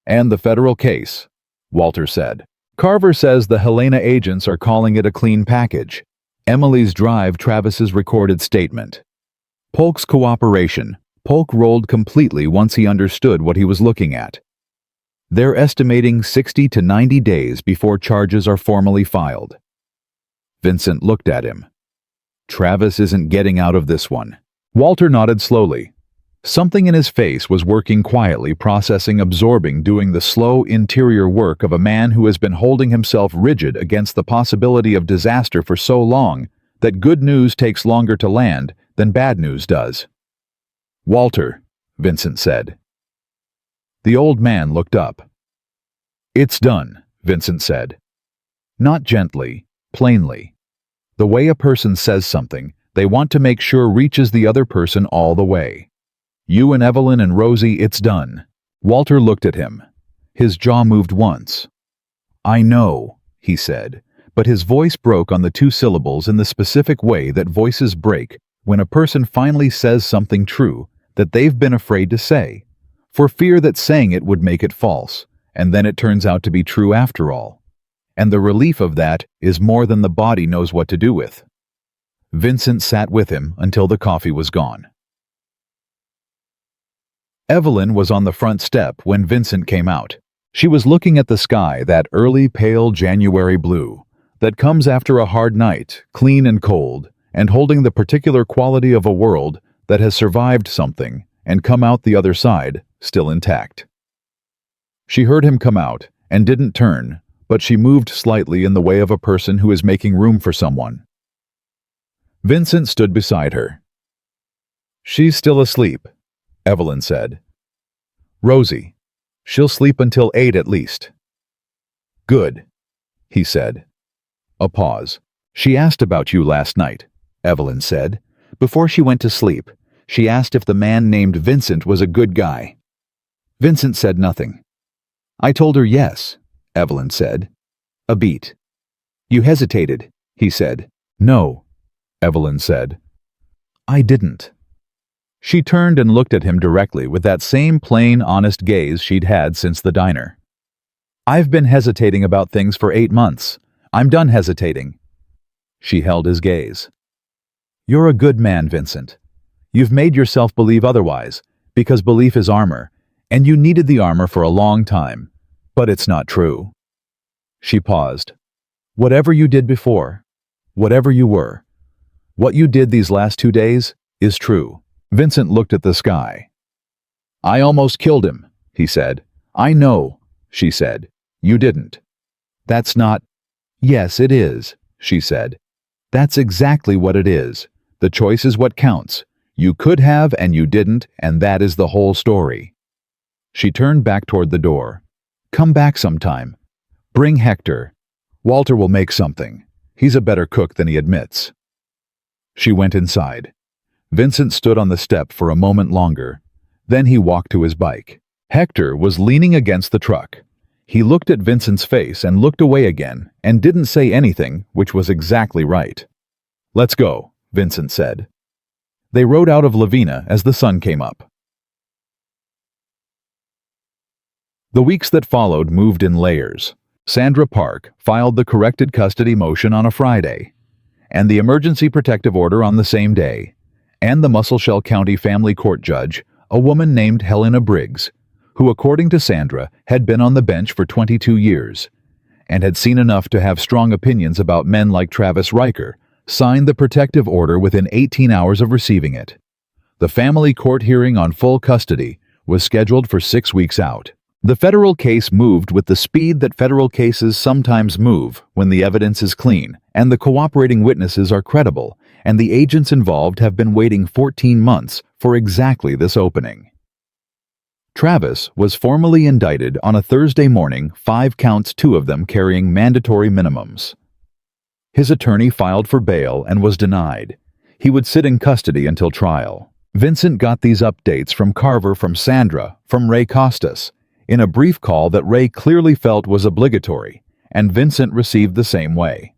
S1: "And the federal case," Walter said. "Carver says the Helena agents are calling it a clean package. Emily's drive, Travis's recorded statement. Polk's cooperation. Polk rolled completely once he understood what he was looking at. They're estimating 60 to 90 days before charges are formally filed. Vincent looked at him. Travis isn't getting out of this one. Walter nodded slowly. Something in his face was working quietly, processing, absorbing, doing the slow interior work of a man who has been holding himself rigid against the possibility of disaster for so long that good news takes longer to land than bad news does. "Walter," Vincent said. The old man looked up. "It's done," Vincent said. Not gently, plainly. The way a person says something, they want to make sure reaches the other person all the way. "You and Evelyn and Rosie, it's done." Walter looked at him. His jaw moved once. "I know," he said, but his voice broke on the two syllables in the specific way that voices break when a person finally says something true that they've been afraid to say, for fear that saying it would make it false, and then it turns out to be true after all. And the relief of that is more than the body knows what to do with. Vincent sat with him until the coffee was gone. Evelyn was on the front step when Vincent came out. She was looking at the sky, that early pale January blue that comes after a hard night, clean and cold, and holding the particular quality of a world that has survived something and come out the other side, still intact. She heard him come out and didn't turn, but she moved slightly in the way of a person who is making room for someone. Vincent stood beside her. "She's still asleep," Evelyn said. "Rosie, she'll sleep until 8 at least." "Good," he said. A pause. "She asked about you last night," Evelyn said. "Before she went to sleep, she asked if the man named Vincent was a good guy." Vincent said nothing. "I told her yes," Evelyn said. "A beat." "You hesitated," he said. "No," Evelyn said. "I didn't." She turned and looked at him directly with that same plain, honest gaze she'd had since the diner. "I've been hesitating about things for 8 months. I'm done hesitating." She held his gaze. "You're a good man, Vincent. You've made yourself believe otherwise, because belief is armor, and you needed the armor for a long time. But it's not true." She paused. "Whatever you did before, whatever you were, what you did these last 2 days is true." Vincent looked at the sky. "I almost killed him," he said. "I know," she said. "You didn't." "That's not—" "Yes, it is," she said. "That's exactly what it is. The choice is what counts. You could have and you didn't, and that is the whole story." She turned back toward the door. "Come back sometime. Bring Hector. Walter will make something. He's a better cook than he admits." She went inside. Vincent stood on the step for a moment longer. Then he walked to his bike. Hector was leaning against the truck. He looked at Vincent's face and looked away again and didn't say anything, which was exactly right. "Let's go," Vincent said. They rode out of Lavina as the sun came up. The weeks that followed moved in layers. Sandra Park filed the corrected custody motion on a Friday, and the emergency protective order on the same day, and the Musselshell County Family Court judge, a woman named Helena Briggs, who, according to Sandra, had been on the bench for 22 years, and had seen enough to have strong opinions about men like Travis Riker, signed the protective order within 18 hours of receiving it. The family court hearing on full custody was scheduled for 6 weeks out. The federal case moved with the speed that federal cases sometimes move when the evidence is clean and the cooperating witnesses are credible, and the agents involved have been waiting 14 months for exactly this opening. Travis was formally indicted on a Thursday morning, 5 counts, 2 of them carrying mandatory minimums. His attorney filed for bail and was denied. He would sit in custody until trial. Vincent got these updates from Carver, from Sandra, from Ray Costas, in a brief call that Ray clearly felt was obligatory, and Vincent received the same way.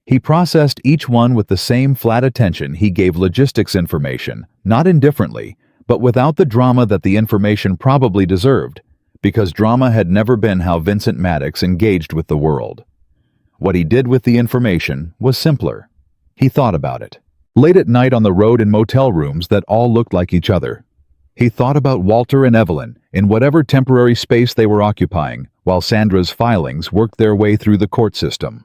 S1: He processed each one with the same flat attention he gave logistics information, not indifferently, but without the drama that the information probably deserved, because drama had never been how Vincent Maddox engaged with the world. What he did with the information was simpler. He thought about it. Late at night on the road in motel rooms that all looked like each other. He thought about Walter and Evelyn in whatever temporary space they were occupying while Sandra's filings worked their way through the court system.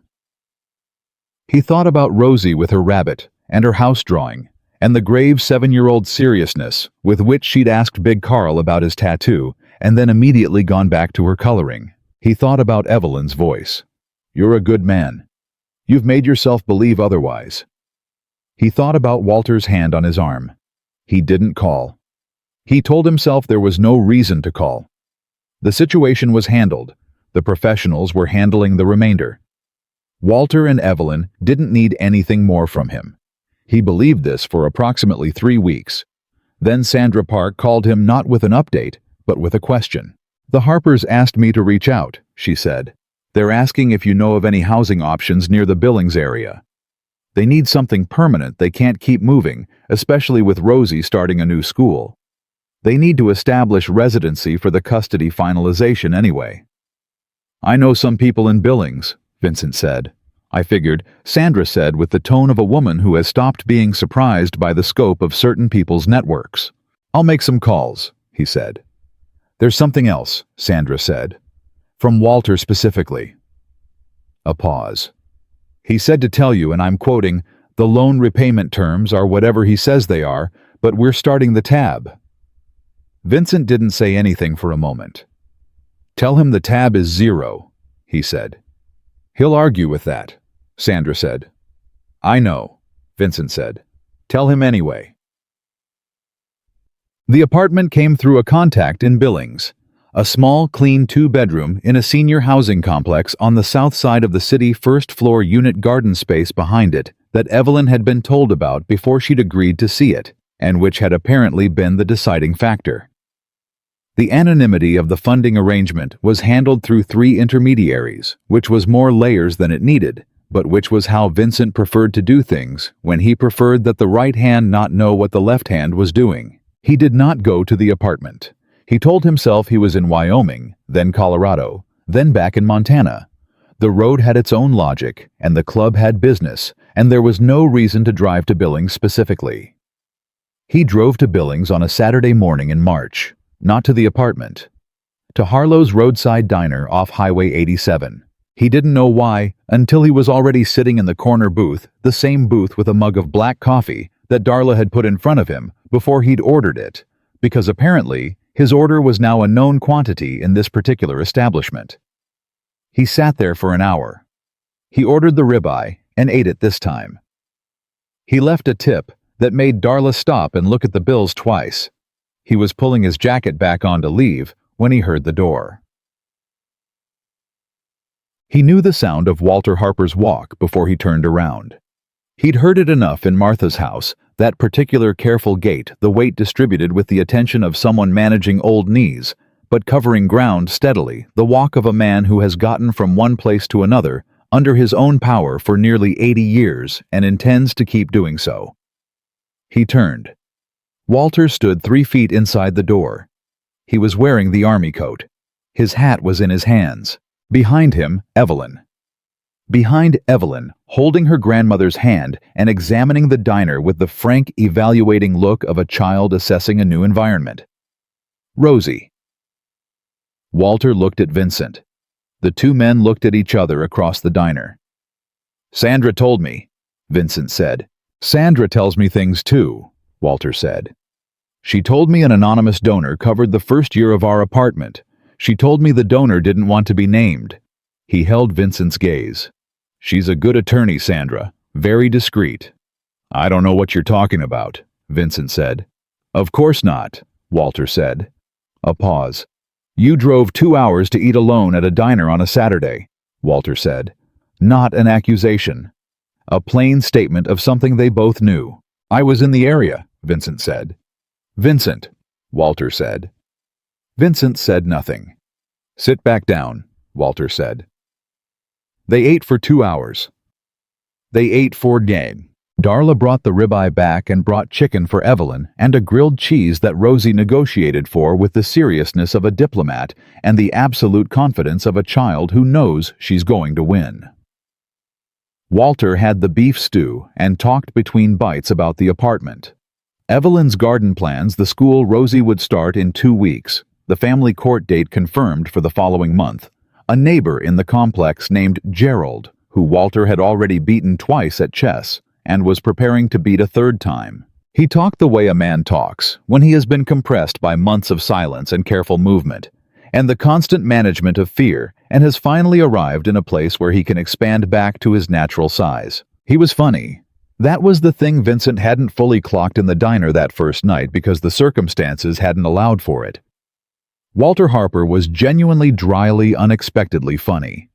S1: He thought about Rosie with her rabbit and her house drawing, and the grave 7-year-old seriousness with which she'd asked Big Carl about his tattoo and then immediately gone back to her coloring. He thought about Evelyn's voice. "You're a good man. You've made yourself believe otherwise." He thought about Walter's hand on his arm. He didn't call. He told himself there was no reason to call. The situation was handled. The professionals were handling the remainder. Walter and Evelyn didn't need anything more from him. He believed this for approximately 3 weeks. Then Sandra Park called him not with an update, but with a question. "The Harpers asked me to reach out," she said. "They're asking if you know of any housing options near the Billings area. They need something permanent they can't keep moving, especially with Rosie starting a new school. They need to establish residency for the custody finalization anyway." "I know some people in Billings," Vincent said. "I figured," Sandra said with the tone of a woman who has stopped being surprised by the scope of certain people's networks. "I'll make some calls," he said. "There's something else," Sandra said. "From Walter specifically." A pause. "He said to tell you, and I'm quoting, 'The loan repayment terms are whatever he says they are, but we're starting the tab.'" Vincent didn't say anything for a moment. "Tell him the tab is 0, he said. "He'll argue with that," Sandra said. "I know," Vincent said. "Tell him anyway." The apartment came through a contact in Billings, a small, clean 2-bedroom in a senior housing complex on the south side of the city, first-floor unit garden space behind it that Evelyn had been told about before she'd agreed to see it, and which had apparently been the deciding factor. The anonymity of the funding arrangement was handled through 3 intermediaries, which was more layers than it needed, but which was how Vincent preferred to do things when he preferred that the right hand not know what the left hand was doing. He did not go to the apartment. He told himself he was in Wyoming, then Colorado, then back in Montana. The road had its own logic, and the club had business, and there was no reason to drive to Billings specifically. He drove to Billings on a Saturday morning in March. Not to the apartment. To Harlow's roadside diner off Highway 87. He didn't know why until he was already sitting in the corner booth, the same booth with a mug of black coffee that Darla had put in front of him before he'd ordered it, because apparently his order was now a known quantity in this particular establishment. He sat there for an hour. He ordered the ribeye and ate it this time. He left a tip that made Darla stop and look at the bills twice. He was pulling his jacket back on to leave when he heard the door. He knew the sound of Walter Harper's walk before he turned around. He'd heard it enough in Martha's house, that particular careful gait, the weight distributed with the attention of someone managing old knees, but covering ground steadily, the walk of a man who has gotten from one place to another under his own power for nearly 80 years and intends to keep doing so. He turned. Walter stood 3 feet inside the door. He was wearing the army coat. His hat was in his hands. Behind him, Evelyn. Behind Evelyn, holding her grandmother's hand and examining the diner with the frank, evaluating look of a child assessing a new environment. Rosie. Walter looked at Vincent. The 2 men looked at each other across the diner. "Sandra told me," Vincent said. "Sandra tells me things too," Walter said. "She told me an anonymous donor covered the first year of our apartment. She told me the donor didn't want to be named." He held Vincent's gaze. "She's a good attorney, Sandra. Very discreet." "I don't know what you're talking about," Vincent said. "Of course not," Walter said. A pause. "You drove 2 hours to eat alone at a diner on a Saturday," Walter said. Not an accusation. A plain statement of something they both knew. "I was in the area," Vincent said. "Vincent," Walter said. Vincent said nothing. "Sit back down," Walter said. They ate for 2 hours. They ate for game. Darla brought the ribeye back and brought chicken for Evelyn and a grilled cheese that Rosie negotiated for with the seriousness of a diplomat and the absolute confidence of a child who knows she's going to win. Walter had the beef stew and talked between bites about the apartment. Evelyn's garden plans the school Rosie would start in 2 weeks, the family court date confirmed for the following month. A neighbor in the complex named Gerald, who Walter had already beaten twice at chess and was preparing to beat a third time. He talked the way a man talks when he has been compressed by months of silence and careful movement, and the constant management of fear, and has finally arrived in a place where he can expand back to his natural size. He was funny. That was the thing Vincent hadn't fully clocked in the diner that first night because the circumstances hadn't allowed for it. Walter Harper was genuinely dryly, unexpectedly funny.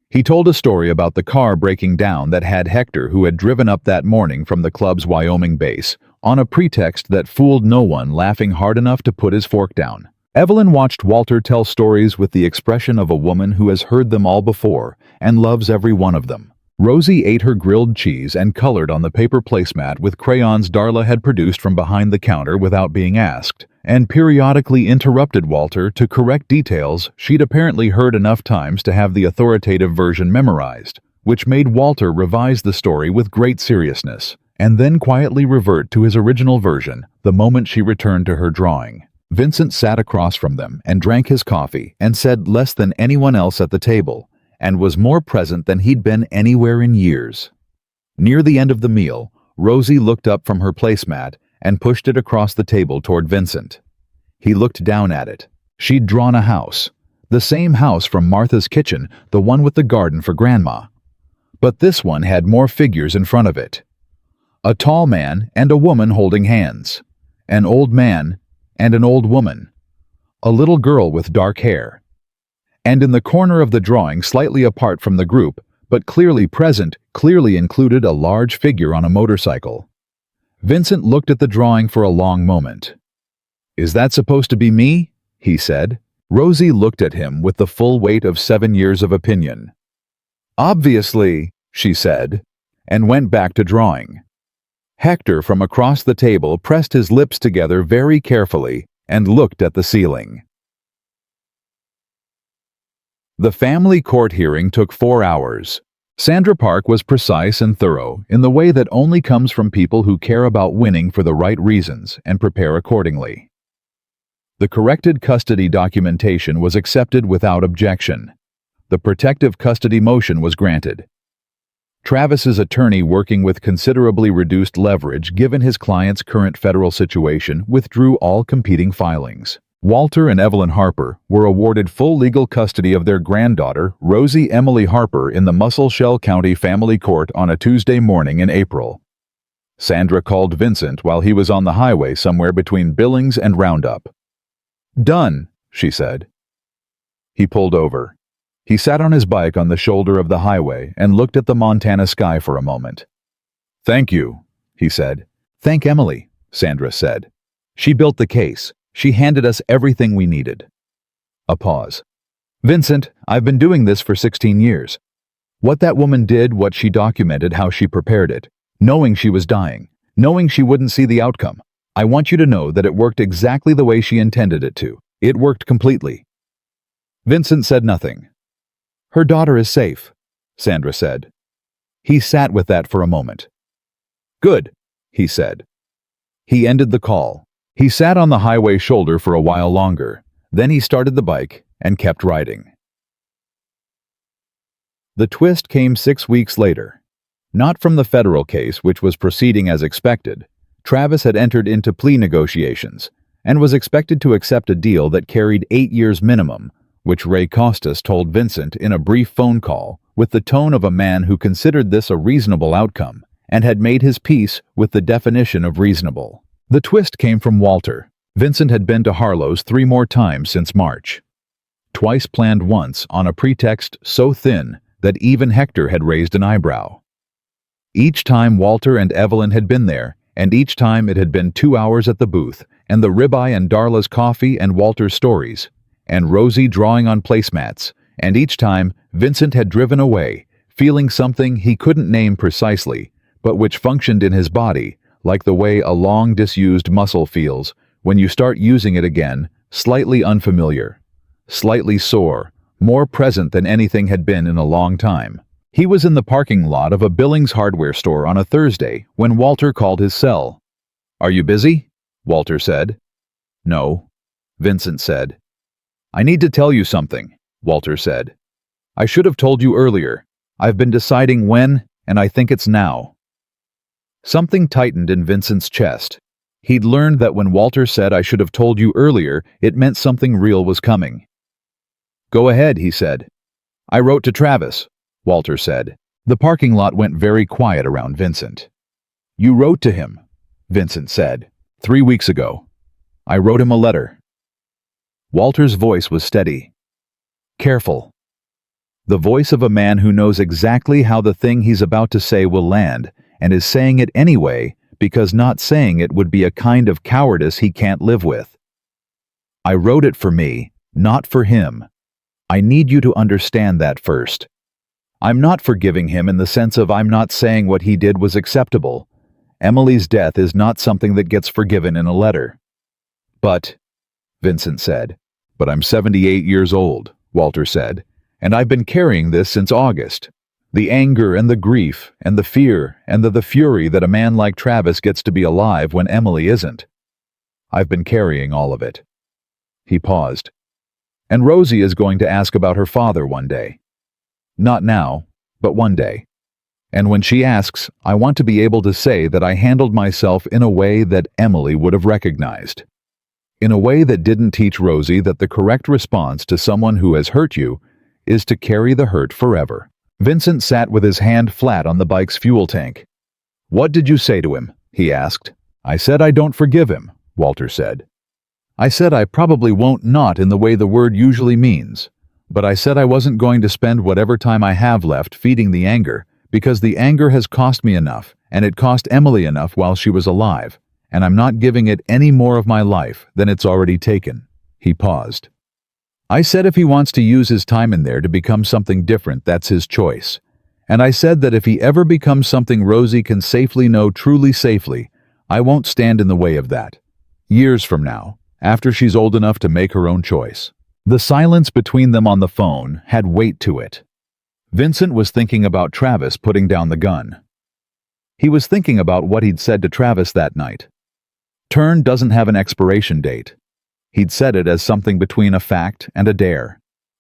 S1: He told a story about the car breaking down that had Hector, who had driven up that morning from the club's Wyoming base, on a pretext that fooled no one, laughing hard enough to put his fork down. Evelyn watched Walter tell stories with the expression of a woman who has heard them all before and loves every one of them. Rosie ate her grilled cheese and colored on the paper placemat with crayons Darla had produced from behind the counter without being asked, and periodically interrupted Walter to correct details she'd apparently heard enough times to have the authoritative version memorized, which made Walter revise the story with great seriousness, and then quietly revert to his original version the moment she returned to her drawing. Vincent sat across from them and drank his coffee and said less than anyone else at the table, and was more present than he'd been anywhere in years. Near the end of the meal, Rosie looked up from her placemat and pushed it across the table toward Vincent. He looked down at it. She'd drawn a house. The same house from Martha's kitchen, the one with the garden for Grandma. But this one had more figures in front of it. A tall man and a woman holding hands. An old man and an old woman. A little girl with dark hair. And in the corner of the drawing, slightly apart from the group, but clearly present, clearly included a large figure on a motorcycle. Vincent looked at the drawing for a long moment. "Is that supposed to be me?" he said. Rosie looked at him with the full weight of 7 years of opinion. "Obviously," she said, and went back to drawing. Hector from across the table pressed his lips together very carefully and looked at the ceiling. The family court hearing took 4 hours. Sandra Park was precise and thorough in the way that only comes from people who care about winning for the right reasons and prepare accordingly. The corrected custody documentation was accepted without objection. The protective custody motion was granted. Travis's attorney, working with considerably reduced leverage given his client's current federal situation, withdrew all competing filings. Walter and Evelyn Harper were awarded full legal custody of their granddaughter, Rosie Emily Harper, in the Muscle Shell County Family Court on a Tuesday morning in April. Sandra called Vincent while he was on the highway somewhere between Billings and Roundup. "Done," she said. He pulled over. He sat on his bike on the shoulder of the highway and looked at the Montana sky for a moment. "Thank you," he said. "Thank Emily," Sandra said. "She built the case. She handed us everything we needed." A pause. "Vincent, I've been doing this for 16 years. What that woman did, what she documented, how she prepared it, knowing she was dying, knowing she wouldn't see the outcome. I want you to know that it worked exactly the way she intended it to. It worked completely." Vincent said nothing. "Her daughter is safe," Sandra said. He sat with that for a moment. "Good," he said. He ended the call. He sat on the highway shoulder for a while longer. Then he started the bike and kept riding. The twist came 6 weeks later. Not from the federal case, which was proceeding as expected. Travis had entered into plea negotiations and was expected to accept a deal that carried 8 years minimum, which Ray Costas told Vincent in a brief phone call with the tone of a man who considered this a reasonable outcome and had made his peace with the definition of reasonable. The twist came from Walter. Vincent had been to Harlow's 3 more times since March. Twice planned, once on a pretext so thin that even Hector had raised an eyebrow. Each time Walter and Evelyn had been there, and each time it had been 2 hours at the booth, and the ribeye and Darla's coffee and Walter's stories, and Rosie drawing on placemats, and each time Vincent had driven away, feeling something he couldn't name precisely, but which functioned in his body, like the way a long disused muscle feels when you start using it again, slightly unfamiliar, slightly sore, more present than anything had been in a long time. He was in the parking lot of a Billings hardware store on a Thursday when Walter called his cell. Are you busy? Walter said. No, Vincent said. I need to tell you something, Walter said. I should have told you earlier. I've been deciding when, and I think it's now. Something tightened in Vincent's chest. He'd learned that when Walter said I should have told you earlier, it meant something real was coming. Go ahead, he said. I wrote to Travis, Walter said. The parking lot went very quiet around Vincent. You wrote to him, Vincent said. 3 weeks ago. I wrote him a letter. Walter's voice was steady. Careful. The voice of a man who knows exactly how the thing he's about to say will land, and is saying it anyway because not saying it would be a kind of cowardice he can't live with. I wrote it for me, not for him. I need you to understand that first. I'm not forgiving him in the sense of I'm not saying what he did was acceptable. Emily's death is not something that gets forgiven in a letter. But, Vincent said. But I'm 78 years old, Walter said, and I've been carrying this since August. The anger and the grief and the fear and the fury that a man like Travis gets to be alive when Emily isn't. I've been carrying all of it. He paused. And Rosie is going to ask about her father one day. Not now, but one day. And when she asks, I want to be able to say that I handled myself in a way that Emily would have recognized. In a way that didn't teach Rosie that the correct response to someone who has hurt you is to carry the hurt forever. Vincent sat with his hand flat on the bike's fuel tank. What did you say to him? He asked. I said I don't forgive him, Walter said. I said I probably won't, not in the way the word usually means, but I said I wasn't going to spend whatever time I have left feeding the anger, because the anger has cost me enough, and it cost Emily enough while she was alive, and I'm not giving it any more of my life than it's already taken. He paused. I said if he wants to use his time in there to become something different, that's his choice. And I said that if he ever becomes something Rosie can safely know truly safely, I won't stand in the way of that. Years from now, after she's old enough to make her own choice. The silence between them on the phone had weight to it. Vincent was thinking about Travis putting down the gun. He was thinking about what he'd said to Travis that night. Turn doesn't have an expiration date. He'd said it as something between a fact and a dare.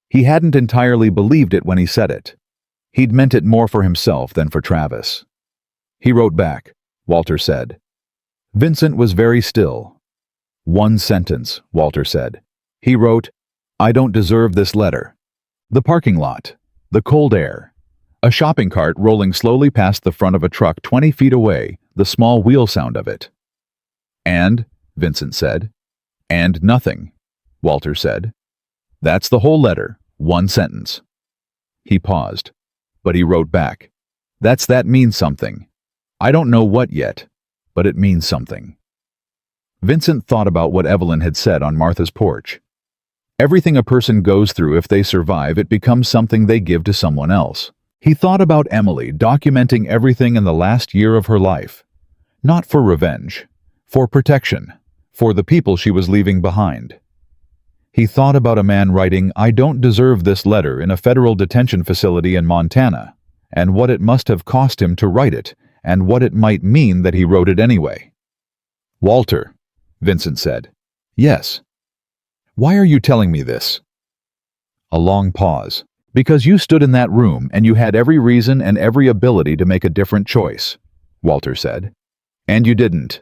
S1: He hadn't entirely believed it when he said it. He'd meant it more for himself than for Travis. He wrote back, Walter said. Vincent was very still. One sentence, Walter said. He wrote, I don't deserve this letter. The parking lot, the cold air, a shopping cart rolling slowly past the front of a truck 20 feet away, the small wheel sound of it. And, Vincent said. And nothing, Walter said. That's the whole letter, one sentence. He paused, but he wrote back. That means something. I don't know what yet, but it means something. Vincent thought about what Evelyn had said on Martha's porch. Everything a person goes through, if they survive, it becomes something they give to someone else. He thought about Emily documenting everything in the last year of her life. Not for revenge, for protection, for the people she was leaving behind. He thought about a man writing, I don't deserve this letter in a federal detention facility in Montana, and what it must have cost him to write it, and what it might mean that he wrote it anyway. Walter, Vincent said. Yes. Why are you telling me this? A long pause. Because you stood in that room and you had every reason and every ability to make a different choice, Walter said. And you didn't.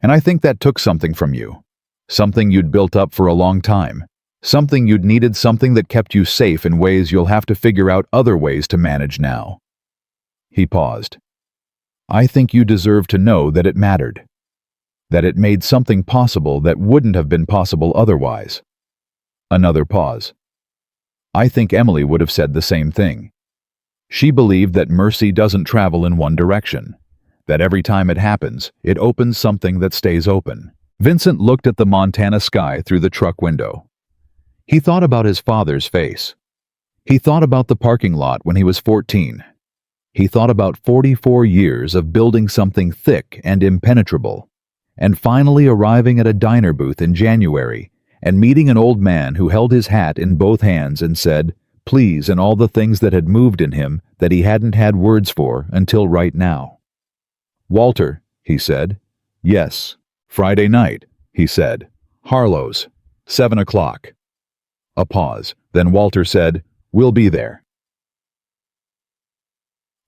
S1: And I think that took something from you. Something you'd built up for a long time. Something you'd needed, something that kept you safe in ways you'll have to figure out other ways to manage now. He paused. I think you deserve to know that it mattered. That it made something possible that wouldn't have been possible otherwise. Another pause. I think Emily would have said the same thing. She believed that mercy doesn't travel in one direction. That every time it happens, it opens something that stays open. Vincent looked at the Montana sky through the truck window. He thought about his father's face. He thought about the parking lot when he was 14. He thought about 44 years of building something thick and impenetrable, and finally arriving at a diner booth in January and meeting an old man who held his hat in both hands and said, please, and all the things that had moved in him that he hadn't had words for until right now. Walter, he said. Yes, "Friday night," he said. "Harlow's. 7 o'clock." A pause. Then Walter said, "We'll be there."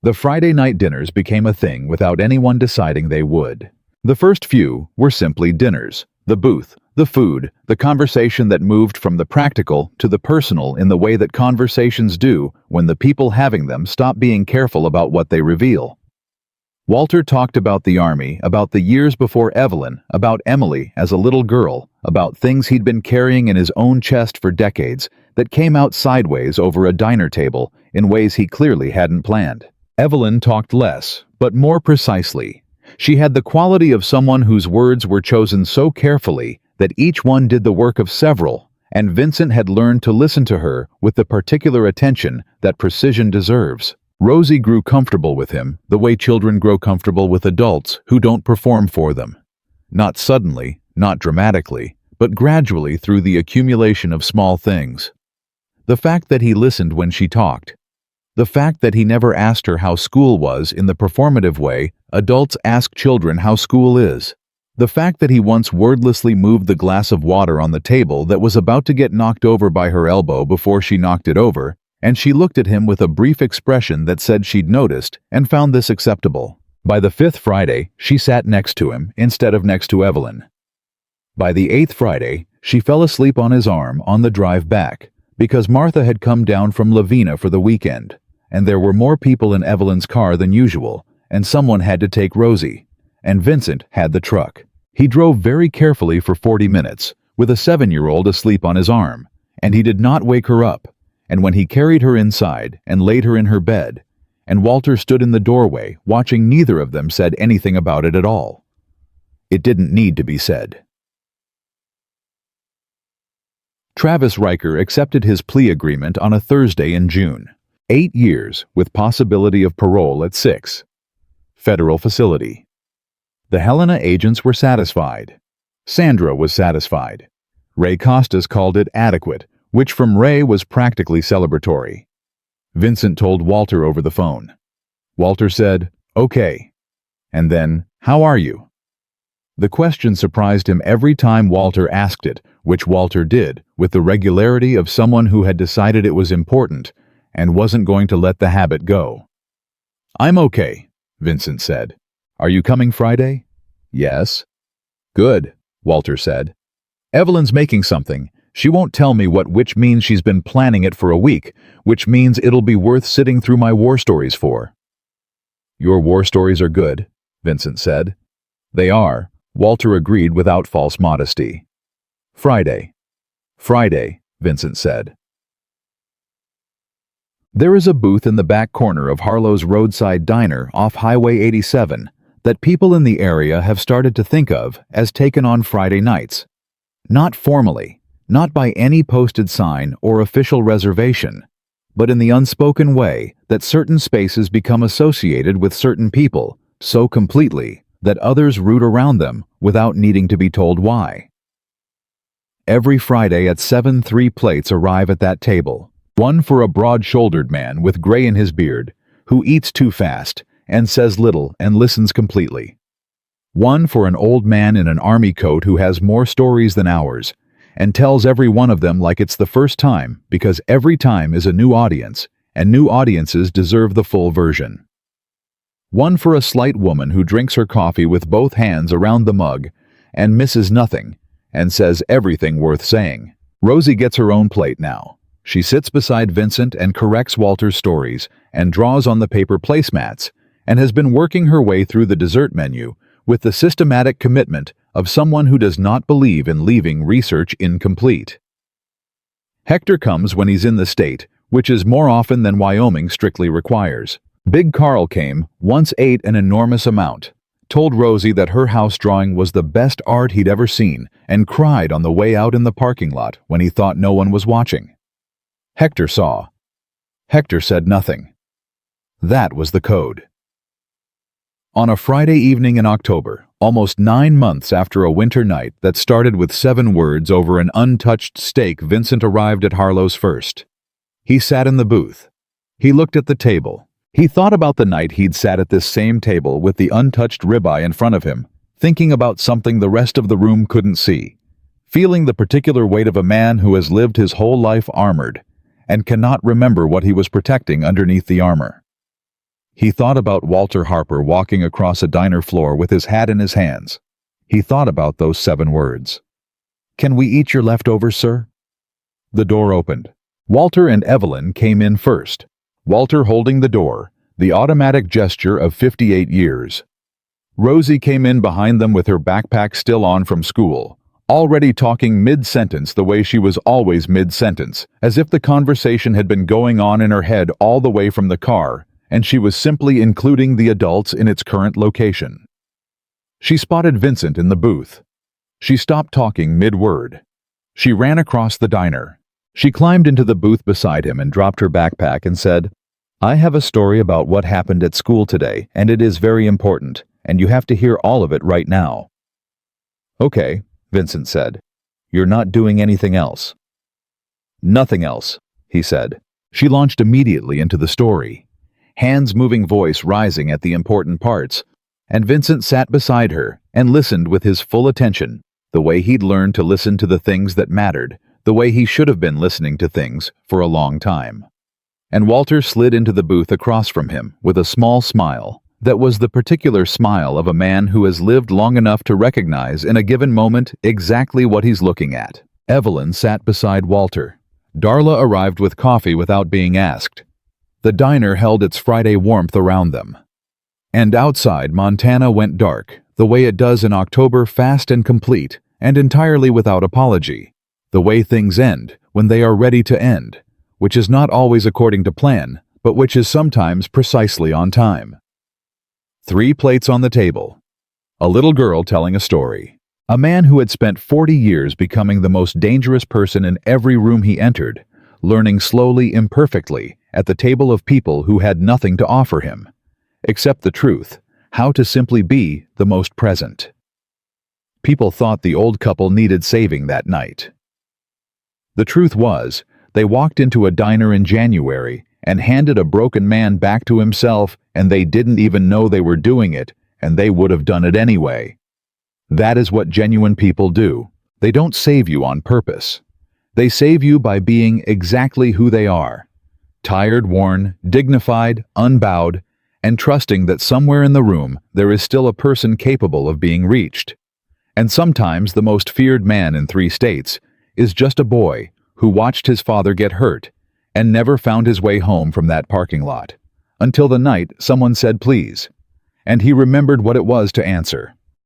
S1: The Friday night dinners became a thing without anyone deciding they would. The first few were simply dinners. The booth, the food, the conversation that moved from the practical to the personal in the way that conversations do when the people having them stop being careful about what they reveal. Walter talked about the army, about the years before Evelyn, about Emily as a little girl, about things he'd been carrying in his own chest for decades that came out sideways over a diner table in ways he clearly hadn't planned. Evelyn talked less, but more precisely. She had the quality of someone whose words were chosen so carefully that each one did the work of several, and Vincent had learned to listen to her with the particular attention that precision deserves. Rosie grew comfortable with him, the way children grow comfortable with adults who don't perform for them. Not suddenly, not dramatically, but gradually through the accumulation of small things. The fact that he listened when she talked. The fact that he never asked her how school was in the performative way adults ask children how school is. The fact that he once wordlessly moved the glass of water on the table that was about to get knocked over by her elbow before she knocked it over, and she looked at him with a brief expression that said she'd noticed and found this acceptable. By the 5th Friday, she sat next to him instead of next to Evelyn. By the 8th Friday, she fell asleep on his arm on the drive back, because Martha had come down from Lavina for the weekend, and there were more people in Evelyn's car than usual, and someone had to take Rosie, and Vincent had the truck. He drove very carefully for 40 minutes, with a 7-year-old asleep on his arm, and he did not wake her up, and when he carried her inside and laid her in her bed, and Walter stood in the doorway watching, neither of them said anything about it at all. It didn't need to be said. Travis Riker accepted his plea agreement on a Thursday in June. 8 years, with possibility of parole at 6. Federal facility. The Helena agents were satisfied. Sandra was satisfied. Ray Costas called it adequate, which from Ray was practically celebratory. Vincent told Walter over the phone. Walter said, "Okay." And then, "How are you?" The question surprised him every time Walter asked it, which Walter did, with the regularity of someone who had decided it was important and wasn't going to let the habit go. "I'm okay," Vincent said. "Are you coming Friday?" "Yes." "Good," Walter said. "Evelyn's making something. She won't tell me what, which means she's been planning it for a week, which means it'll be worth sitting through my war stories for." "Your war stories are good," Vincent said. "They are," Walter agreed without false modesty. "Friday." "Friday," Vincent said. There is a booth in the back corner of Harlow's roadside diner off Highway 87 that people in the area have started to think of as taken on Friday nights. Not formally, not by any posted sign or official reservation, but in the unspoken way that certain spaces become associated with certain people so completely that others root around them without needing to be told why. Every Friday at 7, 3 plates arrive at that table. One for a broad-shouldered man with gray in his beard, who eats too fast and says little and listens completely. One for an old man in an army coat who has more stories than ours, and tells every one of them like it's the first time, because every time is a new audience, and new audiences deserve the full version. One for a slight woman who drinks her coffee with both hands around the mug and misses nothing, and says everything worth saying. Rosie gets her own plate now. She sits beside Vincent and corrects Walter's stories and draws on the paper placemats, and has been working her way through the dessert menu with the systematic commitment of someone who does not believe in leaving research incomplete. Hector comes when he's in the state, which is more often than Wyoming strictly requires. Big Carl came, once ate an enormous amount, told Rosie that her house drawing was the best art he'd ever seen, and cried on the way out in the parking lot when he thought no one was watching. Hector saw. Hector said nothing. That was the code. On a Friday evening in October, almost 9 months after a winter night that started with 7 words over an untouched steak, Vincent arrived at Harlow's first. He sat in the booth. He looked at the table. He thought about the night he'd sat at this same table with the untouched ribeye in front of him, thinking about something the rest of the room couldn't see, feeling the particular weight of a man who has lived his whole life armored and cannot remember what he was protecting underneath the armor. He thought about Walter Harper walking across a diner floor with his hat in his hands. He thought about those 7 words. "Can we eat your leftovers, sir?" The door opened. Walter and Evelyn came in first, Walter holding the door, the automatic gesture of 58 years. Rosie came in behind them with her backpack still on from school, already talking mid-sentence the way she was always mid-sentence, as if the conversation had been going on in her head all the way from the car, and she was simply including the adults in its current location. She spotted Vincent in the booth. She stopped talking mid-word. She ran across the diner. She climbed into the booth beside him and dropped her backpack and said, "I have a story about what happened at school today, and it is very important, and you have to hear all of it right now." "Okay," Vincent said. "You're not doing anything else." "Nothing else," he said. She launched immediately into the story, hands moving, voice rising at the important parts, and Vincent sat beside her and listened with his full attention, the way he'd learned to listen to the things that mattered, the way he should have been listening to things for a long time. And Walter slid into the booth across from him with a small smile that was the particular smile of a man who has lived long enough to recognize in a given moment exactly what he's looking at. Evelyn sat beside Walter. Darla arrived with coffee without being asked. The diner held its Friday warmth around them. And outside, Montana went dark, the way it does in October, fast and complete, and entirely without apology. The way things end when they are ready to end, which is not always according to plan, but which is sometimes precisely on time. 3 plates on the table. A little girl telling a story. A man who had spent 40 years becoming the most dangerous person in every room he entered, learning slowly, imperfectly, at the table of people who had nothing to offer him, except the truth, how to simply be the most present. People thought the old couple needed saving that night. The truth was, they walked into a diner in January and handed a broken man back to himself, and they didn't even know they were doing it, and they would have done it anyway. That is what genuine people do. They don't save you on purpose. They save you by being exactly who they are. Tired, worn, dignified, unbowed, and trusting that somewhere in the room there is still a person capable of being reached. And sometimes the most feared man in 3 states is just a boy who watched his father get hurt and never found his way home from that parking lot, until the night someone said please, and he remembered what it was to answer.